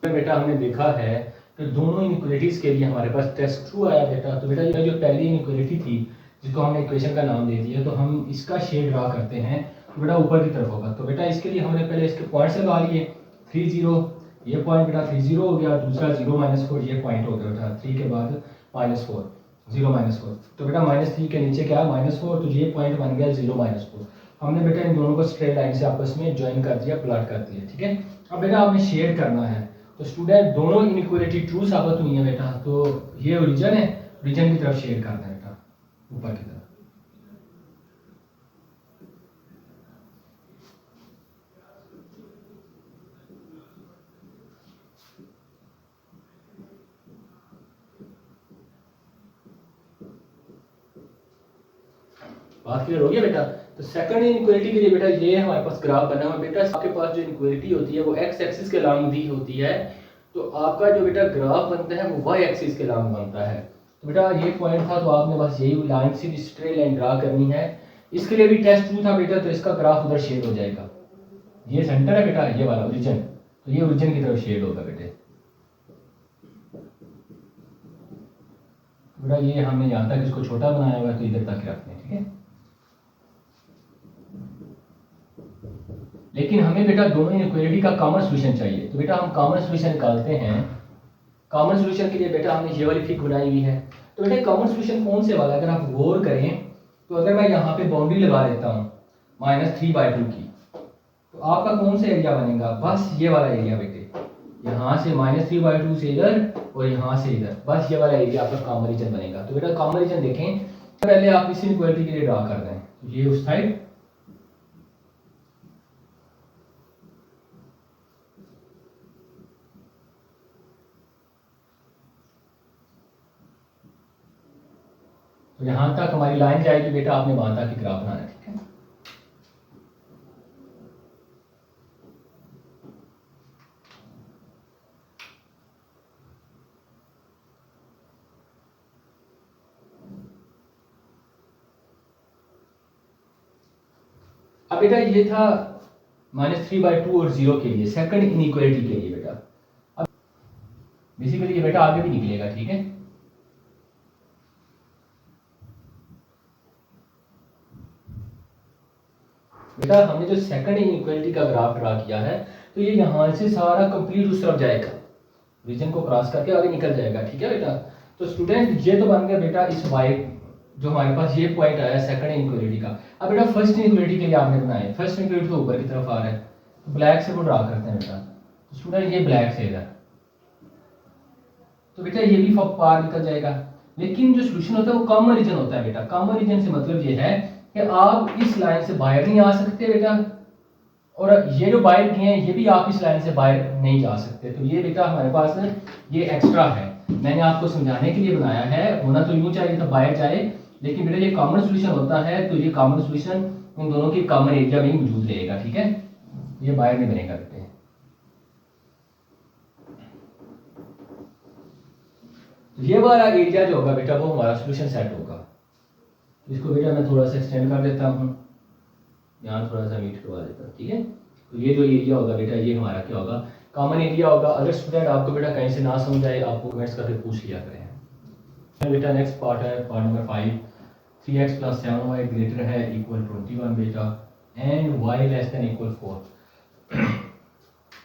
तो बेटा हमने देखा है कि दोनों इनइक्वालिटीज़ के लिए हमारे पास टेस्ट ट्रू आया बेटा। तो बेटा ये जो पहली इनइक्वालिटी थी जिसको हमने इक्वेशन का नाम दे दिया, तो हम इसका शेड ड्रा करते हैं, तो बेटा ऊपर की तरफ होगा। तो बेटा इसके लिए हमने पहले इसके पॉइंट्स लगा लिए, 3 0, ये पॉइंट बेटा 3 0 हो गया, दूसरा 0 -4 ये पॉइंट हो गया बेटा, 3 के बाद -4, 0 -4। तो बेटा -3 के नीचे क्या -4, तो ये पॉइंट बन गया 0 -4। हमने बेटा इन दोनों को स्ट्रेट लाइन से आपस में ज्वाइन कर दिया, प्लॉट कर दिया, ठीक है। अब बेटा आपने शेड करना है, तो स्टूडेंट दोनों इनइक्वालिटी ट्रू साबित हुई है बेटा, तो ये ओरिजिन है, ओरिजिन की तरफ शेड करना है बेटा, ऊपर की तरफ। बात क्लियर हो गया बेटा। तो सेकंड इनइक्वालिटी के लिए बेटा ये हमारे पास ग्राफ बना हुआ है बेटा। आपके पास जो इनइक्वालिटी होती है वो एक्स एक्सिस के लॉन्ग दी होती है, तो आपका जो बेटा ग्राफ बनता है वो वाई एक्सिस के लॉन्ग बनता है। तो बेटा ये पॉइंट था, तो आपने बस यही लाइन से स्ट्रेट लाइन ड्रा करनी है। इसके लिए भी टेस्ट ट्रू था बेटा, तो इसका ग्राफ उधर शेड हो जाएगा। ये सेंटर है बेटा, ये वाला ओरिजिन, तो ये ओरिजिन की तरफ शेड होगा बेटे। बेटा ये हमने यहाँ तक इसको छोटा बनाया हुआ है, तो इधर तक रखते हैं, ठीक है। लेकिन हमें बेटा दोनों इनइक्वालिटी का कॉमन सॉल्यूशन चाहिए, तो बेटा हम कॉमन सॉल्यूशन निकालते हैं। कॉमन सॉल्यूशन के लिए बेटा हमने ये वाली फिग बनाई हुई है। तो बेटा कॉमन सॉल्यूशन कौन से वाला है, अगर आप गौर करें तो अगर मैं यहाँ पे बाउंड्री लगा देता हूँ -3/2 की, तो आपका कौन सा एरिया बनेगा, बस ये वाला एरिया बेटे, यहाँ से -3/2 से इधर और यहाँ से इधर, बस ये वाला एरिया आपका कॉमन रीजन बनेगा। तो बेटा कॉमन रीजन देखें, पहले आप इस इनइक्वालिटी के लिए ड्रा कर दें, तो ये उस साइड, तो यहाँ तक हमारी लाइन जाएगी बेटा, आपने वहां तक की ग्राफ बनाना है, ठीक है। अब बेटा ये था -3/2 और 0 के लिए, सेकंड इनइक्वालिटी के लिए बेटा। अब बेसिकली ये बेटा आगे भी निकलेगा, ठीक है। बेटा हमने जो सेकंड इनइक्वालिटी का ग्राफ ड्रा किया है, तो ये यहाँ से सारा कंप्लीट उस तरफ जाएगा, रीजन को क्रॉस करके आगे निकल जाएगा, ठीक है बेटा। तो स्टूडेंट ये तो बन गया बेटा इस वाई, जो हमारे पास ये पॉइंट आया सेकंड इनइक्वालिटी का। अब बेटा फर्स्ट इनइक्वालिटी के लिए आपने बनाया, फर्स्ट इनइक्वालिटी तो ऊपर की तरफ आ रहा है, तो ब्लैक से वो ड्रा करते हैं बेटा। तो स्टूडेंट ये ब्लैक से इधर, तो बेटा ये भी पार निकल जाएगा। लेकिन जो सोल्यूशन होता है वो कॉमन रीजन होता है बेटा। कॉमन रीजन से मतलब ये है कि आप इस लाइन से बाहर नहीं आ सकते बेटा, और ये जो बाहर गए हैं ये भी आप इस लाइन से बाहर नहीं जा सकते। तो ये बेटा हमारे पास ये एक्स्ट्रा है, मैंने आपको समझाने के लिए बनाया है। होना तो यूं चाहिए था बाहर जाए, लेकिन बेटा ये कॉमन सॉल्यूशन होता है, तो ये कॉमन सॉल्यूशन उन दोनों की कॉमन एरिया में ही मौजूद रहेगा, ठीक है। ये बाहर नहीं बनेगा बेटे। ये वाला एरिया जो होगा बेटा वो हमारा सॉल्यूशन सेट होगा। इसको बेटा मैं थोड़ा सा एक्सटेंड कर देता हूँ, यहाँ थोड़ा सा मीट करवा देता हूँ, ठीक है। तो ये जो एरिया होगा बेटा ये हमारा क्या होगा, कॉमन एरिया होगा। अगर स्टूडेंट आपको बेटा कहीं से ना समझ आए, आपको कमेंट्स करके पूछ लिया करें। बेटा नेक्स्ट पार्ट है part number 5, 3x + 7y greater है इक्वल 21 बेटा, and y less than equal 4।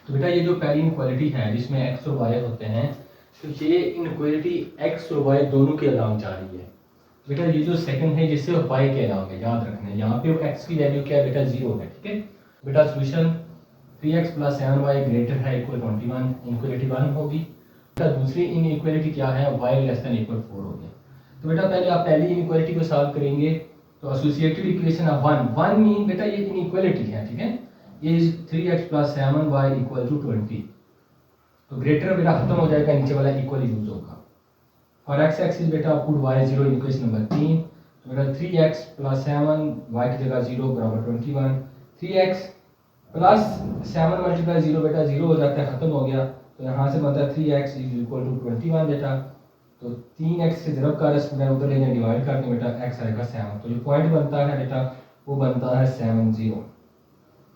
तो बेटा ये जो पहली इनइक्वालिटी है जिसमें x और y होते हैं, तो ये इनइक्वालिटी x और y दोनों के अलाउंग जा रही है बेटा। ये जो सेकंड है जिससे y के अलाउंग है, याद रखना है। यहाँ पे x की वैल्यू क्या है बेटा, 0 है, ठीक है बेटा। सॉल्यूशन 3x + 7y ग्रेटर है इक्वल 21, इनइक्वालिटी 1 होगी बेटा। दूसरी इनइक्वालिटी क्या है, y लेस देन इक्वल 4 होगी। तो बेटा पहले आप पहली इनइक्वालिटी को सॉल्व करेंगे, तो एसोसिएटेड इक्वेशन ऑफ 1 मीन बेटा ये इनइक्वालिटी है, ठीक है। ये 3x + 7y = 20। तो ग्रेटर बेटा खत्म हो जाएगा, नीचे वाला इक्वल यूज होगा। और एक्स एक्सिस बेटा put y 0 in equation number 3। तो बेटा 3x प्लस 7 वाई की जगह 0 बराबर 21। 3x प्लस 7 मल्टीप्लाई 0 बेटा 0 हो जाता है, खत्म हो गया। तो यहाँ से बनता है 3x इज इक्वल टू 21 बेटा। तो 3x से जरब का स्टूडेंट उधर लेने डिवाइड करते बेटा, x आएगा 7। तो जो पॉइंट बनता है बेटा वो बनता है 7 0।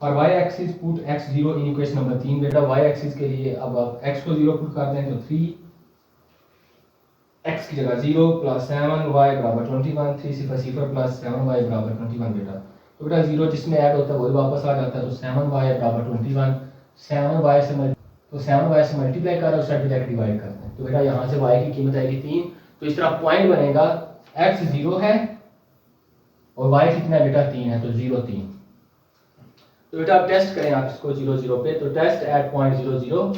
और y axis put x 0 in equation number 3 बेटा। y एक्सिस के लिए अब आप x को 0 पुट करते हैं तो 3 x की जगह 0 प्लस 7 y बराबर 21। 3 सिफर सिफर प्लस 7 y बराबर 21 बेटा। तो बेटा 0 जिसमें ऐड होता है वही वापस आ जाता है। तो 7 y बराबर 21। 7 y से मल्टीप्लाई कर रहा है, उस साइड डायरेक्ट डिवाइड करते हैं। तो बेटा यहाँ से y की कीमत आएगी 3। तो इस तरह पॉइंट बनेगा x 0 है और y कितना है बेटा 3 है, तो 0 3। तो बेटा आप टेस्ट करें आप इसको 0 0 पे। तो test at point 0 0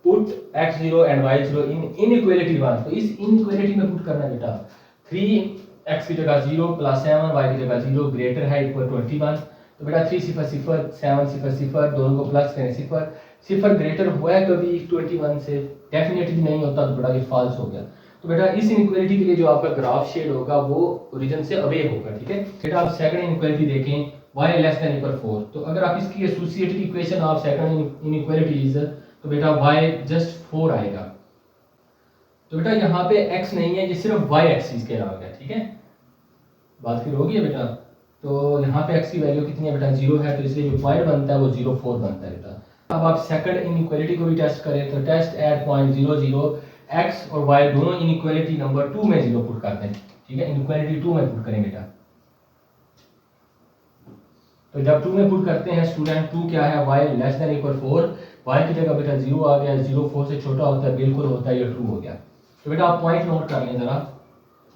put x0 and y0 in inequality 1। तो इस इनइक्वालिटी में पुट करना है बेटा। 3x की जगह 0 प्लस 7 y की जगह 0 ग्रेटर है इक्वल 21। तो बेटा 3 सिफर सिफर 7 सिफर सिफर दोनों को प्लस करें, सिफर सिफर ग्रेटर हुआ है कभी 21 से? डेफिनेटली नहीं होता, तो बेटा ये फॉल्स हो गया। तो बेटा इस इनइक्वालिटी के लिए जो आपका ग्राफ शेड होगा वो ओरिजिन से अवे होगा, ठीक है। बेटा आप सेकंड इनइक्वालिटी देखें y लेस देन इक्वल 4। तो अगर आप इसकी एसोसिएटेड इक्वेशन आप सेकंड इनइक्वालिटीज तो बेटा y जस्ट 4 आएगा। तो बेटा यहाँ पे x नहीं है, ये सिर्फ y एक्सिस के आ गया, ठीक है। बात फिर होगी बेटा। तो यहाँ पे x की वैल्यू कितनी है बेटा 0 है, तो इसलिए जो पॉइंट बनता है वो 0 4 बनता है बेटा। अब आप सेकंड इनइक्वालिटी को भी टेस्ट करें। तो टेस्ट एट पॉइंट 0 0 x और y दोनों इनइक्वालिटी नंबर 2 में 0 पुट करते हैं, ठीक है। इनइक्वालिटी 2 में पुट करें बेटा। तो जब 2 में पुट करते हैं स्टूडेंट, 2 क्या है y less than equal 4। y की जगह बेटा 0 आ गया, 0 4 से छोटा होता है, बिल्कुल होता है, ये ट्रू हो गया। तो बेटा आप पॉइंट नोट कर लें जरा।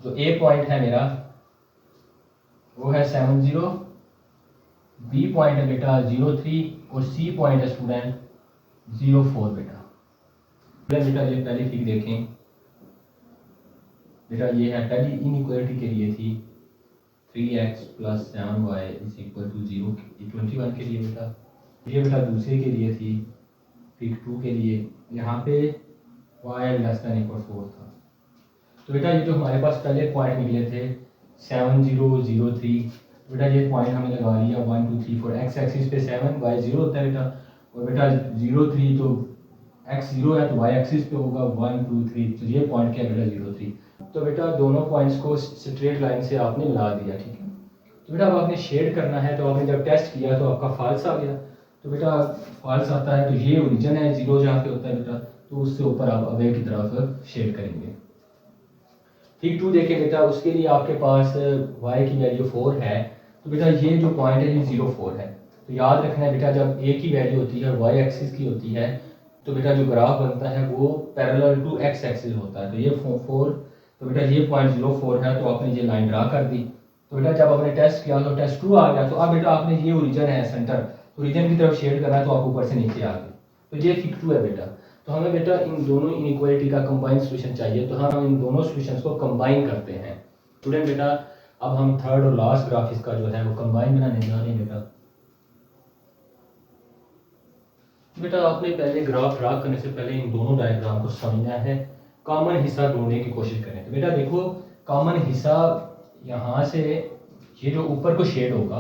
जो a पॉइंट है मेरा वो है 7 0, b पॉइंट है बेटा 0 3 और c पॉइंट है स्टूडेंट 0 4 बेटा। बेटा ये पहली फिगर देखें बेटा, ये है पहली इनइक्वालिटी के लिए थी 3x plus 7y is equal to 0 21 के लिए बेटा। ये बेटा दूसरे के लिए थी फिग 2 के लिए, यहाँ पे y लेस देन इक्वल 4 था। तो बेटा ये जो हमारे पास पहले पॉइंट निकले थे 7 0 0 3, बेटा ये पॉइंट हमने लगा लिया 1 2 3 4। x एक्सिस पे 7 y 0 होता है बेटा, और बेटा 0 3 तो x 0 है तो y एक्सिस पे होगा 1 2 3। तो ये पॉइंट क्या है बेटा 0 3। तो बेटा दोनों पॉइंट्स को स्ट्रेट लाइन से आपने ला दिया, ठीक है। तो बेटा अब आपने शेड करना है। तो आपने जब टेस्ट किया तो आपका फॉल्स आ गया। तो बेटा फॉल्स आता है तो ये ओरिजिन है 0 जहाँ पे होता है बेटा, तो उससे ऊपर आप अवे की तरफ शेड करेंगे। फिग 2 देखें बेटा, उसके लिए आपके पास y की वैल्यू 4 है। तो बेटा ये जो पॉइंट है ये 0 4 है। तो याद रखना है बेटा, जब a की वैल्यू होती है y एक्सिस की होती है तो बेटा जो ग्राफ बनता है वो पैरेलल टू x एक्सिस होता है। तो ये 4, तो बेटा ये पॉइंट 0 4 है, तो आपने ये लाइन ड्रा कर दी। तो बेटा जब आपने टेस्ट किया तो टेस्ट 2 आ गया। तो अब बेटा आपने ये ओरिजिन है सेंटर, तो ओरिजिन की तरफ शेड करना है, तो आप ऊपर से नीचे आ गए। तो ये फिग 2 है बेटा। तो हमें बेटा इन दोनों इनइक्वालिटी का कंबाइन सॉल्यूशन चाहिए, तो हम इन दोनों सॉल्यूशंस को कंबाइन करते हैं। स्टूडेंट बेटा अब हम थर्ड और लास्ट ग्राफ इसका जो है वो कंबाइन बनाने जा रहे हैं बेटा। बेटा आपने पहले ग्राफ ड्रा करने से पहले इन दोनों डायग्राम को समझना है, कॉमन हिस्सा ढूंढने की कोशिश करें। तो बेटा देखो कॉमन हिस्सा यहाँ से ये जो ऊपर को शेड होगा,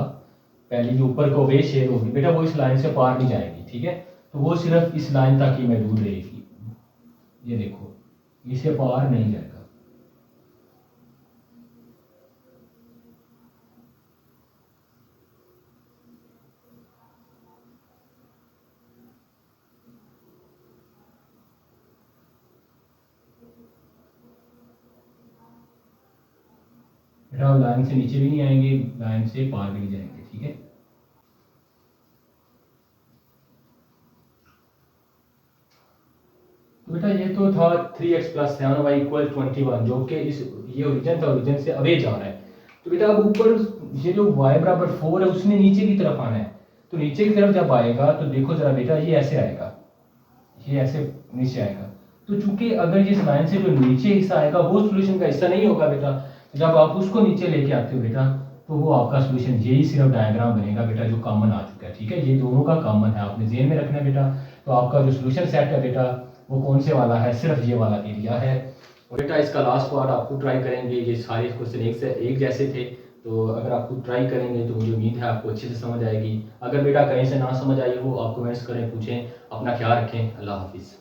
पहली जो ऊपर को वे शेड होगी बेटा, वो इस लाइन से पार नहीं जाएगी, ठीक है। तो वो सिर्फ इस लाइन तक ही महदूद रहेगी। ये देखो इसे पार नहीं जाएगा। बेटा लाइन से नीचे भी नहीं आएंगे, लाइन से पार भी नहीं जाएंगे, ठीक है। तो बेटा ये तो था 3x प्लस 7y इक्वल 21, जो कि इस ये ओरिजिन था, ओरिजिन से अवे जा रहा है। तो बेटा अब ऊपर ये जो y बराबर 4 है उसमें नीचे की तरफ आना है। तो नीचे की तरफ जब आएगा तो देखो जरा बेटा, ये ऐसे आएगा, ये ऐसे नीचे आएगा। तो चूंकि अगर ये लाइन से जो नीचे हिस्सा आएगा वो सॉल्यूशन का हिस्सा नहीं होगा बेटा, जब आप उसको नीचे लेके आते हो बेटा तो वो आपका सोल्यूशन यही सिर्फ डायग्राम बनेगा बेटा जो कॉमन आ चुका है। ठीक है, ये दोनों का कॉमन है, आपने जेहन में रखना है बेटा। तो आपका जो सोल्यूशन सेट है बेटा वो कौन से वाला है, सिर्फ ये वाला एरिया है। और बेटा इसका लास्ट पार्ट आपको ट्राई करेंगे, ये सारे क्वेश्चन एक जैसे थे, तो अगर आपको ट्राई करेंगे तो मुझे उम्मीद है आपको अच्छे से समझ आएगी। अगर बेटा कहीं से ना समझ आई हो आप कमेंट्स करें, पूछें। अपना ख्याल रखें। अल्लाह हाफिज़।